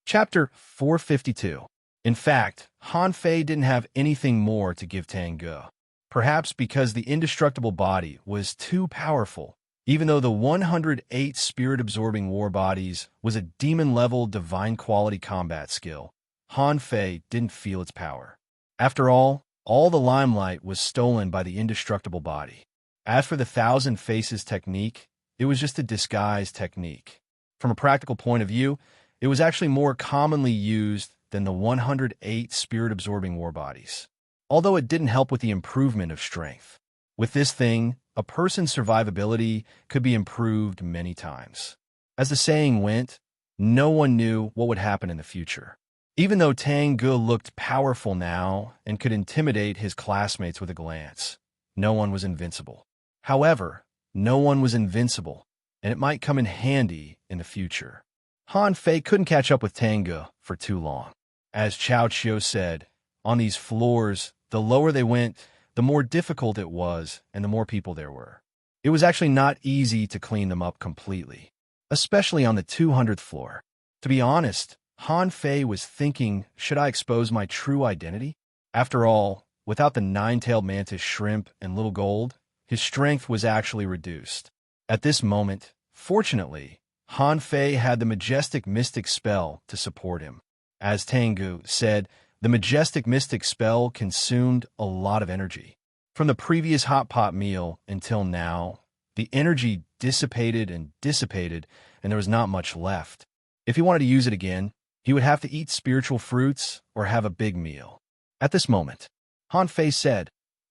Chapter 452. In fact, Han Fei didn't have anything more to give Tang Ge. Perhaps because the indestructible body was too powerful. Even though the 108 spirit-absorbing war bodies was a demon-level divine quality combat skill, Han Fei didn't feel its power. After all the limelight was stolen by the indestructible body. As for the Thousand Faces technique, it was just a disguise technique. From a practical point of view, it was actually more commonly used than the 108 spirit-absorbing war bodies. Although it didn't help with the improvement of strength. With this thing, a person's survivability could be improved many times. As the saying went, no one knew what would happen in the future. Even though Tang Ge looked powerful now and could intimidate his classmates with a glance, no one was invincible. However, no one was invincible, and it might come in handy in the future. Han Fei couldn't catch up with Tang Ge for too long. As Cao Qiu said, on these floors, the lower they went, the more difficult it was and the more people there were. It was actually not easy to clean them up completely, especially on the 200th floor. To be honest, Han Fei was thinking, should I expose my true identity? After all, without the nine-tailed mantis shrimp and little gold, his strength was actually reduced. At this moment, fortunately, Han Fei had the majestic mystic spell to support him. As Tang Ge said, the majestic mystic spell consumed a lot of energy. From the previous hot pot meal until now, the energy dissipated, and there was not much left. If he wanted to use it again, he would have to eat spiritual fruits or have a big meal. At this moment, Han Fei said,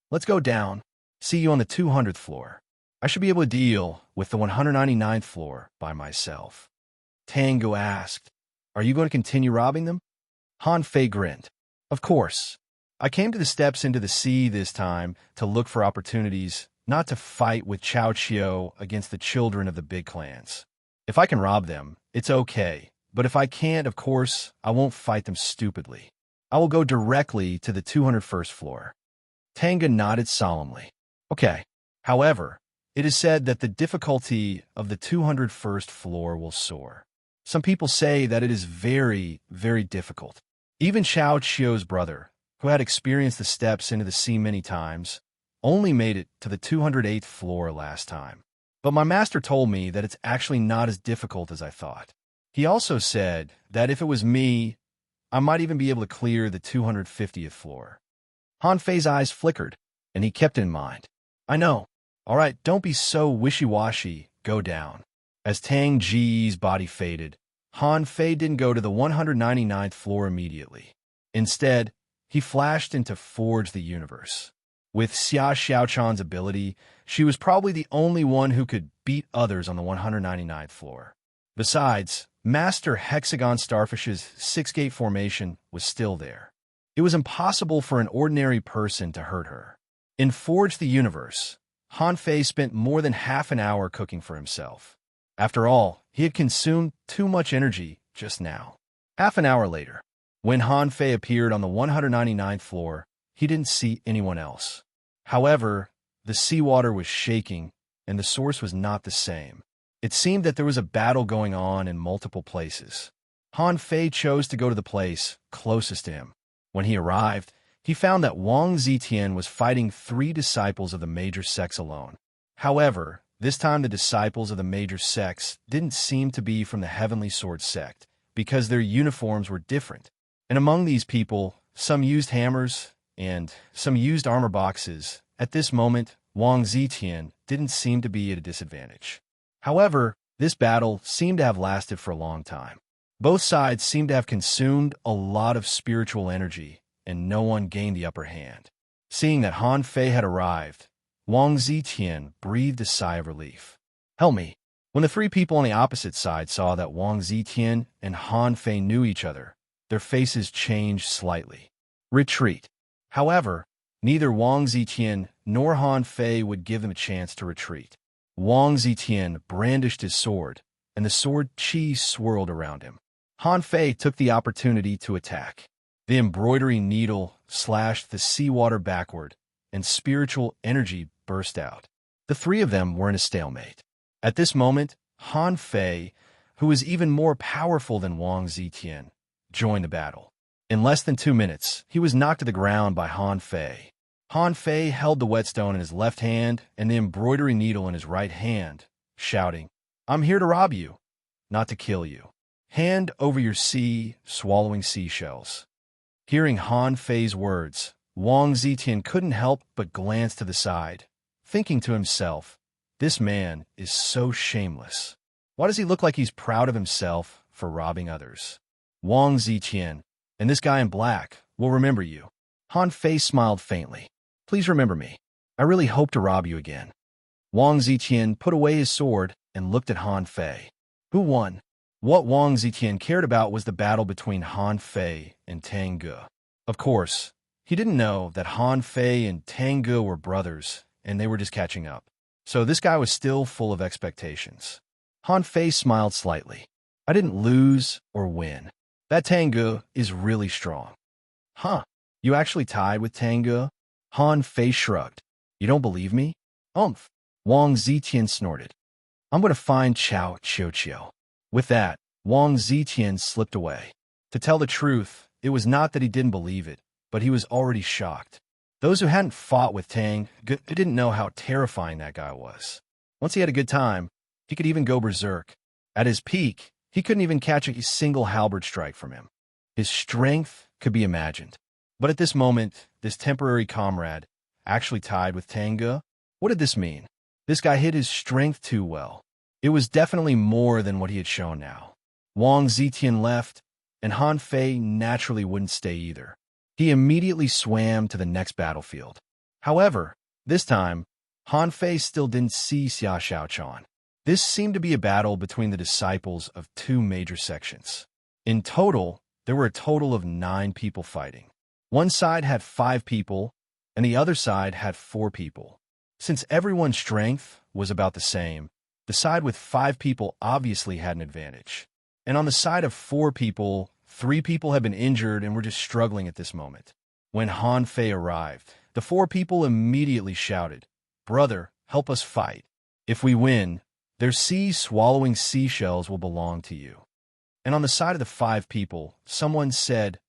"Let's go down. See you on the 200th floor. I should be able to deal with the 199th floor by myself." Tang Ge asked, "Are you going to continue robbing them?" Han Fei grinned. "Of course. I came to the steps into the sea this time to look for opportunities, not to fight with Cao Qiu against the children of the big clans. If I can rob them, it's okay. But if I can't, of course, I won't fight them stupidly. I will go directly to the 201st floor." Tang Ge nodded solemnly. "Okay. However, it is said that the difficulty of the 201st floor will soar. Some people say that it is very, very difficult. Even Xiao Qiu's brother, who had experienced the steps into the sea many times, only made it to the 208th floor last time. But my master told me that it's actually not as difficult as I thought. He also said that if it was me, I might even be able to clear the 250th floor. Han Fei's eyes flickered, and he kept in mind. I know. All right, don't be so wishy-washy. Go down. As Tang Ji's body faded, Han Fei didn't go to the 199th floor immediately. Instead, he flashed into Forge the Universe. With Xia Xiaochan's ability, she was probably the only one who could beat others on the 199th floor. Besides, Master Hexagon Starfish's six-gate formation was still there. It was impossible for an ordinary person to hurt her. In Forge the Universe, Han Fei spent more than half an hour cooking for himself. After all, he had consumed too much energy just now. Half an hour later, when Han Fei appeared on the 199th floor, he didn't see anyone else. However, the seawater was shaking, and the source was not the same. It seemed that there was a battle going on in multiple places. Han Fei chose to go to the place closest to him. When he arrived, he found that Wang Zitian was fighting 3 disciples of the major sects alone. However, this time the disciples of the major sects didn't seem to be from the Heavenly Sword sect, because their uniforms were different. And among these people, some used hammers, and some used armor boxes. At this moment, Wang Zitian didn't seem to be at a disadvantage. However, this battle seemed to have lasted for a long time. Both sides seemed to have consumed a lot of spiritual energy, and no one gained the upper hand. Seeing that Han Fei had arrived, Wang Zitian breathed a sigh of relief. Help me. When the 3 people on the opposite side saw that Wang Zitian and Han Fei knew each other, their faces changed slightly. Retreat. However, neither Wang Zitian nor Han Fei would give them a chance to retreat. Wang Zitian brandished his sword, and the sword chi swirled around him. Han Fei took the opportunity to attack. The embroidery needle slashed the seawater backward, and spiritual energy burst out. The 3 of them were in a stalemate. At this moment, Han Fei, who was even more powerful than Wang Zitian, joined the battle. In less than 2 minutes, he was knocked to the ground by Han Fei. Han Fei held the whetstone in his left hand and the embroidery needle in his right hand, shouting, I'm here to rob you, not to kill you. Hand over your sea, swallowing seashells. Hearing Han Fei's words, Wang Zitian couldn't help but glance to the side, thinking to himself, this man is so shameless. Why does he look like he's proud of himself for robbing others? Wang Zitian, and this guy in black, will remember you. Han Fei smiled faintly. Please remember me. I really hope to rob you again. Wang Zitian put away his sword and looked at Han Fei. Who won? What Wang Zitian cared about was the battle between Han Fei and Tang Ge. Of course, he didn't know that Han Fei and Tang Ge were brothers, and they were just catching up. So this guy was still full of expectations. Han Fei smiled slightly. I didn't lose or win. That Tang Ge is really strong. Huh, you actually tied with Tang Ge? Han Fei shrugged. You don't believe me? Umph. Wang Zitian snorted. I'm going to find Xiao Qiu. With that, Wang Zitian slipped away. To tell the truth, it was not that he didn't believe it, but he was already shocked. Those who hadn't fought with Tang Ge didn't know how terrifying that guy was. Once he had a good time, he could even go berserk. At his peak, he couldn't even catch a single halberd strike from him. His strength could be imagined. But at this moment, this temporary comrade actually tied with Tang Ge. What did this mean? This guy hid his strength too well. It was definitely more than what he had shown now. Wang Zitian left, and Han Fei naturally wouldn't stay either. He immediately swam to the next battlefield. However, this time, Han Fei still didn't see Xia Xiaochan. This seemed to be a battle between the disciples of 2 major sections. In total, there were a total of 9 people fighting. One side had 5 people, and the other side had 4 people. Since everyone's strength was about the same, the side with 5 people obviously had an advantage. And on the side of 4 people, 3 people had been injured and were just struggling at this moment. When Han Fei arrived, the 4 people immediately shouted, Brother, help us fight. If we win, their sea-swallowing seashells will belong to you. And on the side of the 5 people, someone said,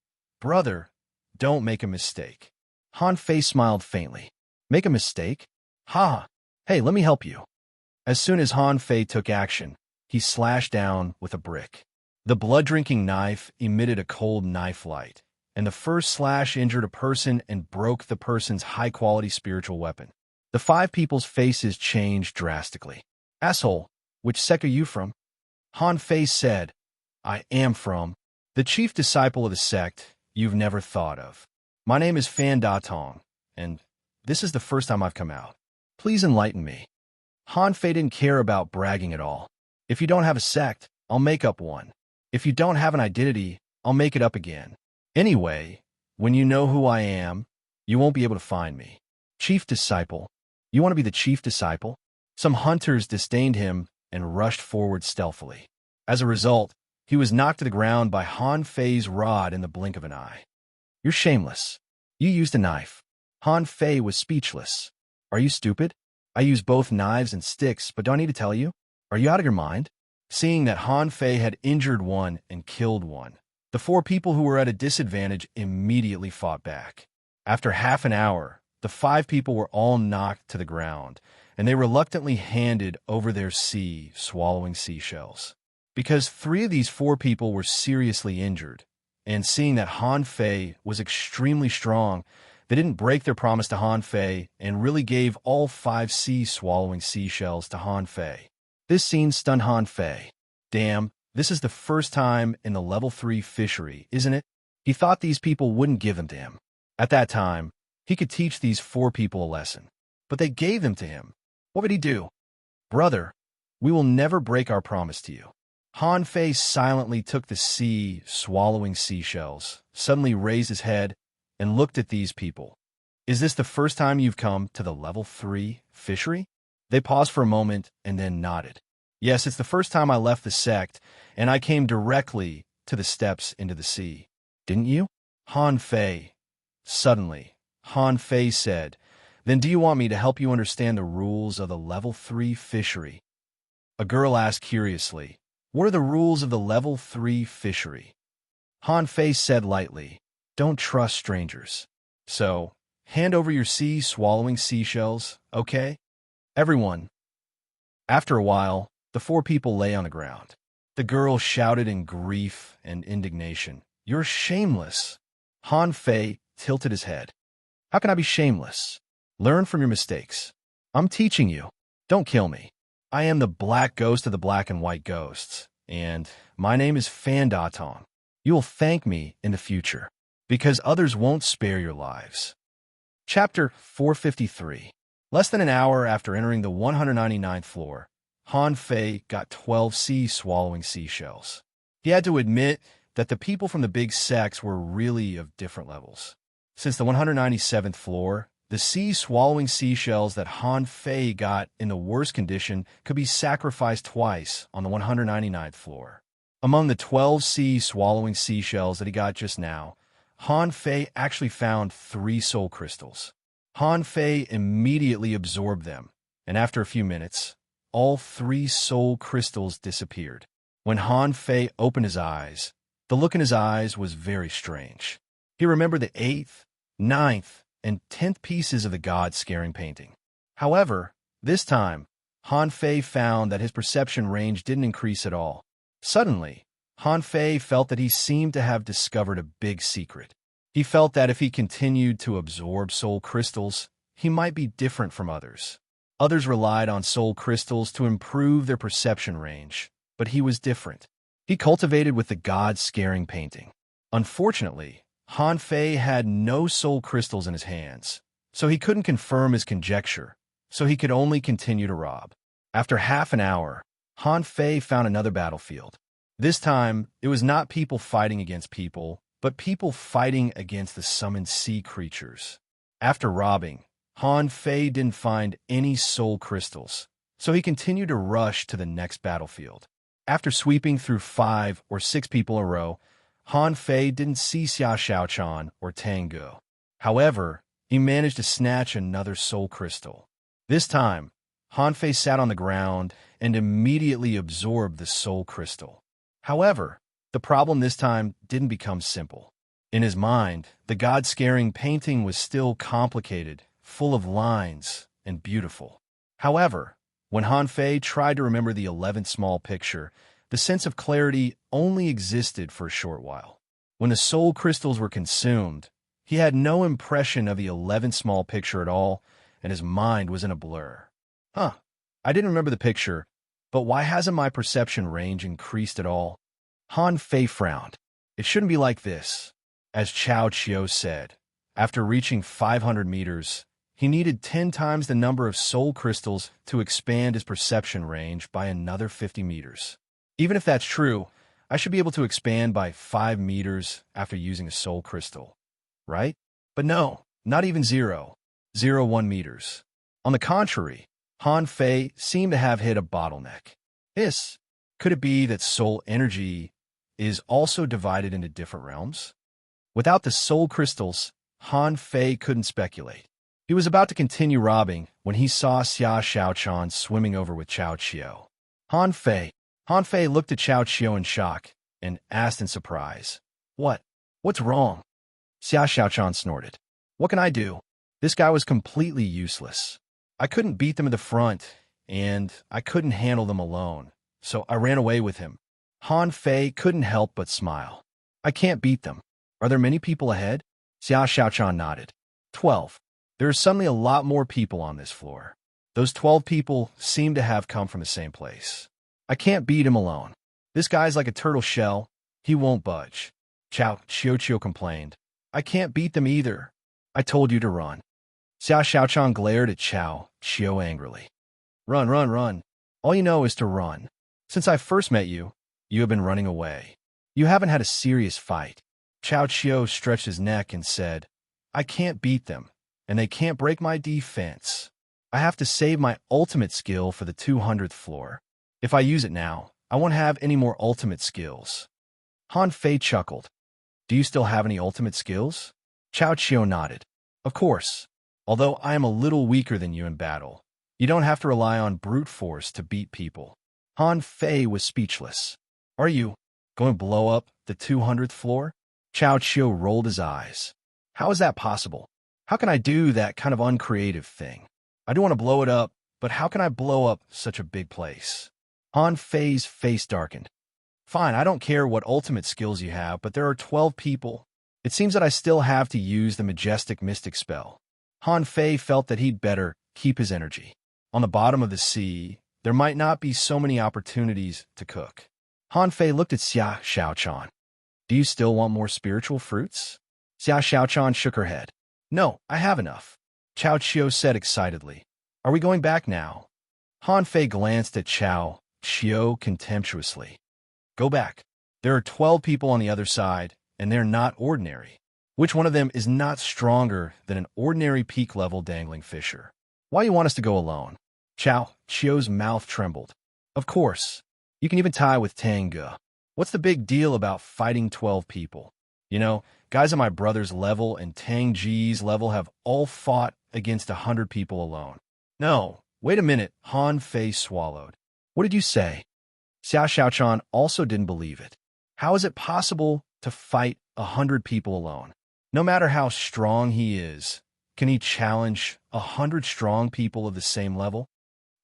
"Brother, don't make a mistake." Han Fei smiled faintly. "Make a mistake? Ha! Hey, let me help you." As soon as Han Fei took action, he slashed down with a brick. The blood-drinking knife emitted a cold knife light, and the first slash injured a person and broke the person's high-quality spiritual weapon. The 5 people's faces changed drastically. "Asshole, which sect are you from?" Han Fei said, "I am from the chief disciple of the sect you've never thought of. My name is Fan Da Tong, and this is the first time I've come out. Please enlighten me." Han Fei didn't care about bragging at all. "If you don't have a sect, I'll make up one. If you don't have an identity, I'll make it up again. Anyway, when you know who I am, you won't be able to find me." "Chief disciple? You want to be the chief disciple?" Some hunters disdained him and rushed forward stealthily. As a result, he was knocked to the ground by Han Fei's rod in the blink of an eye. "You're shameless. You used a knife." Han Fei was speechless. "Are you stupid? I use both knives and sticks, but do I need to tell you? Are you out of your mind?" Seeing that Han Fei had injured one and killed one, the 4 people who were at a disadvantage immediately fought back. After half an hour, the 5 people were all knocked to the ground, and they reluctantly handed over their swallowing seashells. Because 3 of these 4 people were seriously injured, and seeing that Han Fei was extremely strong, they didn't break their promise to Han Fei and really gave all 5 swallowing seashells to Han Fei. This scene stunned Han Fei. Damn, this is the first time in the level 3 fishery, isn't it? He thought these people wouldn't give them to him. At that time, he could teach these 4 people a lesson. But they gave them to him. What would he do? "Brother, we will never break our promise to you." Han Fei silently took the swallowing seashells, suddenly raised his head, and looked at these people. "Is this the first time you've come to the level 3 fishery?" They paused for a moment and then nodded. "Yes, it's the first time I left the sect, and I came directly to the steps into the sea." "Didn't you?" Han Fei. Suddenly, Han Fei said, "Then do you want me to help you understand the rules of the level 3 fishery?" A girl asked curiously, "What are the rules of the level 3 fishery?" Han Fei said lightly, "Don't trust strangers. So, hand over your swallowing seashells, okay? Everyone." After a while, the 4 people lay on the ground. The girl shouted in grief and indignation, "You're shameless." Han Fei tilted his head. "How can I be shameless? Learn from your mistakes. I'm teaching you. Don't kill me. I am the black ghost of the black and white ghosts, and my name is Fan Da Tong. You will thank me in the future, because others won't spare your lives." Chapter 453. Less than an hour after entering the 199th floor, Han Fei got 12 swallowing seashells. He had to admit that the people from the big sects were really of different levels. Since the 197th floor, the swallowing seashells that Han Fei got in the worst condition could be sacrificed twice on the 199th floor. Among the 12 swallowing seashells that he got just now, Han Fei actually found 3 soul crystals. Han Fei immediately absorbed them, and after a few minutes, all 3 soul crystals disappeared. When Han Fei opened his eyes, the look in his eyes was very strange. He remembered the 8th, 9th, and 10th pieces of the God-scaring painting. However, this time, Han Fei found that his perception range didn't increase at all. Suddenly, Han Fei felt that he seemed to have discovered a big secret. He felt that if he continued to absorb soul crystals, he might be different from others. Others relied on soul crystals to improve their perception range, but he was different. He cultivated with the God-scaring painting. Unfortunately, Han Fei had no soul crystals in his hands, so he couldn't confirm his conjecture, so he could only continue to rob. After half an hour, Han Fei found another battlefield. This time, it was not people fighting against people, but people fighting against the summoned sea creatures. After robbing, Han Fei didn't find any soul crystals, so he continued to rush to the next battlefield. After sweeping through 5 or 6 people in a row, Han Fei didn't see Xia Xiaochan or Tango. However, he managed to snatch another soul crystal. This time, Han Fei sat on the ground and immediately absorbed the soul crystal. However, The problem this time didn't become simple. In his mind, the God-scaring painting was still complicated, full of lines, and beautiful. However, when Han Fei tried to remember the 11th small picture, the sense of clarity only existed for a short while. When the soul crystals were consumed, he had no impression of the 11th small picture at all, and his mind was in a blur. I didn't remember the picture, but why hasn't my perception range increased at all? Han Fei frowned. It shouldn't be like this. As Chao Qiu said, after reaching 500 meters, he needed 10 times the number of soul crystals to expand his perception range by another 50 meters. Even if that's true, I should be able to expand by 5 meters after using a soul crystal, right? But no, not even 0.01 meters. On the contrary, Han Fei seemed to have hit a bottleneck. Could it be that soul energy is also divided into different realms? Without the soul crystals, Han Fei couldn't speculate. He was about to continue robbing when he saw Xia Xiaochan swimming over with Chao Qiu. Han Fei looked at Chao Qiu in shock and asked in surprise, What's wrong? Xia Xiaochan snorted. What can I do? This guy was completely useless. I couldn't beat them in the front, and I couldn't handle them alone, so I ran away with him. Han Fei couldn't help but smile. I can't beat them. Are there many people ahead? Xia Xiaochan nodded. 12. There are suddenly a lot more people on this floor. Those 12 people seem to have come from the same place. I can't beat him alone. This guy's like a turtle shell. He won't budge. Chao Qiu complained. I can't beat them either. I told you to run. Xia Xiaochan glared at Chao Qiu angrily. Run. All you know is to run. Since I first met you, you have been running away. You haven't had a serious fight. Chao Qiu stretched his neck and said, I can't beat them, and they can't break my defense. I have to save my ultimate skill for the 200th floor. If I use it now, I won't have any more ultimate skills. Han Fei chuckled. Do you still have any ultimate skills? Chao Qiu nodded. Of course. Although I am a little weaker than you in battle, you don't have to rely on brute force to beat people. Han Fei was speechless. Are you going to blow up the 200th floor? Chao Qiu rolled his eyes. How is that possible? How can I do that kind of uncreative thing? I do want to blow it up, but how can I blow up such a big place? Han Fei's face darkened. Fine, I don't care what ultimate skills you have, but there are 12 people. It seems that I still have to use the majestic mystic spell. Han Fei felt that he'd better keep his energy. On the bottom of the sea, there might not be so many opportunities to cook. Han Fei looked at Xia Xiaochan. Do you still want more spiritual fruits? Xia Xiaochan shook her head. No, I have enough. Chao Qiu said excitedly. Are we going back now? Han Fei glanced at Chao Qiu contemptuously. Go back. There are 12 people on the other side, and they're not ordinary. Which one of them is not stronger than an ordinary peak-level dangling fisher? Why you want us to go alone? Chao Qiu's mouth trembled. Of course. You can even tie with Tang Ge. What's the big deal about fighting 12 people? You know, guys at my brother's level and Tang Ji's level have all fought against 100 people alone. No, wait a minute, Han Fei swallowed. What did you say? Xia Xiaochan also didn't believe it. How is it possible to fight 100 people alone? No matter how strong he is, can he challenge 100 strong people of the same level?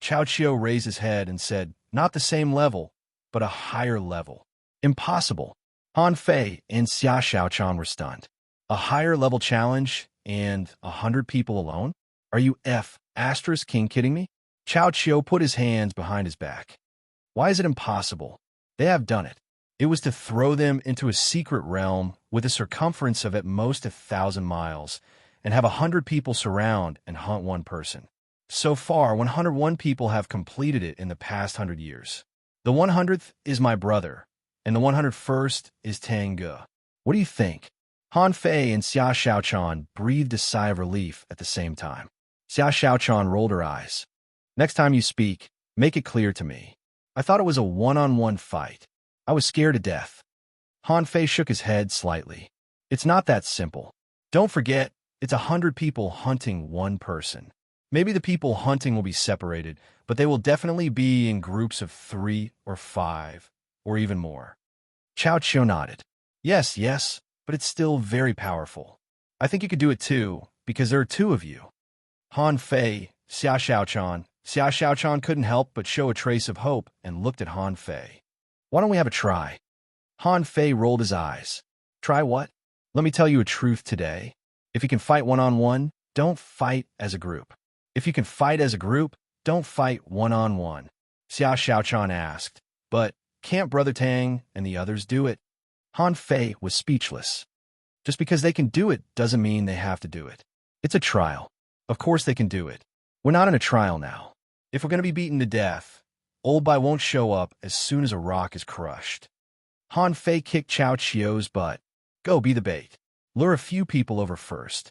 Chao Qiu raised his head and said, not the same level, but a higher level. Impossible. Han Fei and Xia Xiaochan were stunned. A higher level challenge and 100 people alone? Are you king kidding me? Chao Qiu put his hands behind his back. Why is it impossible? They have done it. It was to throw them into a secret realm with a circumference of at most 1,000 miles and have 100 people surround and hunt one person. So far, 101 people have completed it in the past 100 years. The 100th is my brother, and the 101st is Tang Ge. What do you think? Han Fei and Xia Xiaochan breathed a sigh of relief at the same time. Xia Xiaochan rolled her eyes. Next time you speak, make it clear to me. I thought it was a one-on-one fight. I was scared to death. Han Fei shook his head slightly. It's not that simple. Don't forget, it's 100 people hunting one person. Maybe the people hunting will be separated, but they will definitely be in groups of 3 or 5, or even more. Chao Qiu nodded. Yes, yes, but it's still very powerful. I think you could do it too, because there are two of you. Han Fei, Xia Xiaochan. Xia Xiaochan couldn't help but show a trace of hope and looked at Han Fei. Why don't we have a try? Han Fei rolled his eyes. Try what? Let me tell you a truth today. If you can fight one-on-one, don't fight as a group. If you can fight as a group, don't fight one-on-one. Xia Xiaochan asked. But can't Brother Tang and the others do it? Han Fei was speechless. Just because they can do it doesn't mean they have to do it. It's a trial. Of course they can do it. We're not in a trial now. If we're going to be beaten to death, Old Bai won't show up as soon as a rock is crushed. Han Fei kicked Chao Qiu's butt. Go be the bait. Lure a few people over first.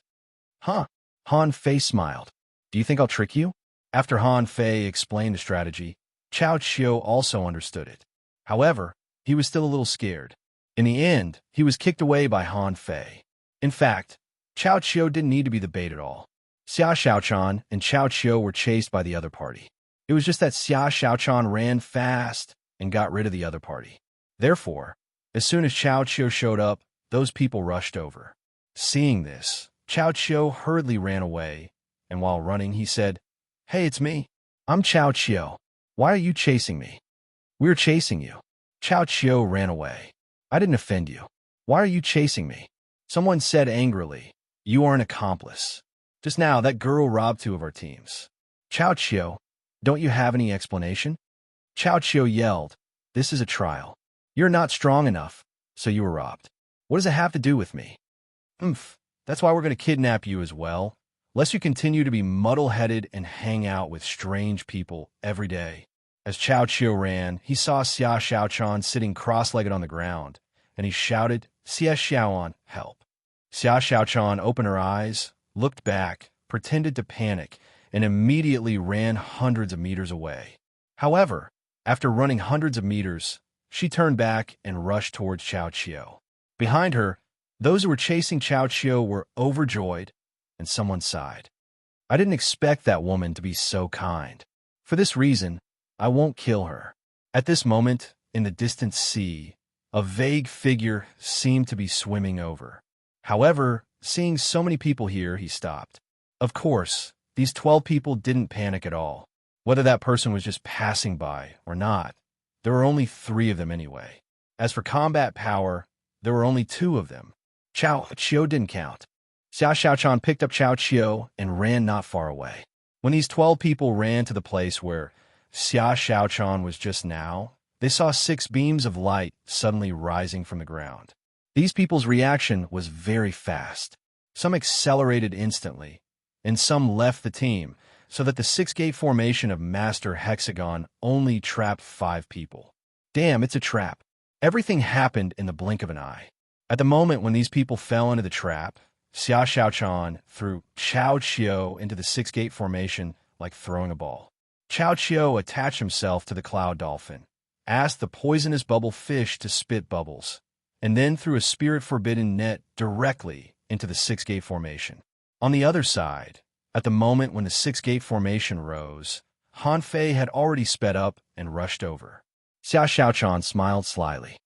Huh? Han Fei smiled. Do you think I'll trick you? After Han Fei explained the strategy, Chao Qiu also understood it. However, he was still a little scared. In the end, he was kicked away by Han Fei. In fact, Chao Qiu didn't need to be the bait at all. Xia Xiaochan and Chao Qiu were chased by the other party. It was just that Xia Xiaochan ran fast and got rid of the other party. Therefore, as soon as Chao Qiu showed up, those people rushed over. Seeing this, Chao Qiu hurriedly ran away, and while running, he said, Hey, it's me. I'm Chao Qiu. Why are you chasing me? We're chasing you. Chao Qiu ran away. I didn't offend you. Why are you chasing me? Someone said angrily, You are an accomplice. Just now, that girl robbed two of our teams. Chao Qiu, don't you have any explanation? Chao Qiu yelled, This is a trial. You're not strong enough, so you were robbed. What does it have to do with me? That's why we're going to kidnap you as well, lest you continue to be muddle-headed and hang out with strange people every day. As Chao Qiu ran, he saw Xia Xiaochan sitting cross-legged on the ground, and he shouted, Xia Xiaoan, help. Xia Xiaochan opened her eyes, looked back, pretended to panic, and immediately ran hundreds of meters away. However, after running hundreds of meters, she turned back and rushed towards Chao Qiu. Behind her, those who were chasing Chao Qiu were overjoyed, and someone sighed. I didn't expect that woman to be so kind. For this reason, I won't kill her. At this moment, in the distant sea, a vague figure seemed to be swimming over. However, seeing so many people here, he stopped. Of course, these 12 people didn't panic at all. Whether that person was just passing by or not, there were only 3 of them anyway. As for combat power, there were only 2 of them. Chao Qiu didn't count. Xia Xiaochan picked up Chao Qiu and ran not far away. When these 12 people ran to the place where Xia Xiaochan was just now, they saw 6 beams of light suddenly rising from the ground. These people's reaction was very fast. Some accelerated instantly, and some left the team, so that the 6-gate formation of Master Hexagon only trapped 5 people. Damn, it's a trap. Everything happened in the blink of an eye. At the moment when these people fell into the trap, Xia Xiaochan threw Chao Qiu into the 6-gate formation like throwing a ball. Chao Qiu attached himself to the cloud dolphin, asked the poisonous bubble fish to spit bubbles, and then threw a spirit-forbidden net directly into the 6-gate formation. On the other side, at the moment when the 6-gate formation rose, Han Fei had already sped up and rushed over. Xia Xiaochan smiled slyly.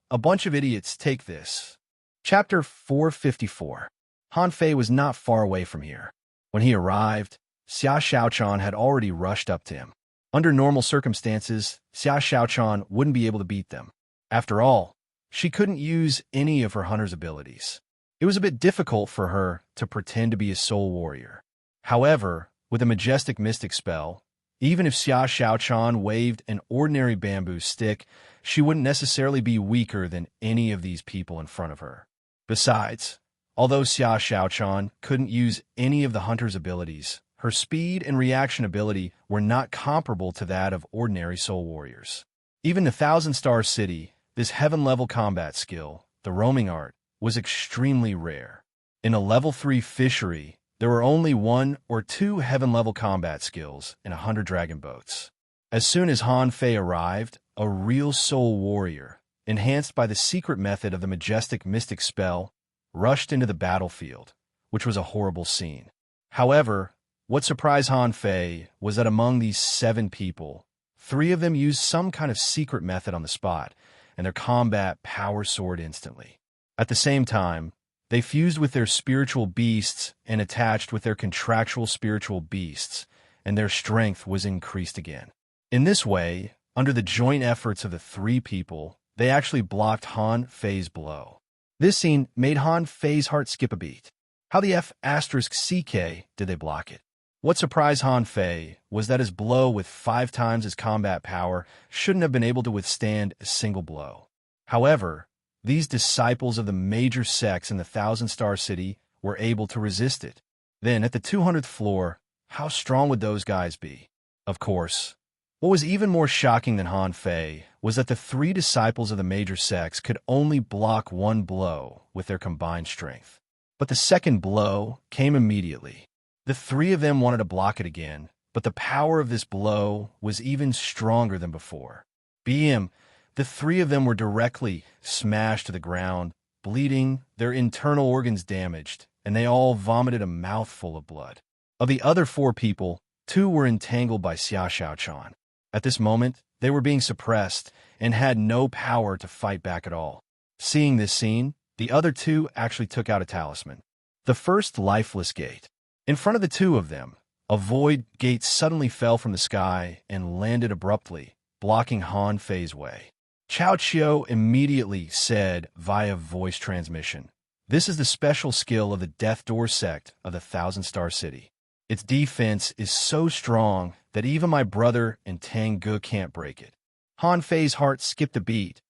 A bunch of idiots, take this. Chapter 454. Han Fei was not far away from here. When he arrived, Xia Xiaochan had already rushed up to him. Under normal circumstances, Xia Xiaochan wouldn't be able to beat them. After all, she couldn't use any of her hunter's abilities. It was a bit difficult for her to pretend to be a soul warrior. However, with a majestic mystic spell, even if Xia Xiaochan waved an ordinary bamboo stick, she wouldn't necessarily be weaker than any of these people in front of her. Besides, although Xia Xiaochan couldn't use any of the hunter's abilities, her speed and reaction ability were not comparable to that of ordinary soul warriors. Even the 1,000-star city, this heaven-level combat skill, the roaming art, was extremely rare. In a level 3 fishery, there were only 1 or 2 heaven-level combat skills in 100 dragon boats. As soon as Han Fei arrived, a real soul warrior, enhanced by the secret method of the majestic mystic spell, rushed into the battlefield, which was a horrible scene. However, what surprised Han Fei was that among these 7 people, 3 of them used some kind of secret method on the spot, and their combat power soared instantly. At the same time, they fused with their spiritual beasts and attached with their contractual spiritual beasts, and their strength was increased again. In this way, under the joint efforts of the three people, they actually blocked Han Fei's blow. This scene made Han Fei's heart skip a beat. How the F***CK did they block it? What surprised Han Fei was that his blow with 5 times his combat power shouldn't have been able to withstand a single blow. However, these disciples of the major sects in the Thousand-Star City were able to resist it. Then, at the 200th floor, how strong would those guys be? Of course. What was even more shocking than Han Fei was that the 3 disciples of the major sects could only block 1 blow with their combined strength. But the second blow came immediately. The 3 of them wanted to block it again, but the power of this blow was even stronger than before. BM, the 3 of them were directly smashed to the ground, bleeding, their internal organs damaged, and they all vomited a mouthful of blood. Of the other 4 people, 2 were entangled by Xia Xiaochan. At this moment, they were being suppressed and had no power to fight back at all. Seeing this scene, the other 2 actually took out a talisman. The first lifeless gate. In front of the 2 of them, a void gate suddenly fell from the sky and landed abruptly, blocking Han Fei's way. Cao Qiu immediately said via voice transmission, "This is the special skill of the Death Door sect of the Thousand-Star City. Its defense is so strong that even my brother and Tang Ge can't break it." Han Fei's heart skipped a beat,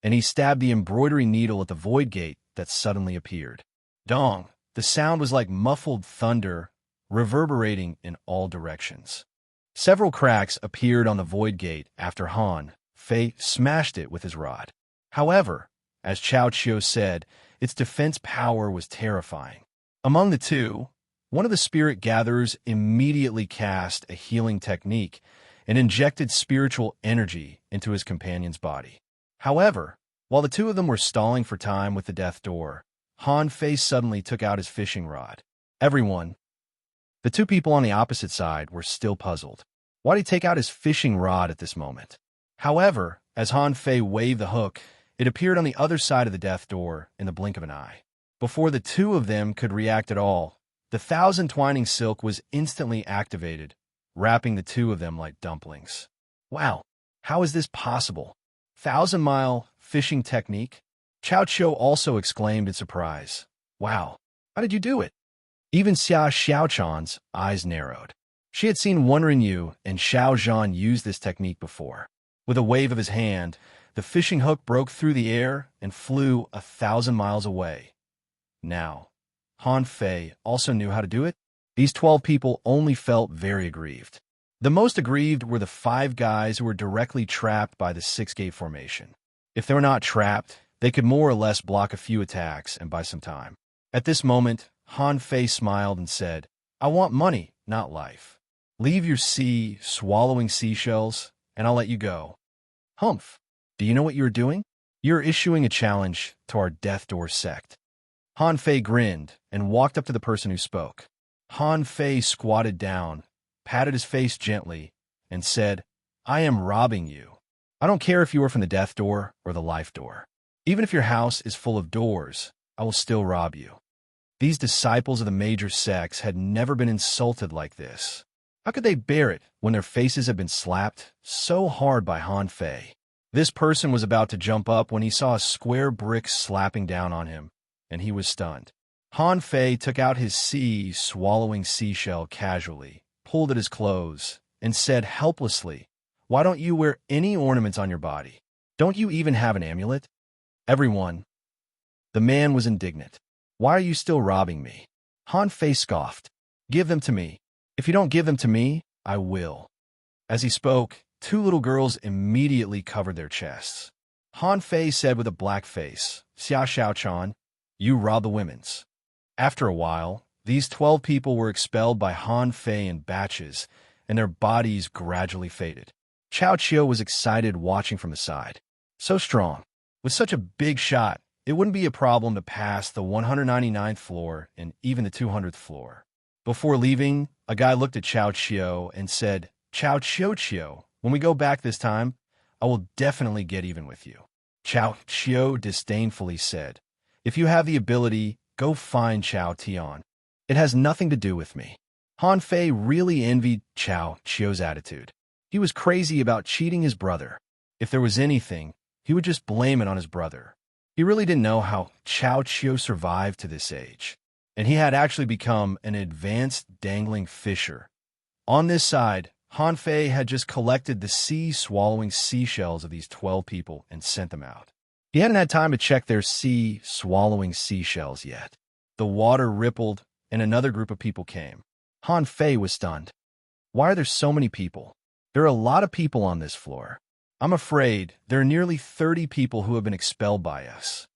and he stabbed the embroidery needle at the void gate that suddenly appeared. Dong! The sound was like muffled thunder, reverberating in all directions. Several cracks appeared on the void gate after Han Fei smashed it with his rod. However, as Cao Qiu said, its defense power was terrifying. Among the 2, one of the spirit gatherers immediately cast a healing technique and injected spiritual energy into his companion's body. However, while the 2 of them were stalling for time with the Death Door, Han Fei suddenly took out his fishing rod. Everyone, the 2 people on the opposite side, were still puzzled. Why did he take out his fishing rod at this moment? However, as Han Fei waved the hook, it appeared on the other side of the Death Door in the blink of an eye. Before the 2 of them could react at all, the 1,000 twining silk was instantly activated, wrapping the 2 of them like dumplings. Wow, how is this possible? 1,000-mile fishing technique? Cao Qiu also exclaimed in surprise. Wow, how did you do it? Even Xia Xiaochan's eyes narrowed. She had seen Wen Rinyu and Xiao Zhan use this technique before. With a wave of his hand, the fishing hook broke through the air and flew 1,000 miles away. Now, Han Fei also knew how to do it. These 12 people only felt very aggrieved. The most aggrieved were the 5 guys who were directly trapped by the 6-gate formation. If they were not trapped, they could more or less block a few attacks and buy some time. At this moment, Han Fei smiled and said, "I want money, not life. Leave your sea swallowing seashells, and I'll let you go." Humph, do you know what you're doing? You're issuing a challenge to our Death Door sect. Han Fei grinned and walked up to the person who spoke. Han Fei squatted down, patted his face gently, and said, "I am robbing you. I don't care if you are from the Death Door or the Life Door. Even if your house is full of doors, I will still rob you." These disciples of the major sects had never been insulted like this. How could they bear it when their faces had been slapped so hard by Han Fei? This person was about to jump up when he saw a square brick slapping down on him, and he was stunned. Han Fei took out his sea swallowing seashell casually, pulled at his clothes, and said helplessly, "Why don't you wear any ornaments on your body? Don't you even have an amulet?" Everyone. The man was indignant. "Why are you still robbing me?" Han Fei scoffed. "Give them to me. If you don't give them to me, I will." As he spoke, 2 little girls immediately covered their chests. Han Fei said with a black face, "Xia Xiaochan, you rob the women's." After a while, these 12 people were expelled by Han Fei in batches, and their bodies gradually faded. Cao Qiu was excited watching from the side. So strong. With such a big shot, it wouldn't be a problem to pass the 199th floor and even the 200th floor. Before leaving, a guy looked at Cao Qiu and said, "Cao Qiu, when we go back this time, I will definitely get even with you." Chao Qiu disdainfully said. If you have the ability, go find Chao Tian. It has nothing to do with me. Han Fei really envied Chao Qiu's attitude. He was crazy about cheating his brother. If there was anything, he would just blame it on his brother. He really didn't know how Chao Qiu survived to this age, and he had actually become an advanced dangling fisher. On this side, Han Fei had just collected the sea-swallowing seashells of these 12 people and sent them out. He hadn't had time to check their sea-swallowing seashells yet. The water rippled, and another group of people came. Han Fei was stunned. Why are there so many people? There are a lot of people on this floor. I'm afraid there are nearly 30 people who have been expelled by us.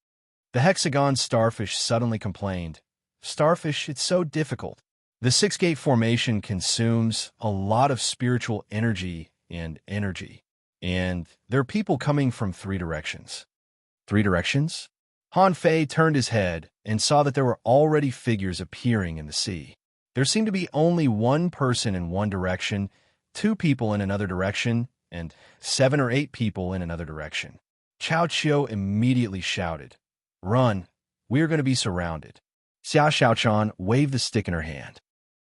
The hexagon starfish suddenly complained. Starfish, it's so difficult. The six-gate formation consumes a lot of spiritual energy, and there are people coming from 3 directions. 3 directions? Han Fei turned his head and saw that there were already figures appearing in the sea. There seemed to be only 1 person in one direction, 2 people in another direction, and 7 or 8 people in another direction. Chao Qiu immediately shouted, "Run! We are going to be surrounded." Xia Xiaochan waved the stick in her hand.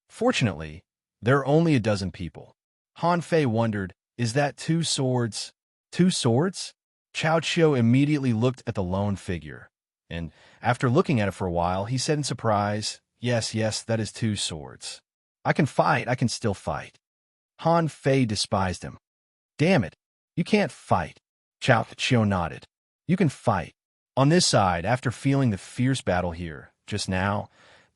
Fortunately, there are only a dozen people. Han Fei wondered, is that 2 swords? 2 swords? Chao Qiu immediately looked at the lone figure, and after looking at it for a while, he said in surprise, yes, that is 2 swords. I can still fight. Han Fei despised him. Damn it, you can't fight. Chao Qiu nodded. You can fight. On this side, after feeling the fierce battle here, just now,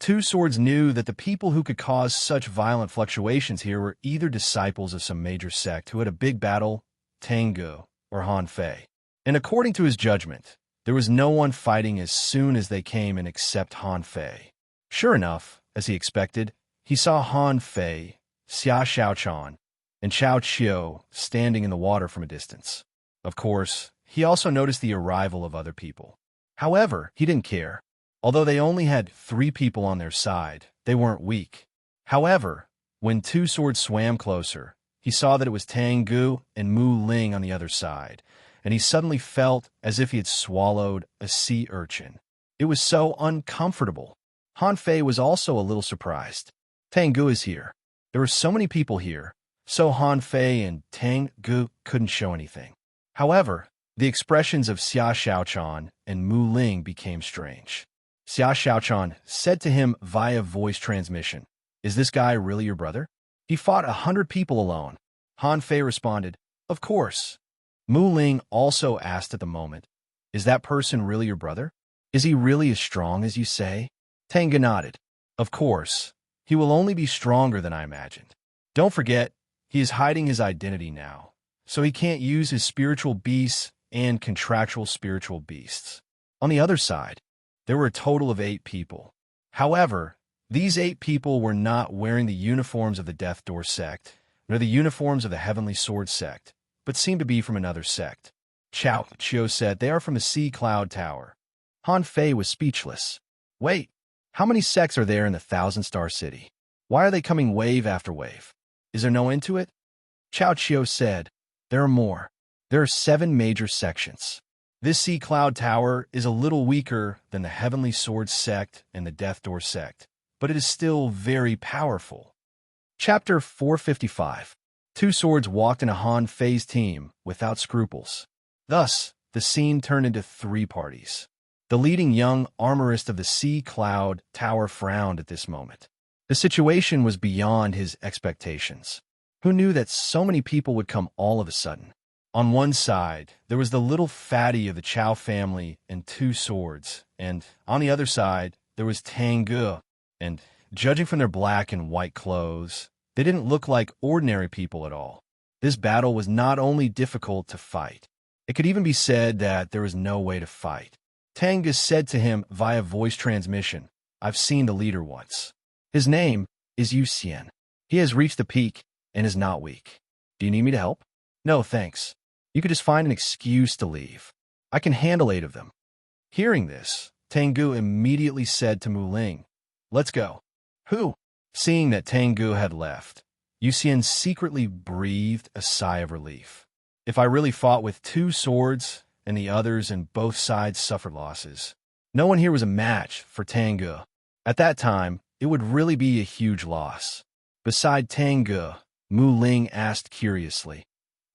2 swords knew that the people who could cause such violent fluctuations here were either disciples of some major sect who had a big battle, Tengu, or Han Fei. And according to his judgment, there was no one fighting as soon as they came in except Han Fei. Sure enough, as he expected, he saw Han Fei, Xia Xiaochan, and Chao Qiu standing in the water from a distance. Of course, he also noticed the arrival of other people. However, he didn't care. Although they only had 3 people on their side, they weren't weak. However, when 2 swords swam closer, he saw that it was Tengu and Mu Ling on the other side, and he suddenly felt as if he had swallowed a sea urchin. It was so uncomfortable. Han Fei was also a little surprised. Tengu is here. There were so many people here, so Han Fei and Tengu couldn't show anything. However, the expressions of Xia Xiaochan and Mu Ling became strange. Xia Xiaochan said to him via voice transmission, "Is this guy really your brother? He fought 100 people alone." Han Fei responded, "Of course." Mu Ling also asked at the moment, "Is that person really your brother? Is he really as strong as you say?" Tengu nodded. "Of course. He will only be stronger than I imagined. Don't forget, he is hiding his identity now, so he can't use his spiritual beasts and contractual spiritual beasts." On the other side, there were a total of 8 people. However, these 8 people were not wearing the uniforms of the Death Door sect, nor the uniforms of the Heavenly Sword sect, but seemed to be from another sect. Chao Qiu said, "They are from the Sea Cloud Tower." Han Fei was speechless. Wait, how many sects are there in the Thousand-Star City? Why are they coming wave after wave? Is there no end to it? Chao Qiu said, "There are more. There are 7 major sections. This Sea Cloud Tower is a little weaker than the Heavenly Sword sect and the Death Door sect, but it is still very powerful." Chapter 455. 2 swords walked into Han Fei's team without scruples. Thus, the scene turned into 3 parties. The leading young armorist of the Sea Cloud Tower frowned at this moment. The situation was beyond his expectations. Who knew that so many people would come all of a sudden? On one side, there was the little fatty of the Chao family and 2 swords, and on the other side, there was Tengu, and judging from their black and white clothes, they didn't look like ordinary people at all. This battle was not only difficult to fight, it could even be said that there was no way to fight. Tengu said to him via voice transmission, "I've seen the leader once. His name is Yuxian. He has reached the peak and is not weak. Do you need me to help?" "No, thanks. You could just find an excuse to leave. I can handle 8 of them." Hearing this, Tengu immediately said to Mu Ling, "Let's go." "Who?" Seeing that Tengu had left, Yuxian secretly breathed a sigh of relief. "If I really fought with 2 swords and the others and both sides suffered losses. No one here was a match for Tengu. At that time, it would really be a huge loss. Beside Tengu, Mu Ling asked curiously,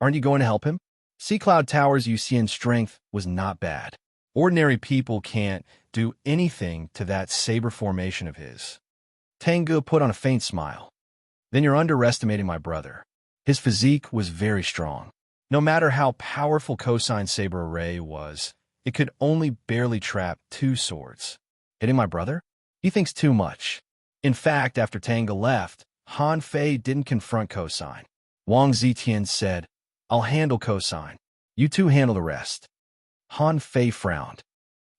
"Aren't you going to help him?" Sea Cloud Tower's Yuxian strength was not bad. Ordinary people can't do anything to that saber formation of his. Tengu put on a faint smile. "Then you're underestimating my brother. His physique was very strong. No matter how powerful cosine saber array was, it could only barely trap 2 swords. Hitting my brother? He thinks too much." In fact, after Tengu left, Han Fei didn't confront cosine. Wang Zetian said, "I'll handle cosine. You two handle the rest." Han Fei frowned.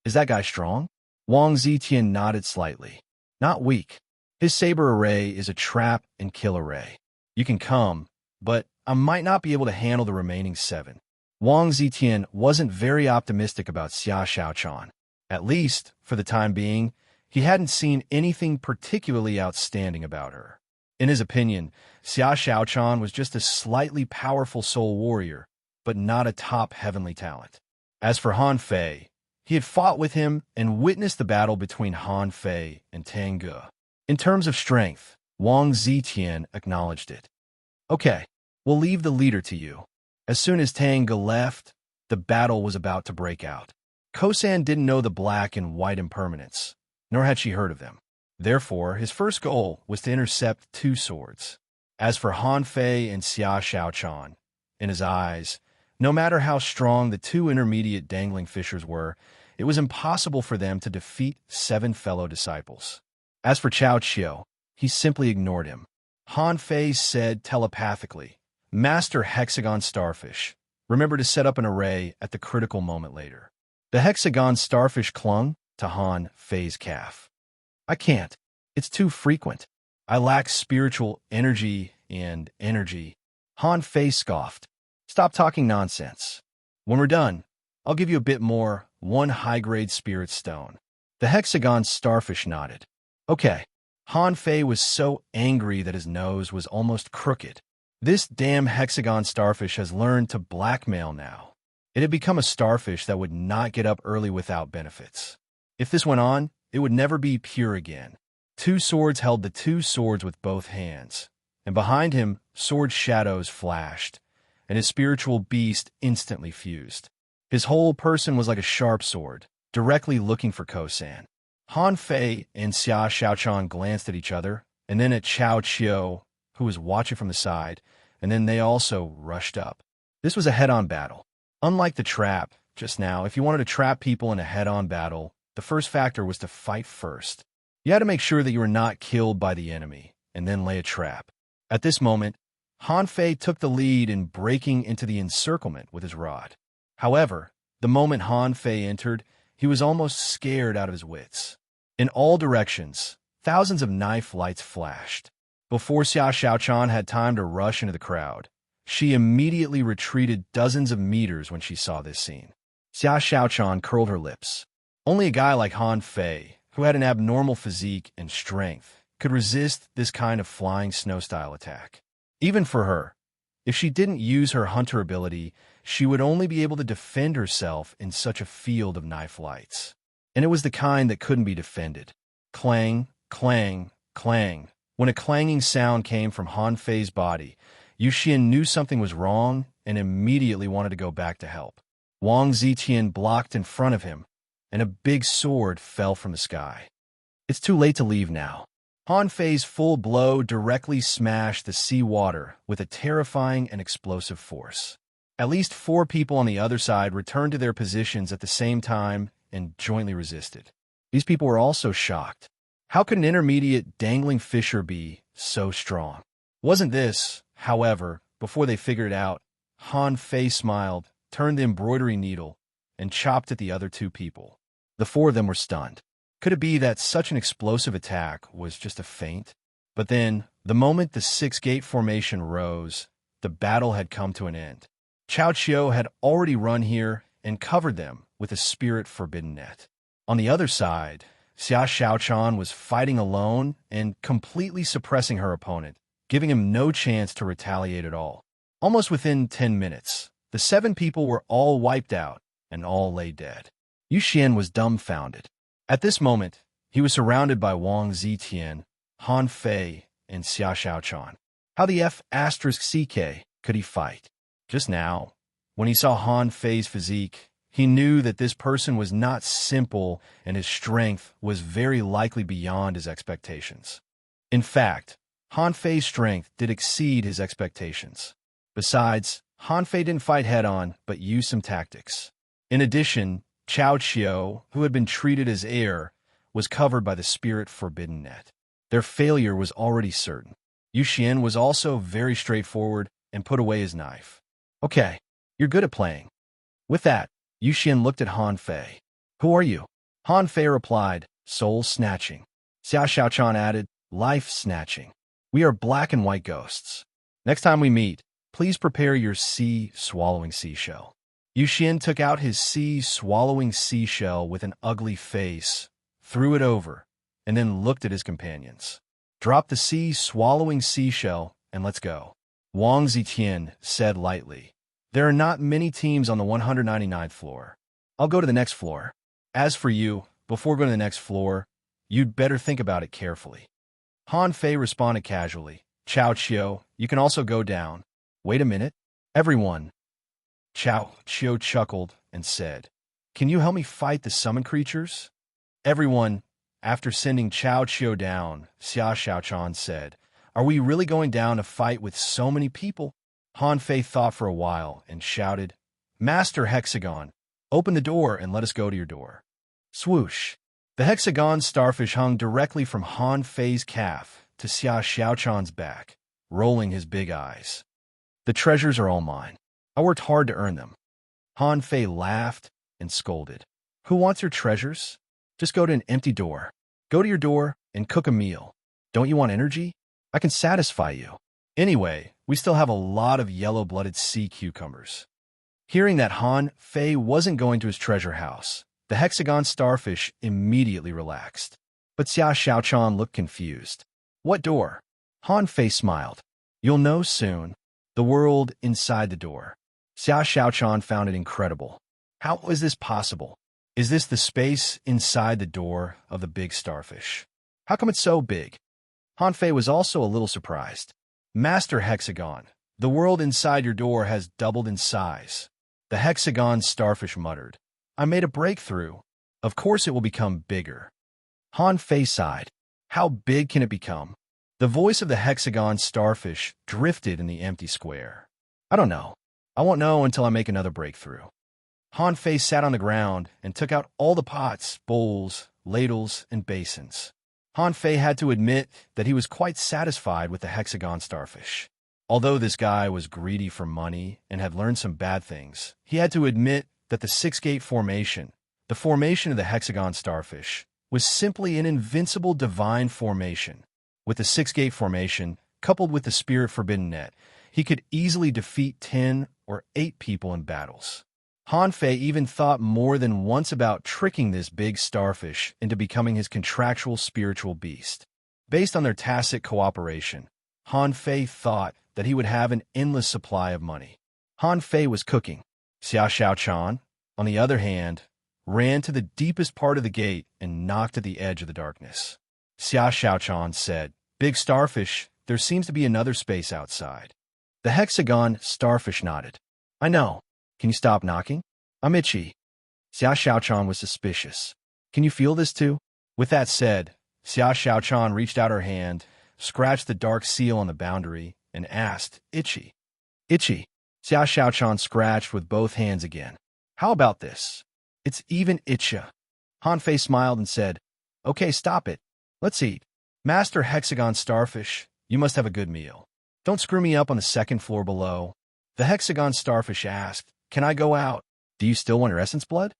"Is that guy strong?" Wang Zetian nodded slightly. "Not weak. His saber array is a trap and kill array. You can come, but I might not be able to handle the remaining 7. Wang Zetian wasn't very optimistic about Xia Xiaochan. At least, for the time being, he hadn't seen anything particularly outstanding about her. In his opinion, Xia Xiaochan was just a slightly powerful soul warrior, but not a top heavenly talent. As for Han Fei, he had fought with him and witnessed the battle between Han Fei and Tengu. In terms of strength, Wang Zetian acknowledged it. "Okay, we'll leave the leader to you." As soon as Tengu left, the battle was about to break out. Kosan didn't know the black and white impermanents, nor had she heard of them. Therefore, his first goal was to intercept 2 swords. As for Han Fei and Xia Xiaochan, in his eyes, no matter how strong the 2 intermediate dangling fishers were, it was impossible for them to defeat 7 fellow disciples. As for Chao Chiu, he simply ignored him. Han Fei said telepathically, "Master Hexagon Starfish, remember to set up an array at the critical moment later." The Hexagon Starfish clung to Han Fei's calf. "I can't. It's too frequent. I lack spiritual energy and energy." Han Fei scoffed. "Stop talking nonsense. When we're done, I'll give you a bit more, 1 high-grade spirit stone." The Hexagon Starfish nodded. "Okay." Han Fei was so angry that his nose was almost crooked. This damn Hexagon Starfish has learned to blackmail now. It had become a starfish that would not get up early without benefits. If this went on, it would never be pure again. 2 swords held the 2 swords with both hands, and behind him, sword shadows flashed, and his spiritual beast instantly fused. His whole person was like a sharp sword, directly looking for Kosan. Han Fei and Xia Xiaochan glanced at each other, and then at Chao Chiu, who was watching from the side, and then they also rushed up. This was a head-on battle. Unlike the trap just now, if you wanted to trap people in a head-on battle, the first factor was to fight first. You had to make sure that you were not killed by the enemy, and then lay a trap. At this moment, Han Fei took the lead in breaking into the encirclement with his rod. However, the moment Han Fei entered, he was almost scared out of his wits. In all directions, thousands of knife lights flashed. Before Xia Xiaochan had time to rush into the crowd, she immediately retreated dozens of meters when she saw this scene. Xia Xiaochan curled her lips. Only a guy like Han Fei, who had an abnormal physique and strength, could resist this kind of flying snow-style attack. Even for her, if she didn't use her hunter ability, she would only be able to defend herself in such a field of knife lights. And it was the kind that couldn't be defended. Clang, clang, clang. When a clanging sound came from Han Fei's body, Yuxian knew something was wrong and immediately wanted to go back to help. Wang Zetian blocked in front of him, and a big sword fell from the sky. It's too late to leave now. Han Fei's full blow directly smashed the sea water with a terrifying and explosive force. At least 4 people on the other side returned to their positions at the same time and jointly resisted. These people were also shocked. How could an intermediate dangling fisher be so strong? Wasn't this, however, before they figured it out, Han Fei smiled, turned the embroidery needle, and chopped at the other 2 people. The 4 of them were stunned. Could it be that such an explosive attack was just a feint? But then, the moment the 6-gate formation rose, the battle had come to an end. Chao Chiu had already run here and covered them with a spirit forbidden net. On the other side, Xia Xiaochan was fighting alone and completely suppressing her opponent, giving him no chance to retaliate at all. Almost within 10 minutes, the 7 people were all wiped out, and all lay dead. Yu Xian was dumbfounded. At this moment, he was surrounded by Wang Zitian, Han Fei, and Xia Xiaochan. How the F***ck could he fight? Just now, when he saw Han Fei's physique, he knew that this person was not simple and his strength was very likely beyond his expectations. In fact, Han Fei's strength did exceed his expectations. Besides, Han Fei didn't fight head-on, but used some tactics. In addition, Chao Qiu, who had been treated as heir, was covered by the spirit forbidden net. Their failure was already certain. Yu Xian was also very straightforward and put away his knife. Okay, you're good at playing. With that, Yu Xian looked at Han Fei. Who are you? Han Fei replied, soul-snatching. Xia Xiaochan added, life-snatching. We are black and white ghosts. Next time we meet, please prepare your sea-swallowing seashell. Yu Xian took out his sea-swallowing seashell with an ugly face, threw it over, and then looked at his companions. Drop the sea-swallowing seashell, and let's go. Wang Zitian said lightly. There are not many teams on the 199th floor. I'll go to the next floor. As for you, before going to the next floor, you'd better think about it carefully. Han Fei responded casually. Chao Qiu, you can also go down. Wait a minute. Everyone. Chao Qiu chuckled and said, can you help me fight the summon creatures? Everyone, after sending Chao Qiu down, Xia Xiaochan said, are we really going down to fight with so many people? Han Fei thought for a while and shouted, Master Hexagon, open the door and let us go to your door. Swoosh. The hexagon starfish hung directly from Han Fei's calf to Xia Xiaochan's back, rolling his big eyes. The treasures are all mine. I worked hard to earn them. Han Fei laughed and scolded. Who wants your treasures? Just go to an empty door. Go to your door and cook a meal. Don't you want energy? I can satisfy you. Anyway, we still have a lot of yellow-blooded sea cucumbers. Hearing that Han Fei wasn't going to his treasure house, the hexagon starfish immediately relaxed. But Xia Xiaochan looked confused. What door? Han Fei smiled. You'll know soon. The world inside the door. Xia Xiaochan found it incredible. How is this possible? Is this the space inside the door of the big starfish? How come it's so big? Han Fei was also a little surprised. Master Hexagon, the world inside your door has doubled in size. The hexagon starfish muttered. I made a breakthrough. Of course it will become bigger. Han Fei sighed. How big can it become? The voice of the hexagon starfish drifted in the empty square. I don't know. I won't know until I make another breakthrough. Han Fei sat on the ground and took out all the pots, bowls, ladles, and basins. Han Fei had to admit that he was quite satisfied with the hexagon starfish. Although this guy was greedy for money and had learned some bad things, he had to admit that the six-gate formation, the formation of the hexagon starfish, was simply an invincible divine formation. With the six-gate formation, coupled with the spirit forbidden net, he could easily defeat 10 or 8 people in battles. Han Fei even thought more than once about tricking this big starfish into becoming his contractual spiritual beast. Based on their tacit cooperation, Han Fei thought that he would have an endless supply of money. Han Fei was cooking. Xia Xiaochan, on the other hand, ran to the deepest part of the gate and knocked at the edge of the darkness. Xia Xiaochan said, Big starfish, there seems to be another space outside. The hexagon starfish nodded. I know. Can you stop knocking? I'm itchy. Xia Xiaochan was suspicious. Can you feel this too? With that said, Xia Xiaochan reached out her hand, scratched the dark seal on the boundary, and asked, Itchy. Itchy. Xia Xiaochan scratched with both hands again. How about this? It's even itcha. Han Fei smiled and said, Okay, stop it. Let's eat. Master Hexagon Starfish, you must have a good meal. Don't screw me up on the second floor below. The Hexagon Starfish asked, Can I go out? Do you still want your essence blood?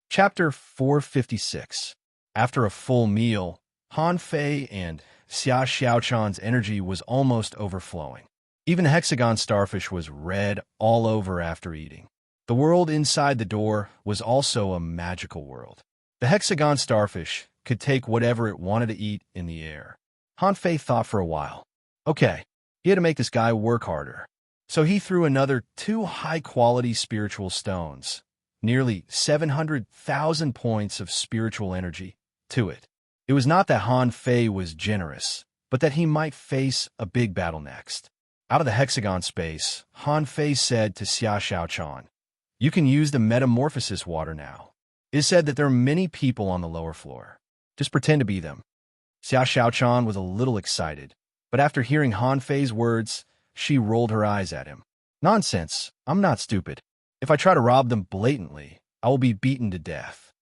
Chapter 456. After a full meal, Han Fei and Xia Xiaochan's energy was almost overflowing. Even the Hexagon Starfish was red all over after eating. The world inside the door was also a magical world. The Hexagon Starfish could take whatever it wanted to eat in the air. Han Fei thought for a while. Okay, he had to make this guy work harder. So he threw another 2 high-quality spiritual stones, nearly 700,000 points of spiritual energy, to it. It was not that Han Fei was generous, but that he might face a big battle next. Out of the hexagon space, Han Fei said to Xia Xiaochan, "You can use the metamorphosis water now. It is said that there are many people on the lower floor. Just pretend to be them." Xia Xiaochan was a little excited, but after hearing Han Fei's words, she rolled her eyes at him. "Nonsense, I'm not stupid. If I try to rob them blatantly, I will be beaten to death."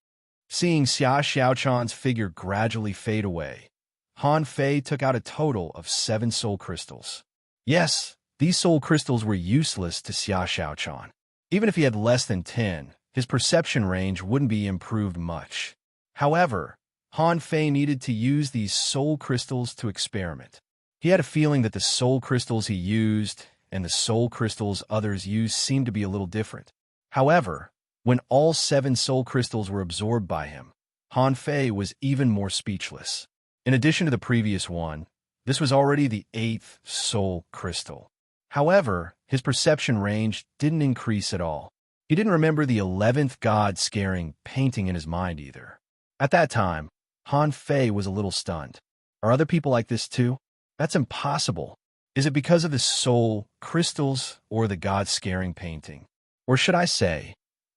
Seeing Xia Xiaochan's figure gradually fade away, Han Fei took out a total of 7 soul crystals. Yes, these soul crystals were useless to Xia Xiaochan. Even if he had less than 10, his perception range wouldn't be improved much. However, Han Fei needed to use these soul crystals to experiment. He had a feeling that the soul crystals he used and the soul crystals others used seemed to be a little different. However, when all 7 soul crystals were absorbed by him, Han Fei was even more speechless. In addition to the previous one, this was already the 8th soul crystal. However, his perception range didn't increase at all. He didn't remember the 11th god-scaring painting in his mind either. At that time, Han Fei was a little stunned. Are other people like this too? That's impossible. Is it because of the soul crystals or the god-scaring painting? Or should I say,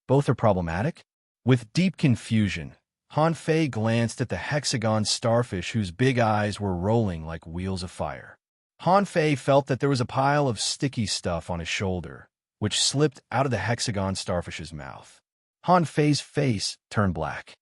both are problematic? With deep confusion, Han Fei glanced at the hexagon starfish whose big eyes were rolling like wheels of fire. Han Fei felt that there was a pile of sticky stuff on his shoulder, which slipped out of the hexagon starfish's mouth. Han Fei's face turned black.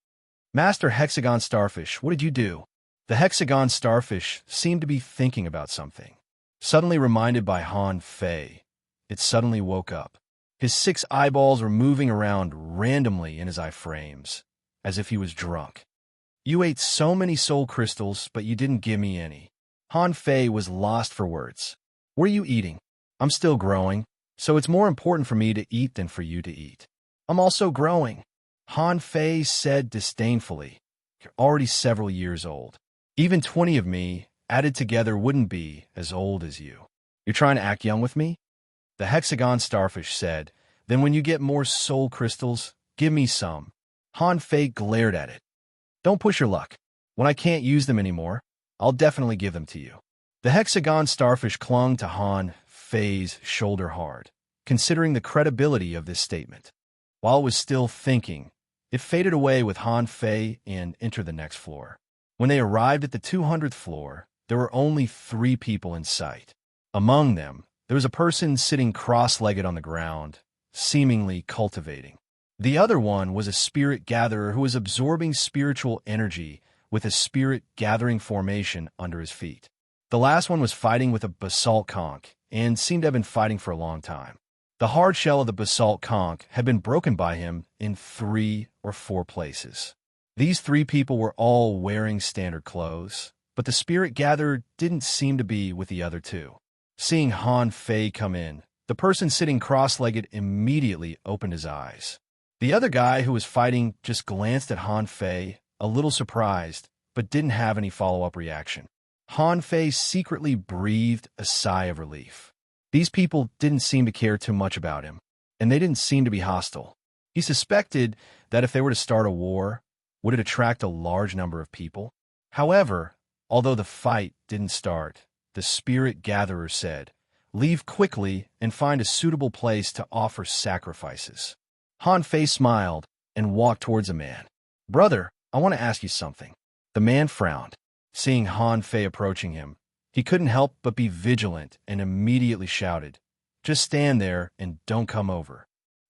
"Master Hexagon Starfish, what did you do?" The hexagon starfish seemed to be thinking about something. Suddenly reminded by Han Fei, it suddenly woke up. His 6 eyeballs were moving around randomly in his eye frames, as if he was drunk. "You ate so many soul crystals, but you didn't give me any." Han Fei was lost for words. "What are you eating?" "I'm still growing, so it's more important for me to eat than for you to eat." "I'm also growing," Han Fei said disdainfully. "You're already several years old. Even 20 of me, added together, wouldn't be as old as you. You're trying to act young with me?" The hexagon starfish said, "Then when you get more soul crystals, give me some." Han Fei glared at it. "Don't push your luck. When I can't use them anymore, I'll definitely give them to you." The hexagon starfish clung to Han Fei's shoulder hard, considering the credibility of this statement. While it was still thinking, it faded away with Han Fei and entered the next floor. When they arrived at the 200th floor, there were only 3 people in sight. Among them, there was a person sitting cross-legged on the ground, seemingly cultivating. The other one was a spirit gatherer who was absorbing spiritual energy with a spirit gathering formation under his feet. The last one was fighting with a basalt conch and seemed to have been fighting for a long time. The hard shell of the basalt conch had been broken by him in 3 or 4 places. These 3 people were all wearing standard clothes, but the spirit gatherer didn't seem to be with the other 2. Seeing Han Fei come in, the person sitting cross-legged immediately opened his eyes. The other guy who was fighting just glanced at Han Fei, a little surprised, but didn't have any follow-up reaction. Han Fei secretly breathed a sigh of relief. These people didn't seem to care too much about him, and they didn't seem to be hostile. He suspected that if they were to start a war, would it attract a large number of people? However, although the fight didn't start, the spirit gatherer said, "Leave quickly and find a suitable place to offer sacrifices." Han Fei smiled and walked towards a man. "Brother, I want to ask you something." The man frowned. Seeing Han Fei approaching him, he couldn't help but be vigilant and immediately shouted, "Just stand there and don't come over."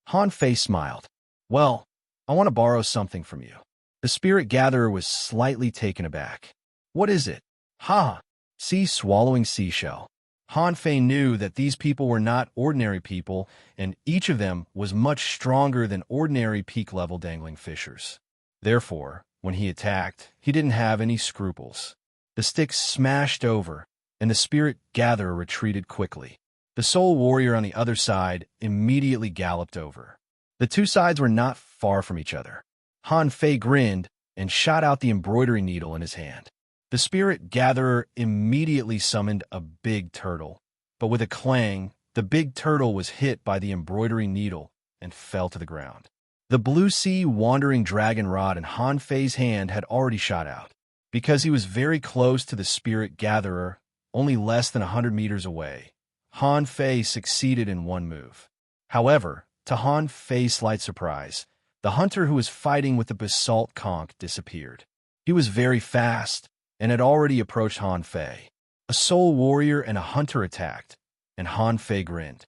Han Fei smiled. "Well, I want to borrow something from you." The spirit gatherer was slightly taken aback. "What is it?" "Ha! Sea swallowing seashell." Han Fei knew that these people were not ordinary people, and each of them was much stronger than ordinary peak-level dangling fishers. Therefore, when he attacked, he didn't have any scruples. The stick smashed over, and the spirit gatherer retreated quickly. The soul warrior on the other side immediately galloped over. The 2 sides were not far from each other. Han Fei grinned and shot out the embroidery needle in his hand. The spirit gatherer immediately summoned a big turtle, but with a clang, the big turtle was hit by the embroidery needle and fell to the ground. The blue sea wandering dragon rod in Han Fei's hand had already shot out. Because he was very close to the spirit gatherer, only less than 100 meters away, Han Fei succeeded in one move. However, to Han Fei's slight surprise, the hunter who was fighting with the basalt conch disappeared. He was very fast and had already approached Han Fei. A soul warrior and a hunter attacked, and Han Fei grinned.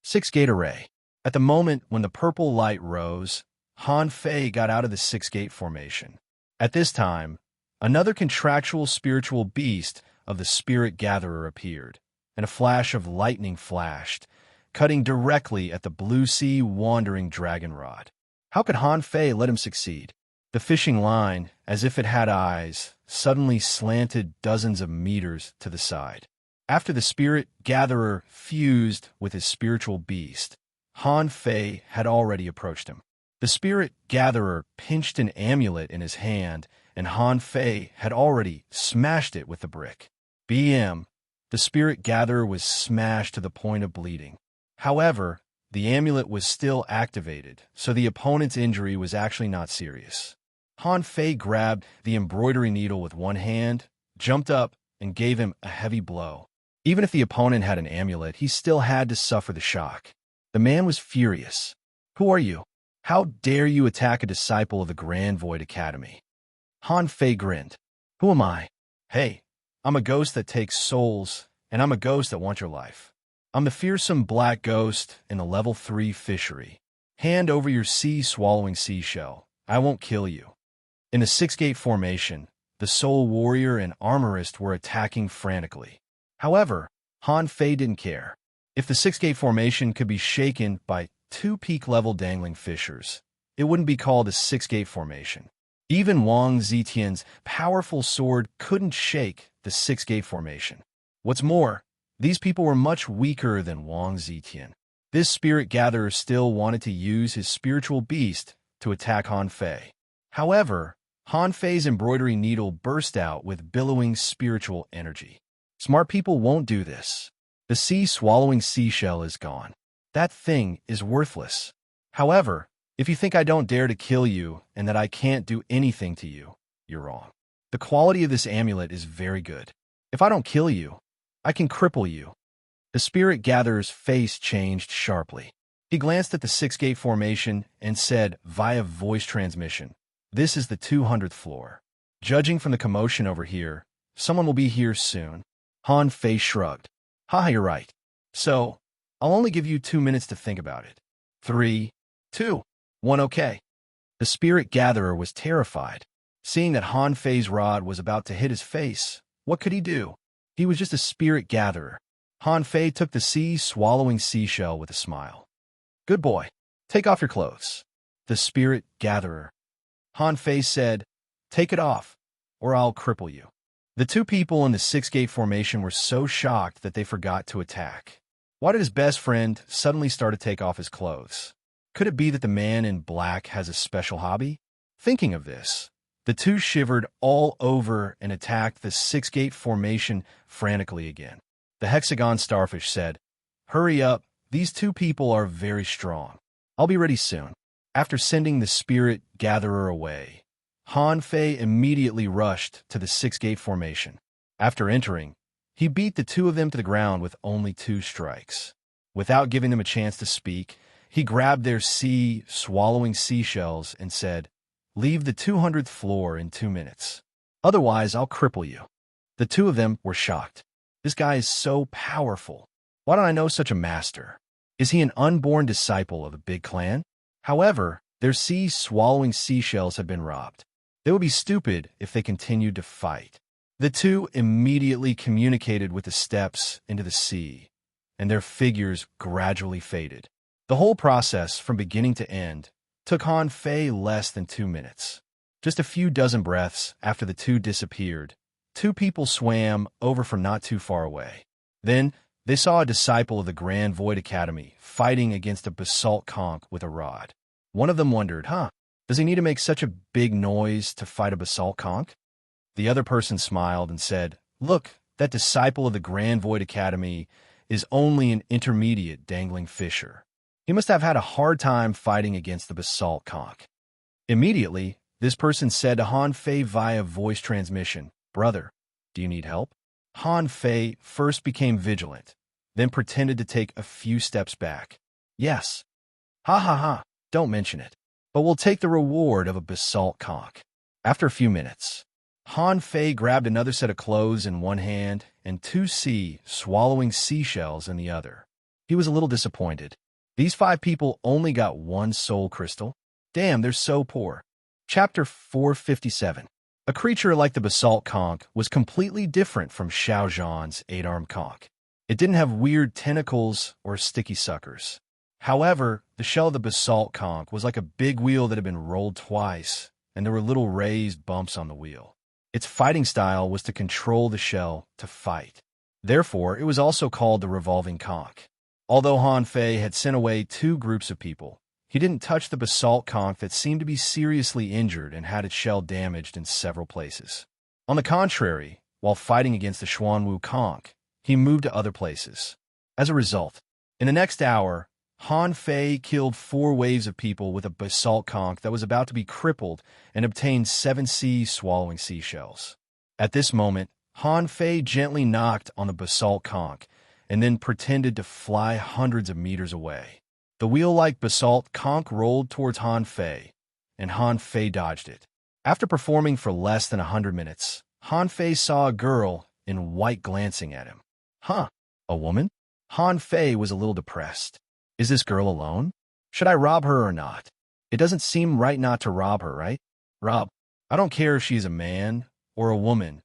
Six-gate array. At the moment when the purple light rose, Han Fei got out of the six-gate formation. At this time, another contractual spiritual beast of the spirit gatherer appeared, and a flash of lightning flashed, cutting directly at the blue sea wandering dragon rod. How could Han Fei let him succeed? The fishing line, as if it had eyes, suddenly slanted dozens of meters to the side. After the spirit gatherer fused with his spiritual beast, Han Fei had already approached him. The spirit gatherer pinched an amulet in his hand, and Han Fei had already smashed it with the brick. BM, the spirit gatherer was smashed to the point of bleeding. However, the amulet was still activated, so the opponent's injury was actually not serious. Han Fei grabbed the embroidery needle with one hand, jumped up, and gave him a heavy blow. Even if the opponent had an amulet, he still had to suffer the shock. The man was furious. "Who are you? How dare you attack a disciple of the Grand Void Academy?" Han Fei grinned. "Who am I? Hey, I'm a ghost that takes souls, and I'm a ghost that wants your life. I'm the fearsome black ghost in the level 3 fishery. Hand over your sea-swallowing seashell. I won't kill you." In the six-gate formation, the soul warrior and armorist were attacking frantically. However, Han Fei didn't care. If the six-gate formation could be shaken by two peak-level dangling fishers, it wouldn't be called a six-gate formation. Even Wang Zetian's powerful sword couldn't shake the six-gate formation. What's more, these people were much weaker than Wang Zetian. This spirit gatherer still wanted to use his spiritual beast to attack Han Fei. However, Han Fei's embroidery needle burst out with billowing spiritual energy. Smart people won't do this. The sea-swallowing seashell is gone. That thing is worthless. However, if you think I don't dare to kill you and that I can't do anything to you, you're wrong. The quality of this amulet is very good. If I don't kill you, I can cripple you. The spirit gatherer's face changed sharply. He glanced at the six-gate formation and said via voice transmission, "This is the 200th floor. Judging from the commotion over here, someone will be here soon." Han Fei shrugged. "Haha, you're right. So, I'll only give you 2 minutes to think about it. 3, 2, 1, okay." The spirit gatherer was terrified. Seeing that Han Fei's rod was about to hit his face, what could he do? He was just a spirit gatherer. Han Fei took the sea-swallowing seashell with a smile. "Good boy. Take off your clothes." The spirit gatherer. Han Fei said, "Take it off, or I'll cripple you." The two people in the six-gate formation were so shocked that they forgot to attack. Why did his best friend suddenly start to take off his clothes? Could it be that the man in black has a special hobby? Thinking of this, the two shivered all over and attacked the six-gate formation frantically again. The hexagon starfish said, "Hurry up, these two people are very strong. I'll be ready soon." After sending the spirit gatherer away, Han Fei immediately rushed to the six-gate formation. After entering, he beat the two of them to the ground with only 2 strikes. Without giving them a chance to speak, he grabbed their sea-swallowing seashells and said, "Leave the 200th floor in 2 minutes. Otherwise, I'll cripple you." The two of them were shocked. This guy is so powerful. Why don't I know such a master? Is he an unborn disciple of a big clan? However, their sea-swallowing seashells had been robbed. They would be stupid if they continued to fight. The two immediately communicated with the steps into the sea, and their figures gradually faded. The whole process, from beginning to end, took Han Fei less than 2 minutes. Just a few dozen breaths after the two disappeared, 2 people swam over from not too far away. Then, they saw a disciple of the Grand Void Academy fighting against a basalt conch with a rod. One of them wondered, does he need to make such a big noise to fight a basalt conch? The other person smiled and said, "Look, that disciple of the Grand Void Academy is only an intermediate dangling fisher. He must have had a hard time fighting against the basalt conch. Immediately, this person said to Han Fei via voice transmission, "Brother, do you need help?" Han Fei first became vigilant, then pretended to take a few steps back. "Yes. Ha ha ha, don't mention it. But we'll take the reward of a basalt conch." After a few minutes, Han Fei grabbed another set of clothes in one hand and two swallowing seashells in the other. He was a little disappointed. These 5 people only got 1 soul crystal? Damn, they're so poor. Chapter 457. A creature like the basalt conch was completely different from Xiao Zhan's 8-armed conch. It didn't have weird tentacles or sticky suckers. However, the shell of the basalt conch was like a big wheel that had been rolled twice, and there were little raised bumps on the wheel. Its fighting style was to control the shell to fight. Therefore, it was also called the revolving conch. Although Han Fei had sent away 2 groups of people, he didn't touch the basalt conch that seemed to be seriously injured and had its shell damaged in several places. On the contrary, while fighting against the Xuanwu conch, he moved to other places. As a result, in the next hour, Han Fei killed 4 waves of people with a basalt conch that was about to be crippled and obtained 7 swallowing seashells. At this moment, Han Fei gently knocked on the basalt conch and then pretended to fly hundreds of meters away. The wheel-like basalt conch rolled towards Han Fei, and Han Fei dodged it. After performing for less than 100 minutes, Han Fei saw a girl in white glancing at him. Huh, a woman? Han Fei was a little depressed. Is this girl alone? Should I rob her or not? It doesn't seem right not to rob her, right? Rob. I don't care if she's a man or a woman.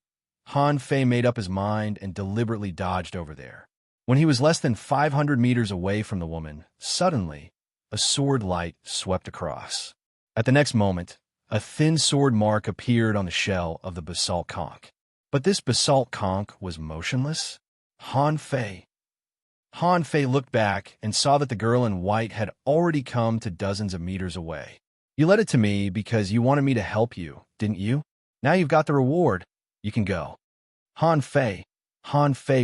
Han Fei made up his mind and deliberately dodged over there. When he was less than 500 meters away from the woman, suddenly, a sword light swept across. At the next moment, a thin sword mark appeared on the shell of the basalt conch. But this basalt conch was motionless? Han Fei looked back and saw that the girl in white had already come to dozens of meters away. "You led it to me because you wanted me to help you, didn't you? Now you've got the reward. You can go." Han Fei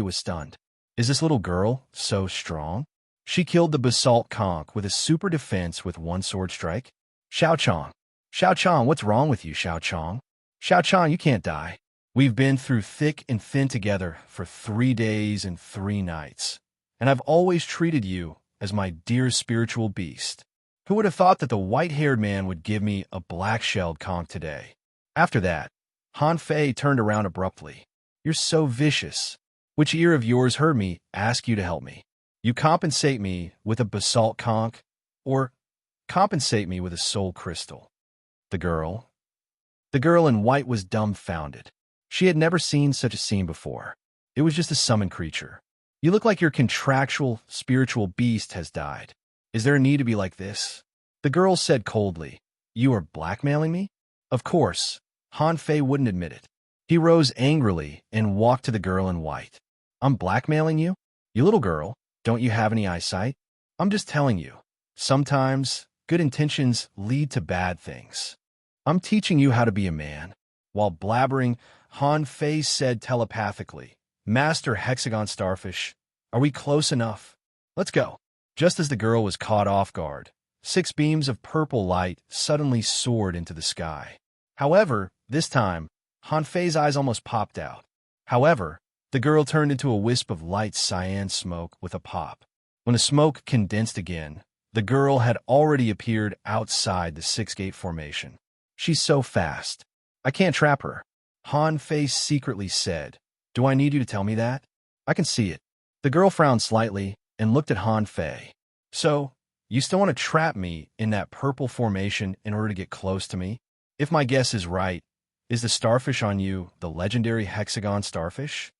was stunned. Is this little girl so strong? She killed the basalt conch with a super defense with 1 sword strike? Xiao Chong, what's wrong with you, Xiao Chong? Xiao Chong, you can't die. We've been through thick and thin together for 3 days and 3 nights, and I've always treated you as my dear spiritual beast. Who would have thought that the white-haired man would give me a black-shelled conch today? After that, Han Fei turned around abruptly. You're so vicious. Which ear of yours heard me ask you to help me? You compensate me with a basalt conch, or compensate me with a soul crystal. The girl in white was dumbfounded. She had never seen such a scene before. It was just a summoned creature. You look like your contractual spiritual beast has died. Is there a need to be like this? The girl said coldly. You are blackmailing me? Of course. Han Fei wouldn't admit it. He rose angrily and walked to the girl in white. I'm blackmailing you? You little girl, don't you have any eyesight? I'm just telling you. Sometimes good intentions lead to bad things. I'm teaching you how to be a man. While blabbering, Han Fei said telepathically, Master Hexagon Starfish, are we close enough? Let's go. Just as the girl was caught off guard, 6 beams of purple light suddenly soared into the sky. However, this time, Han Fei's eyes almost popped out. However, the girl turned into a wisp of light cyan smoke with a pop. When the smoke condensed again, the girl had already appeared outside the 6-gate formation. She's so fast. I can't trap her. Han Fei secretly said, Do I need you to tell me that? I can see it. The girl frowned slightly and looked at Han Fei. So, you still want to trap me in that purple formation in order to get close to me? If my guess is right, is the starfish on you the legendary Hexagon Starfish?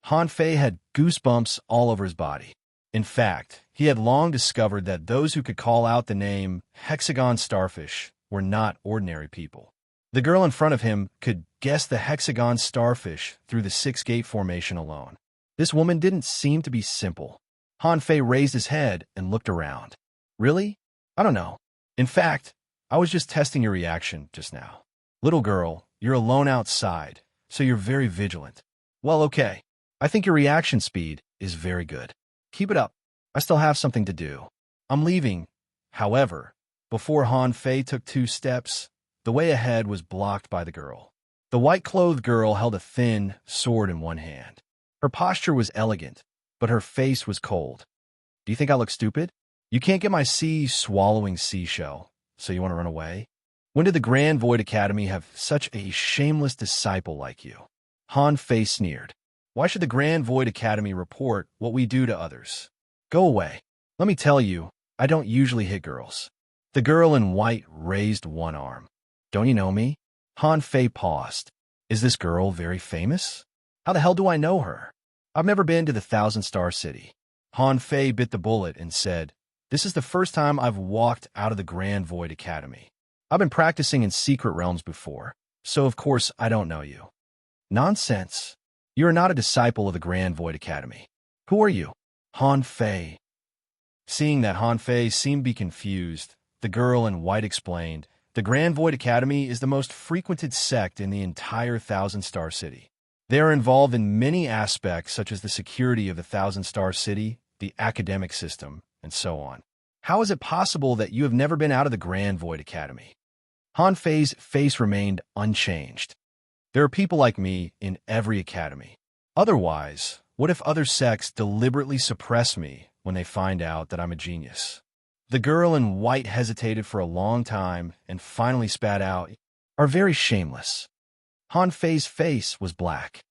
Han Fei had goosebumps all over his body. In fact, he had long discovered that those who could call out the name Hexagon Starfish were not ordinary people. The girl in front of him could guess the Hexagon Starfish through the 6-gate formation alone. This woman didn't seem to be simple. Han Fei raised his head and looked around. Really? I don't know. In fact, I was just testing your reaction just now. Little girl, you're alone outside, so you're very vigilant. Well, okay. I think your reaction speed is very good. Keep it up. I still have something to do. I'm leaving. However, before Han Fei took 2 steps, the way ahead was blocked by the girl. The white-clothed girl held a thin sword in one hand. Her posture was elegant, but her face was cold. Do you think I look stupid? You can't get my sea-swallowing seashell, so you want to run away? When did the Grand Void Academy have such a shameless disciple like you? Han Fei sneered. Why should the Grand Void Academy report what we do to others? Go away. Let me tell you, I don't usually hit girls. The girl in white raised one arm. Don't you know me? Han Fei paused. Is this girl very famous? How the hell do I know her? I've never been to the Thousand-Star City. Han Fei bit the bullet and said, This is the first time I've walked out of the Grand Void Academy. I've been practicing in secret realms before, so of course I don't know you. Nonsense. You are not a disciple of the Grand Void Academy. Who are you? Han Fei. Seeing that Han Fei seemed to be confused, the girl in white explained, The Grand Void Academy is the most frequented sect in the entire Thousand-Star City. They are involved in many aspects such as the security of the Thousand-Star City, the academic system, and so on. How is it possible that you have never been out of the Grand Void Academy? Han Fei's face remained unchanged. There are people like me in every academy. Otherwise, what if other sects deliberately suppress me when they find out that I'm a genius? The girl in white hesitated for a long time and finally spat out, Are very shameless. Han Fei's face was black.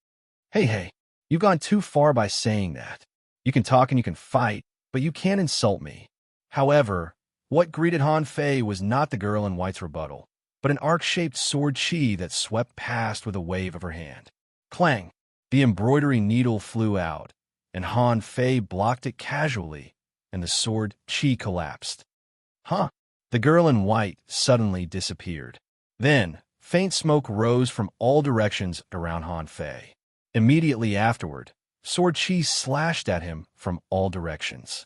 Hey, you've gone too far by saying that. You can talk and you can fight, but you can't insult me. However, what greeted Han Fei was not the girl in white's rebuttal, but an arc-shaped sword chi that swept past with a wave of her hand. Clang! The embroidery needle flew out, and Han Fei blocked it casually, and the sword chi collapsed. Huh! The girl in white suddenly disappeared. Then, faint smoke rose from all directions around Han Fei. Immediately afterward, sword chi slashed at him from all directions.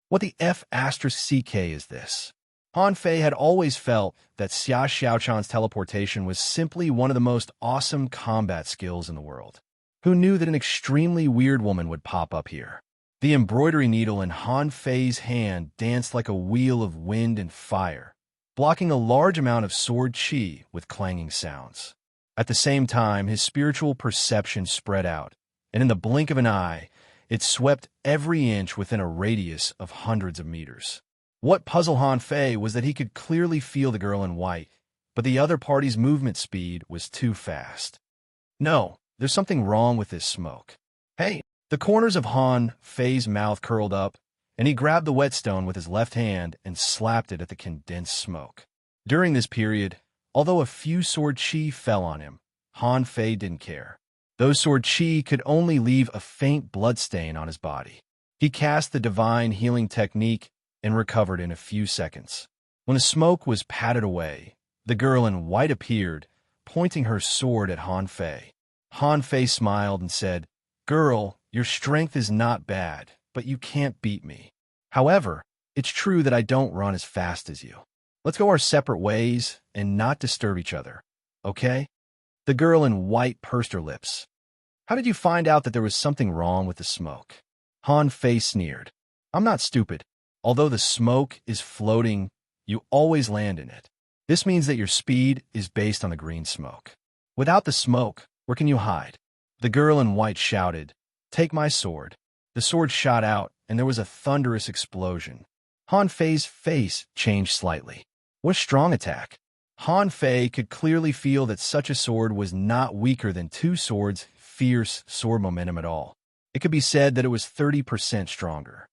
What the F***ck is this? Han Fei had always felt that Xia Xiaochan's teleportation was simply one of the most awesome combat skills in the world. Who knew that an extremely weird woman would pop up here? The embroidery needle in Han Fei's hand danced like a wheel of wind and fire, blocking a large amount of sword chi with clanging sounds. At the same time, his spiritual perception spread out, and in the blink of an eye, it swept every inch within a radius of hundreds of meters. What puzzled Han Fei was that he could clearly feel the girl in white, but the other party's movement speed was too fast. No, there's something wrong with this smoke. Hey! The corners of Han Fei's mouth curled up, and he grabbed the whetstone with his left hand and slapped it at the condensed smoke. During this period, although a few sword chi fell on him, Han Fei didn't care. Those sword chi could only leave a faint bloodstain on his body. He cast the divine healing technique and recovered in a few seconds. When the smoke was patted away, the girl in white appeared, pointing her sword at Han Fei. Han Fei smiled and said, Girl, your strength is not bad, but you can't beat me. However, it's true that I don't run as fast as you. Let's go our separate ways and not disturb each other, okay? The girl in white pursed her lips. How did you find out that there was something wrong with the smoke? Han Fei sneered. I'm not stupid. Although the smoke is floating, you always land in it. This means that your speed is based on the green smoke. Without the smoke, where can you hide? The girl in white shouted, Take my sword. The sword shot out, and there was a thunderous explosion. Han Fei's face changed slightly. What a strong attack. Han Fei could clearly feel that such a sword was not weaker than two swords' fierce sword momentum at all. It could be said that it was 30% stronger.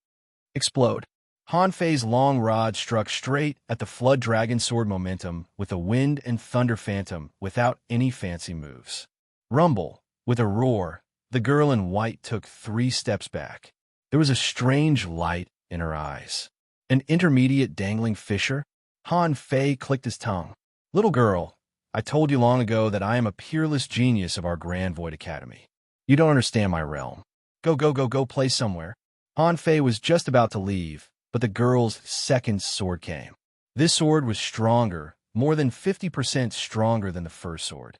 Explode. Han Fei's long rod struck straight at the Flood Dragon sword momentum with a wind and thunder phantom without any fancy moves. Rumble. With a roar, the girl in white took 3 steps back. There was a strange light in her eyes. An intermediate dangling fissure? Han Fei clicked his tongue. Little girl, I told you long ago that I am a peerless genius of our Grand Void Academy. You don't understand my realm. Go play somewhere. Han Fei was just about to leave, but the girl's second sword came. This sword was stronger, more than 50% stronger than the first sword.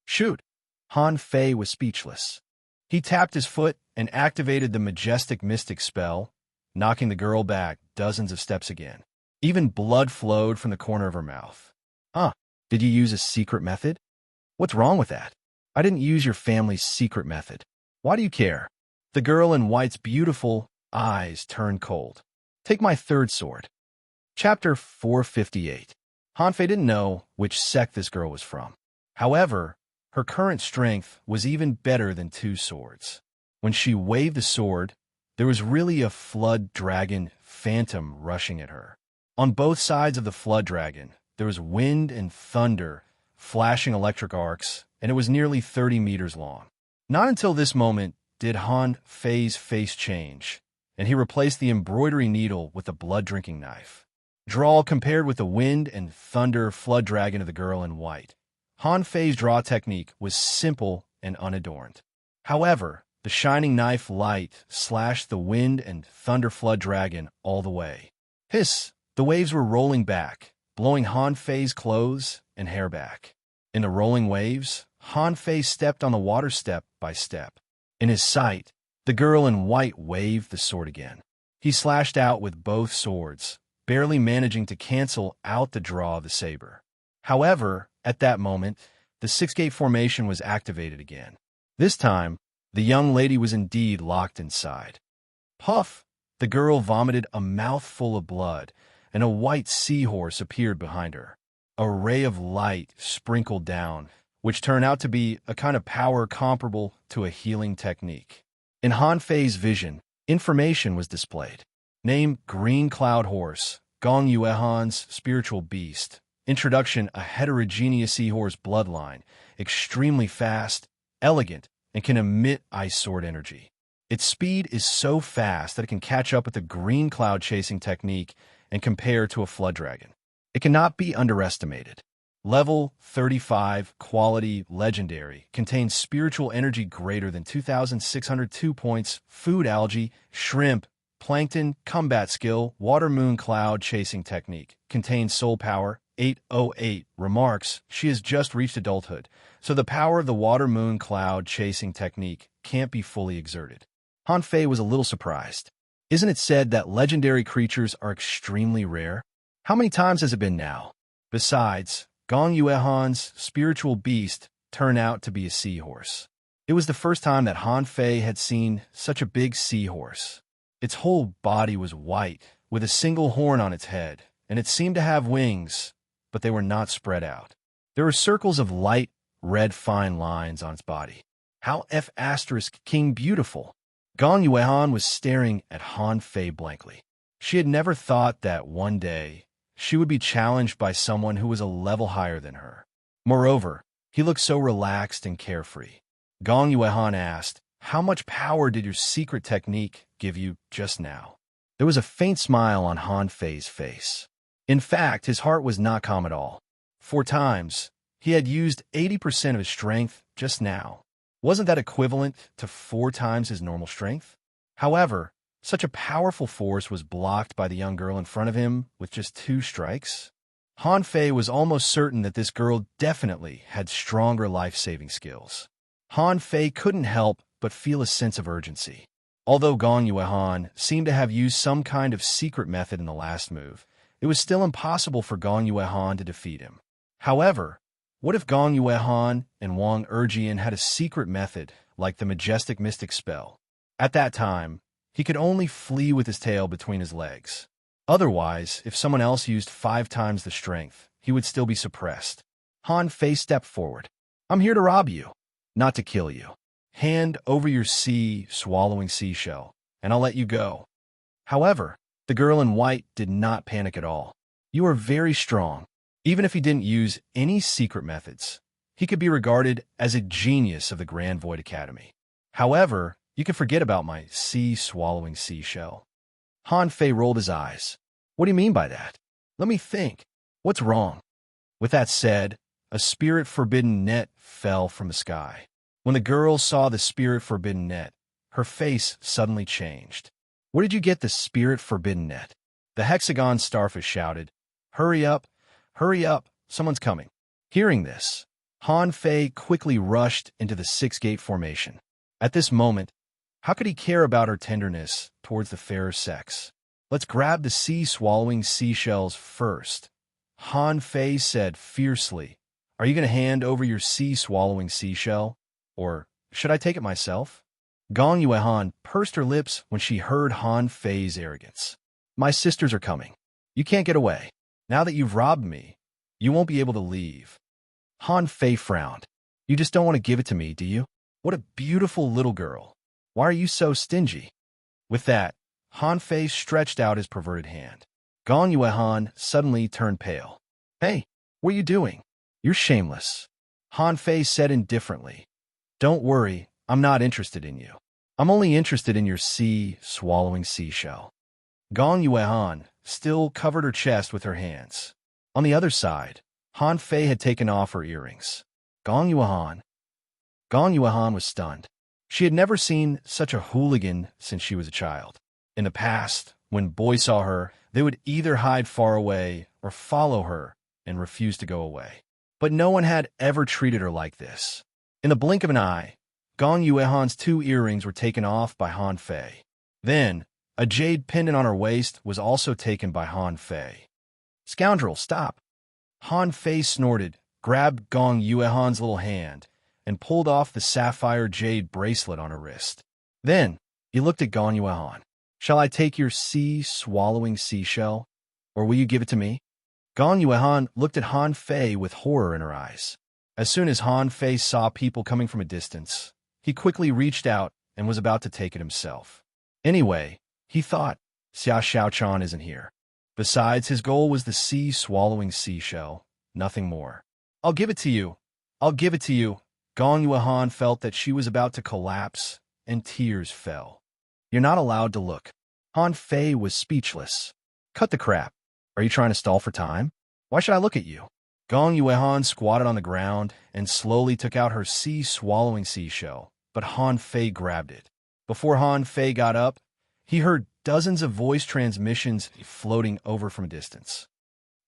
Shoot! Han Fei was speechless. He tapped his foot and activated the majestic mystic spell, knocking the girl back dozens of steps again. Even blood flowed from the corner of her mouth. Huh, did you use a secret method? What's wrong with that? I didn't use your family's secret method. Why do you care? The girl in white's beautiful eyes turned cold. Take my third sword. Chapter 458. Hanfei didn't know which sect this girl was from. However, her current strength was even better than two swords. When she waved the sword, there was really a flood dragon phantom rushing at her. On both sides of the flood dragon, there was wind and thunder, flashing electric arcs, and it was nearly 30 meters long. Not until this moment did Han Fei's face change, and he replaced the embroidery needle with a blood-drinking knife. Draw compared with the wind and thunder flood dragon of the girl in white. Han Fei's draw technique was simple and unadorned. However, the shining knife light slashed the wind and thunder flood dragon all the way. Hiss! The waves were rolling back, blowing Han Fei's clothes and hair back. In the rolling waves, Han Fei stepped on the water step by step. In his sight, the girl in white waved the sword again. He slashed out with both swords, barely managing to cancel out the draw of the saber. However, at that moment, the six-gate formation was activated again. This time, the young lady was indeed locked inside. Puff! The girl vomited a mouthful of blood, and a white seahorse appeared behind her. A ray of light sprinkled down, which turned out to be a kind of power comparable to a healing technique. In Han Fei's vision, information was displayed. Name Green Cloud Horse, Gong Yuehan's spiritual beast. Introduction, a heterogeneous seahorse bloodline, extremely fast, elegant, and can emit ice sword energy. Its speed is so fast that it can catch up with the green cloud chasing technique and compare to a flood dragon. It cannot be underestimated. Level 35, quality, legendary, contains spiritual energy greater than 2,602 points, food algae, shrimp, plankton, combat skill, water moon cloud chasing technique, contains soul power, 808, remarks, she has just reached adulthood, so the power of the water moon cloud chasing technique can't be fully exerted. Han Fei was a little surprised. Isn't it said that legendary creatures are extremely rare? How many times has it been now? Besides, Gong Yuehan's spiritual beast turned out to be a seahorse. It was the first time that Han Fei had seen such a big seahorse. Its whole body was white, with a single horn on its head, and it seemed to have wings, but they were not spread out. There were circles of light, red fine lines on its body. How King beautiful! Gong Yuehan was staring at Han Fei blankly. She had never thought that one day she would be challenged by someone who was a level higher than her. Moreover, he looked so relaxed and carefree. Gong Yuehan asked, "How much power did your secret technique give you just now?" There was a faint smile on Han Fei's face. In fact, his heart was not calm at all. 4 times, he had used 80% of his strength just now. Wasn't that equivalent to 4 times his normal strength? However, such a powerful force was blocked by the young girl in front of him with just 2 strikes. Han Fei was almost certain that this girl definitely had stronger life-saving skills. Han Fei couldn't help but feel a sense of urgency. Although Gong Yuehan seemed to have used some kind of secret method in the last move, it was still impossible for Gong Yuehan to defeat him. However, what if Gong Yuehan and Wang Erjian had a secret method like the majestic mystic spell? At that time, he could only flee with his tail between his legs. Otherwise, if someone else used 5 times the strength, he would still be suppressed. Han Fei stepped forward. "I'm here to rob you, not to kill you. Hand over your sea-swallowing seashell, and I'll let you go." However, the girl in white did not panic at all. "You are very strong. Even if he didn't use any secret methods, he could be regarded as a genius of the Grand Void Academy. However, you can forget about my sea-swallowing seashell." Han Fei rolled his eyes. "What do you mean by that? Let me think. What's wrong?" With that said, a spirit-forbidden net fell from the sky. When the girl saw the spirit-forbidden net, her face suddenly changed. "Where did you get the spirit-forbidden net?" The hexagon starfish shouted. "Hurry up! Hurry up! Someone's coming." Hearing this, Han Fei quickly rushed into the 6-gate formation. At this moment, How could he care about her tenderness towards the fairer sex? Let's grab the sea-swallowing seashells first, Han Fei said fiercely. Are you going to hand over your sea-swallowing seashell? Or should I take it myself? Gong Yuehan pursed her lips when she heard Han Fei's arrogance. My sisters are coming. You can't get away. Now that you've robbed me, you won't be able to leave. Han Fei frowned. You just don't want to give it to me, do you? What a beautiful little girl. Why are you so stingy? With that, Han Fei stretched out his perverted hand. Gong Yuehan suddenly turned pale. Hey, what are you doing? You're shameless. Han Fei said indifferently. Don't worry, I'm not interested in you. I'm only interested in your sea-swallowing seashell. Gong Yuehan still covered her chest with her hands. On the other side, Han Fei had taken off her earrings. Gong Yuehan was stunned. She had never seen such a hooligan since she was a child. In the past, when boys saw her, they would either hide far away or follow her and refuse to go away. But no one had ever treated her like this. In the blink of an eye, Gong Yuehan's 2 earrings were taken off by Han Fei. Then, a jade pendant on her waist was also taken by Han Fei. Scoundrel, stop! Han Fei snorted, grabbed Gong Yuehan's little hand, and pulled off the sapphire jade bracelet on her wrist. Then, he looked at Gong Yuehan. Shall I take your sea-swallowing seashell, or will you give it to me? Gong Yuehan looked at Han Fei with horror in her eyes. As soon as Han Fei saw people coming from a distance, he quickly reached out and was about to take it himself. Anyway, he thought, Xia Xiaochan isn't here. Besides, his goal was the sea-swallowing seashell, nothing more. I'll give it to you. I'll give it to you. Gong Yuehan felt that she was about to collapse, and tears fell. You're not allowed to look. Han Fei was speechless. Cut the crap. Are you trying to stall for time? Why should I look at you? Gong Yuehan squatted on the ground and slowly took out her sea-swallowing seashell, but Han Fei grabbed it. Before Han Fei got up, he heard dozens of voice transmissions floating over from a distance.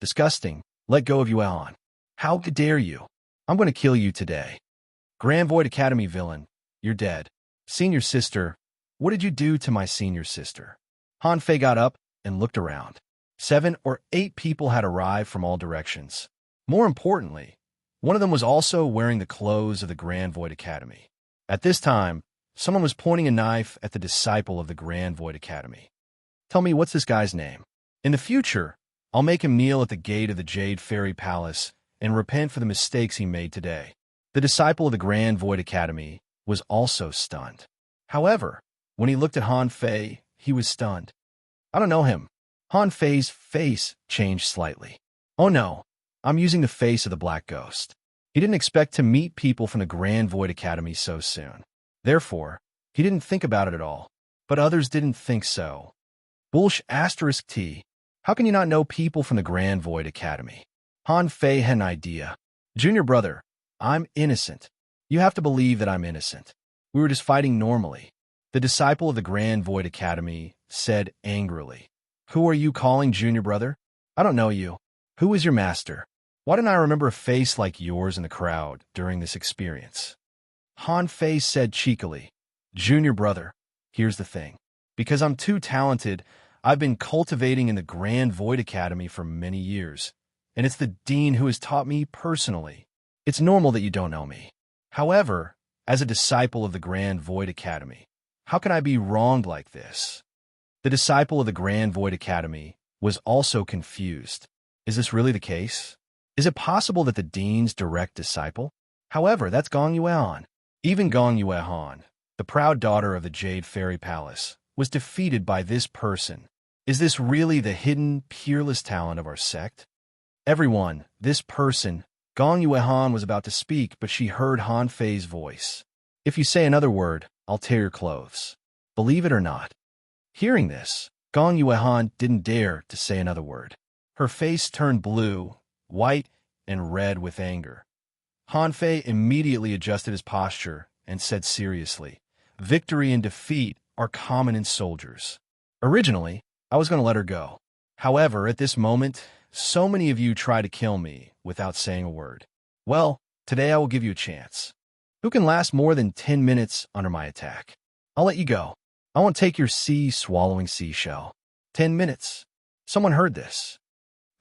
Disgusting. Let go of Yuehan. How dare you? I'm going to kill you today. Grand Void Academy villain, you're dead. Senior sister, what did you do to my senior sister? Han Fei got up and looked around. 7 or 8 people had arrived from all directions. More importantly, one of them was also wearing the clothes of the Grand Void Academy. At this time, someone was pointing a knife at the disciple of the Grand Void Academy. Tell me, what's this guy's name? In the future, I'll make him kneel at the gate of the Jade Fairy Palace and repent for the mistakes he made today. The disciple of the Grand Void Academy was also stunned. However, when he looked at Han Fei, he was stunned. I don't know him. Han Fei's face changed slightly. Oh no, I'm using the face of the Black Ghost. He didn't expect to meet people from the Grand Void Academy so soon. Therefore, he didn't think about it at all. But others didn't think so. Bullsh asterisk T. How can you not know people from the Grand Void Academy? Han Fei had an idea. Junior brother, I'm innocent. You have to believe that I'm innocent. We were just fighting normally. The disciple of the Grand Void Academy said angrily. Who are you calling junior brother? I don't know you. Who is your master? Why didn't I remember a face like yours in the crowd during this experience? Han Fei said cheekily. Junior brother, here's the thing. Because I'm too talented, I've been cultivating in the Grand Void Academy for many years, and it's the dean who has taught me personally. It's normal that you don't know me. However, as a disciple of the Grand Void Academy, how can I be wronged like this? The disciple of the Grand Void Academy was also confused. Is this really the case? Is it possible that the dean's direct disciple? However, that's Gong Yuehan. Even Gong Yuehan, the proud daughter of the Jade Fairy Palace, was defeated by this person. Is this really the hidden, peerless talent of our sect? Everyone, this person, Gong Yuehan was about to speak, but she heard Han Fei's voice. If you say another word, I'll tear your clothes. Believe it or not. Hearing this, Gong Yuehan didn't dare to say another word. Her face turned blue, white, and red with anger. Han Fei immediately adjusted his posture and said seriously, Victory and defeat are common in soldiers. Originally, I was going to let her go. However, at this moment, so many of you try to kill me without saying a word. Well, today I will give you a chance. Who can last more than 10 minutes under my attack? I'll let you go. I won't take your sea-swallowing seashell. 10 minutes. Someone heard this.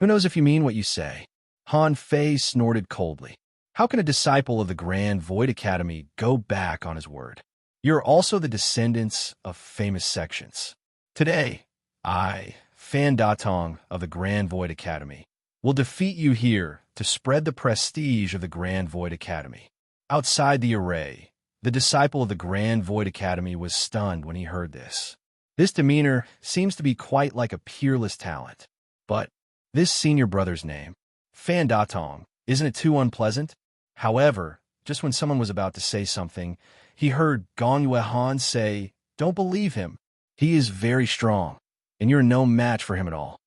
Who knows if you mean what you say? Han Fei snorted coldly. How can a disciple of the Grand Void Academy go back on his word? You're also the descendants of famous sections. Today, I, Fan Datong of the Grand Void Academy, will defeat you here to spread the prestige of the Grand Void Academy. Outside the array, the disciple of the Grand Void Academy was stunned when he heard this. This demeanor seems to be quite like a peerless talent. But this senior brother's name, Fan Datong, isn't it too unpleasant? However, just when someone was about to say something, he heard Gong Yuehan say, "Don't believe him. He is very strong, and you're no match for him at all."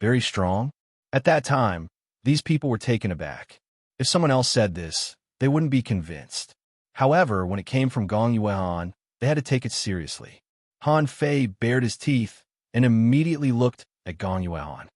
Very strong? At that time, these people were taken aback. If someone else said this, they wouldn't be convinced. However, when it came from Gong Yuehan, they had to take it seriously. Han Fei bared his teeth and immediately looked at Gong Yuehan.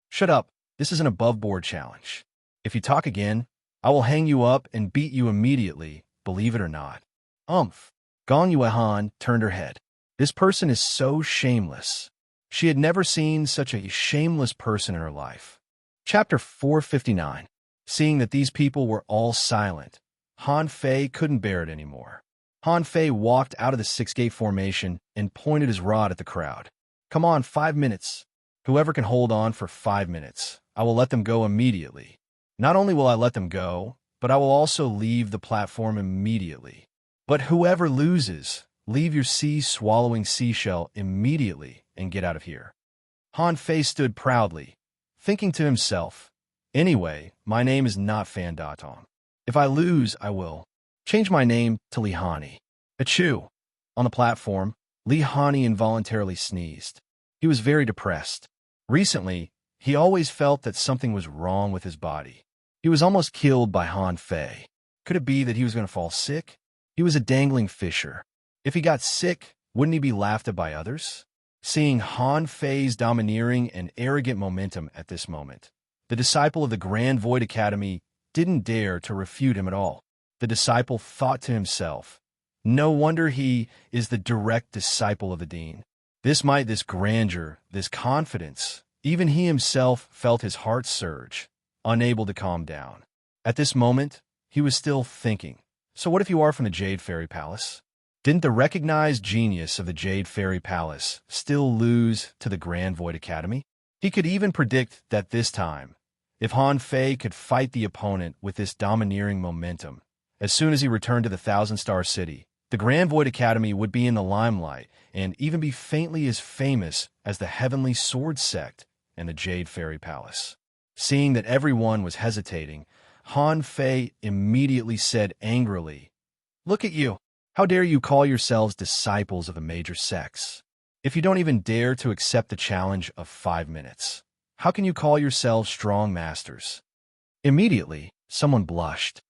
"Shut up. This is an above-board challenge. If you talk again, I will hang you up and beat you immediately, believe it or not." Gong Yuehan turned her head. This person is so shameless. She had never seen such a shameless person in her life. Chapter 459. Seeing that these people were all silent, Han Fei couldn't bear it anymore. Han Fei walked out of the six-gate formation and pointed his rod at the crowd. "Come on, 5 minutes. Whoever can hold on for 5 minutes, I will let them go immediately. Not only will I let them go, but I will also leave the platform immediately. But whoever loses, leave your sea-swallowing seashell immediately and get out of here." Han Fei stood proudly, thinking to himself, "Anyway, my name is not Fan Datong. If I lose, I will change my name to Li Hani." Achoo! On the platform, Li Hani involuntarily sneezed. He was very depressed. Recently, he always felt that something was wrong with his body. He was almost killed by Han Fei. Could it be that he was going to fall sick? He was a dangling fisher. If he got sick, wouldn't he be laughed at by others? Seeing Han Fei's domineering and arrogant momentum at this moment, the disciple of the Grand Void Academy didn't dare to refute him at all. The disciple thought to himself, "No wonder he is the direct disciple of the Dean. This might, this grandeur, this confidence." Even he himself felt his heart surge, unable to calm down. At this moment, he was still thinking, so what if you are from the Jade Fairy Palace? Didn't the recognized genius of the Jade Fairy Palace still lose to the Grand Void Academy? He could even predict that this time, if Han Fei could fight the opponent with this domineering momentum, as soon as he returned to the Thousand-Star City, the Grand Void Academy would be in the limelight and even be faintly as famous as the Heavenly Sword Sect and the Jade Fairy Palace. Seeing that everyone was hesitating, Han Fei immediately said angrily, "Look at you! How dare you call yourselves disciples of the major sects? If you don't even dare to accept the challenge of 5 minutes, how can you call yourselves strong masters?" Immediately, someone blushed.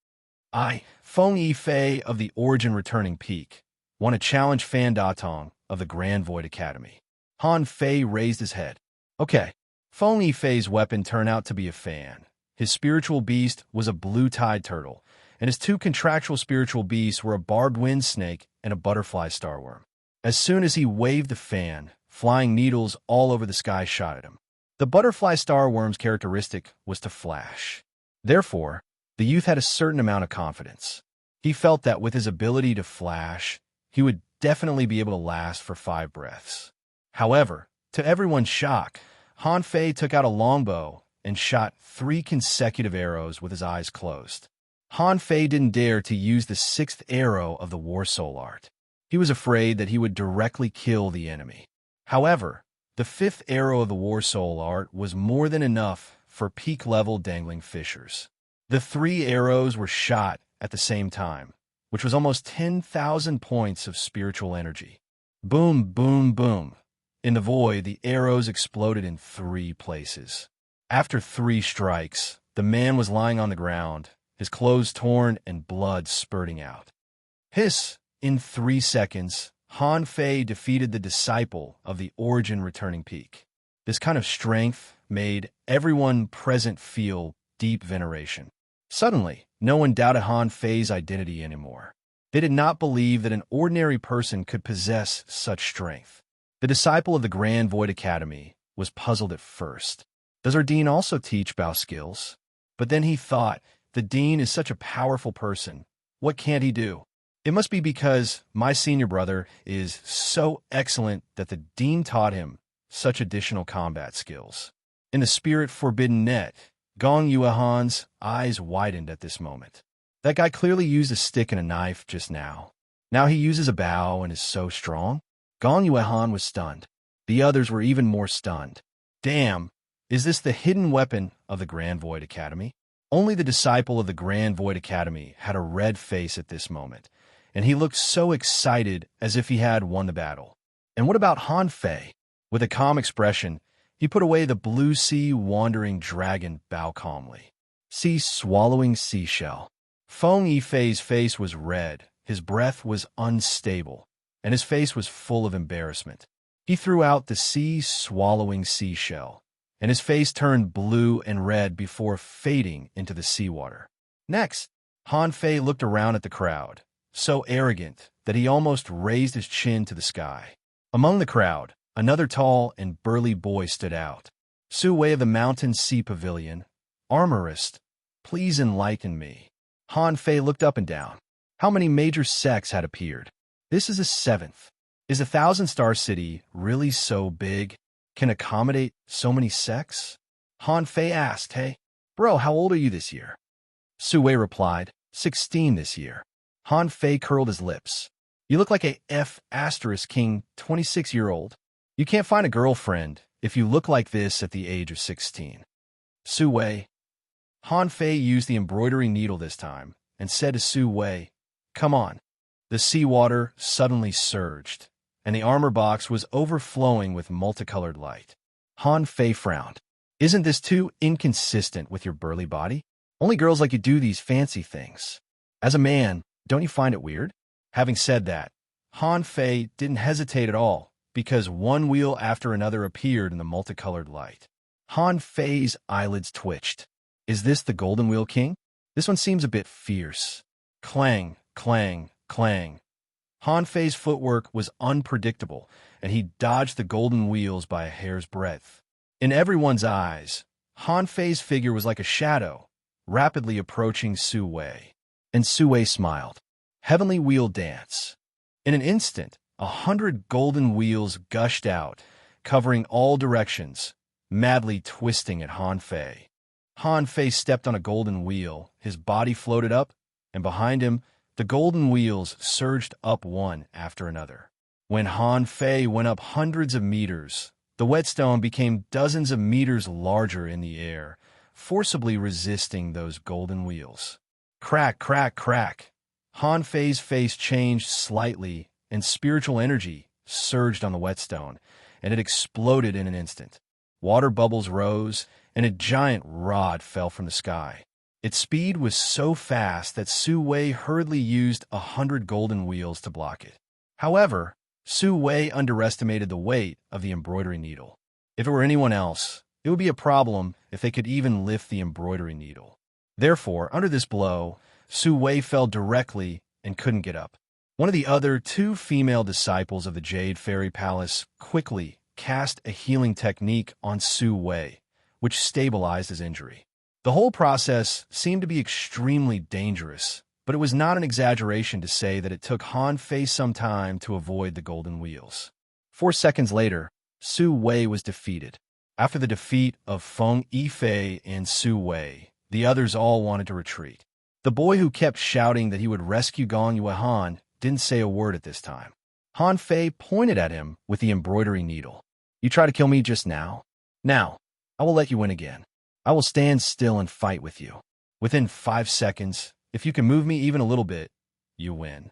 "I, Feng Yifei of the Origin Returning Peak, want to challenge Fan Datong of the Grand Void Academy." Han Fei raised his head. Okay. Feng Yifei's weapon turned out to be a fan. His spiritual beast was a blue tide turtle, and his two contractual spiritual beasts were a barbed wind snake and a butterfly starworm. As soon as he waved the fan, flying needles all over the sky shot at him. The butterfly starworm's characteristic was to flash. Therefore, the youth had a certain amount of confidence. He felt that with his ability to flash, he would definitely be able to last for 5 breaths. However, to everyone's shock, Han Fei took out a longbow and shot 3 consecutive arrows with his eyes closed. Han Fei didn't dare to use the 6th arrow of the War Soul art. He was afraid that he would directly kill the enemy. However, the 5th arrow of the War Soul art was more than enough for peak-level dangling fishers. The 3 arrows were shot at the same time, which was almost 10,000 points of spiritual energy. Boom, boom, boom. In the void, the arrows exploded in 3 places. After 3 strikes, the man was lying on the ground, his clothes torn and blood spurting out. Hiss! In 3 seconds, Han Fei defeated the disciple of the Origin Returning Peak. This kind of strength made everyone present feel deep veneration. Suddenly, no one doubted Han Fei's identity anymore. They did not believe that an ordinary person could possess such strength. The disciple of the Grand Void Academy was puzzled at first. Does our dean also teach bow skills? But then he thought, the dean is such a powerful person. What can't he do? It must be because my senior brother is so excellent that the dean taught him such additional combat skills. In the spirit forbidden net, Gong Yuehan's eyes widened at this moment. That guy clearly used a stick and a knife just now. Now he uses a bow and is so strong? Gong Yuehan was stunned. The others were even more stunned. Damn, is this the hidden weapon of the Grand Void Academy? Only the disciple of the Grand Void Academy had a red face at this moment, and he looked so excited as if he had won the battle. And what about Han Fei? With a calm expression, he put away the blue sea wandering dragon bow calmly. Sea swallowing seashell. Feng Yifei's face was red, his breath was unstable, and his face was full of embarrassment. He threw out the sea swallowing seashell, and his face turned blue and red before fading into the seawater. Next, Han Fei looked around at the crowd, so arrogant that he almost raised his chin to the sky. Among the crowd, another tall and burly boy stood out. Su Wei of the Mountain Sea Pavilion, armorist, please enlighten me. Han Fei looked up and down. How many major sects had appeared? This is the 7th. Is a 1,000-star city really so big? Can accommodate so many sects? Han Fei asked, hey, bro, how old are you this year? Su Wei replied, 16 this year. Han Fei curled his lips. You look like a F*** king 26-year-old. You can't find a girlfriend if you look like this at the age of 16. Su Wei. Han Fei used the embroidery needle this time and said to Su Wei, come on. The seawater suddenly surged, and the armor box was overflowing with multicolored light. Han Fei frowned. Isn't this too inconsistent with your burly body? Only girls like you do these fancy things. As a man, don't you find it weird? Having said that, Han Fei didn't hesitate at all, because one wheel after another appeared in the multicolored light. Han Fei's eyelids twitched. Is this the Golden Wheel King? This one seems a bit fierce. Clang, clang, clang. Han Fei's footwork was unpredictable, and he dodged the golden wheels by a hair's breadth. In everyone's eyes, Han Fei's figure was like a shadow, rapidly approaching Su Wei. And Su Wei smiled. Heavenly Wheel Dance. In an instant, 100 golden wheels gushed out, covering all directions, madly twisting at Han Fei. Han Fei stepped on a golden wheel, his body floated up, and behind him, the golden wheels surged up one after another. When Han Fei went up hundreds of meters, the whetstone became dozens of meters larger in the air, forcibly resisting those golden wheels. Crack, crack, crack. Han Fei's face changed slightly, and spiritual energy surged on the whetstone, and it exploded in an instant. Water bubbles rose, and a giant rod fell from the sky. Its speed was so fast that Su Wei hurriedly used 100 golden wheels to block it. However, Su Wei underestimated the weight of the embroidery needle. If it were anyone else, it would be a problem if they could even lift the embroidery needle. Therefore, under this blow, Su Wei fell directly and couldn't get up. One of the other 2 female disciples of the Jade Fairy Palace quickly cast a healing technique on Su Wei, which stabilized his injury. The whole process seemed to be extremely dangerous, but it was not an exaggeration to say that it took Han Fei some time to avoid the golden wheels. 4 seconds later, Su Wei was defeated. After the defeat of Feng Yifei and Su Wei, the others all wanted to retreat. The boy who kept shouting that he would rescue Gong Yuehan didn't say a word at this time. Han Fei pointed at him with the embroidery needle. You try to kill me just now? Now, I will let you win again. I will stand still and fight with you. Within 5 seconds, if you can move me even a little bit, you win.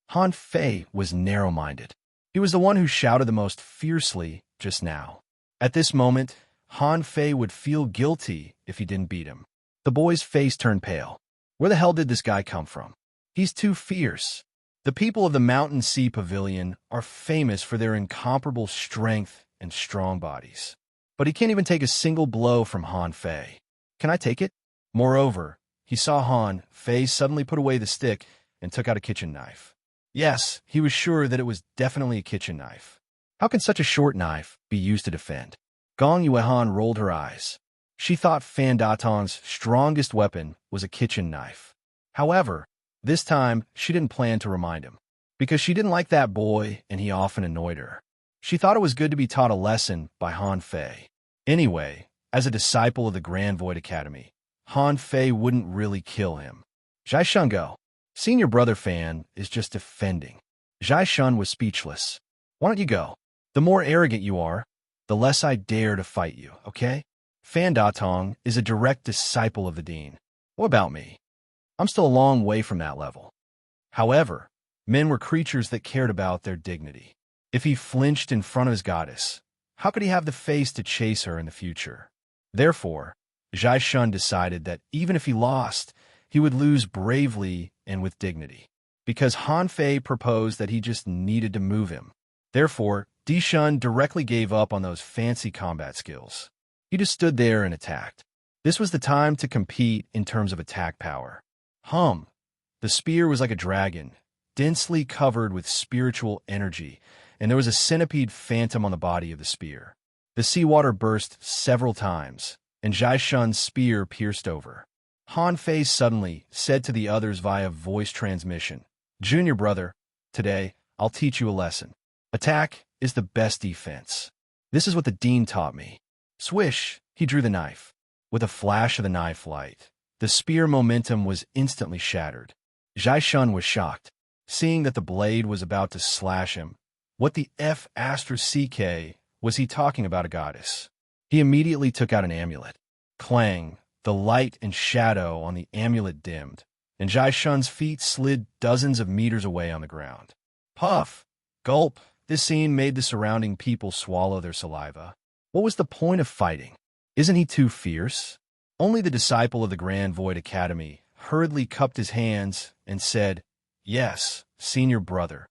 Han Fei was narrow-minded. He was the one who shouted the most fiercely just now. At this moment, Han Fei would feel guilty if he didn't beat him. The boy's face turned pale. Where the hell did this guy come from? He's too fierce. The people of the Mountain Sea Pavilion are famous for their incomparable strength and strong bodies. But he can't even take a single blow from Han Fei. Can I take it? Moreover, he saw Han Fei suddenly put away the stick and took out a kitchen knife. Yes, he was sure that it was definitely a kitchen knife. How can such a short knife be used to defend? Gong Yuehan rolled her eyes. She thought Fan Datong's strongest weapon was a kitchen knife. However, this time she didn't plan to remind him, because she didn't like that boy and he often annoyed her. She thought it was good to be taught a lesson by Han Fei. Anyway, as a disciple of the Grand Void Academy, Han Fei wouldn't really kill him. Zhai Shungo, senior brother Fan, is just defending. Zhai Shun was speechless. Why don't you go? The more arrogant you are, the less I dare to fight you, okay? Fan Datong is a direct disciple of the Dean. What about me? I'm still a long way from that level. However, men were creatures that cared about their dignity. If he flinched in front of his goddess, how could he have the face to chase her in the future? Therefore, Zhai Shun decided that even if he lost, he would lose bravely and with dignity, because Han Fei proposed that he just needed to move him. Therefore, Di Shun directly gave up on those fancy combat skills. He just stood there and attacked. This was the time to compete in terms of attack power. The spear was like a dragon, densely covered with spiritual energy, and there was a centipede phantom on the body of the spear. The seawater burst several times, and Zhai Shun's spear pierced over. Han Fei suddenly said to the others via voice transmission, "Junior brother, today I'll teach you a lesson. Attack is the best defense. This is what the Dean taught me." Swish, he drew the knife. With a flash of the knife light, the spear momentum was instantly shattered. Zhai Shun was shocked, seeing that the blade was about to slash him. What the F*** was he talking about a goddess? He immediately took out an amulet. Clang, the light and shadow on the amulet dimmed, and Zhai Shun's feet slid dozens of meters away on the ground. Puff! Gulp! This scene made the surrounding people swallow their saliva. What was the point of fighting? Isn't he too fierce? Only the disciple of the Grand Void Academy hurriedly cupped his hands and said, "Yes, senior brother,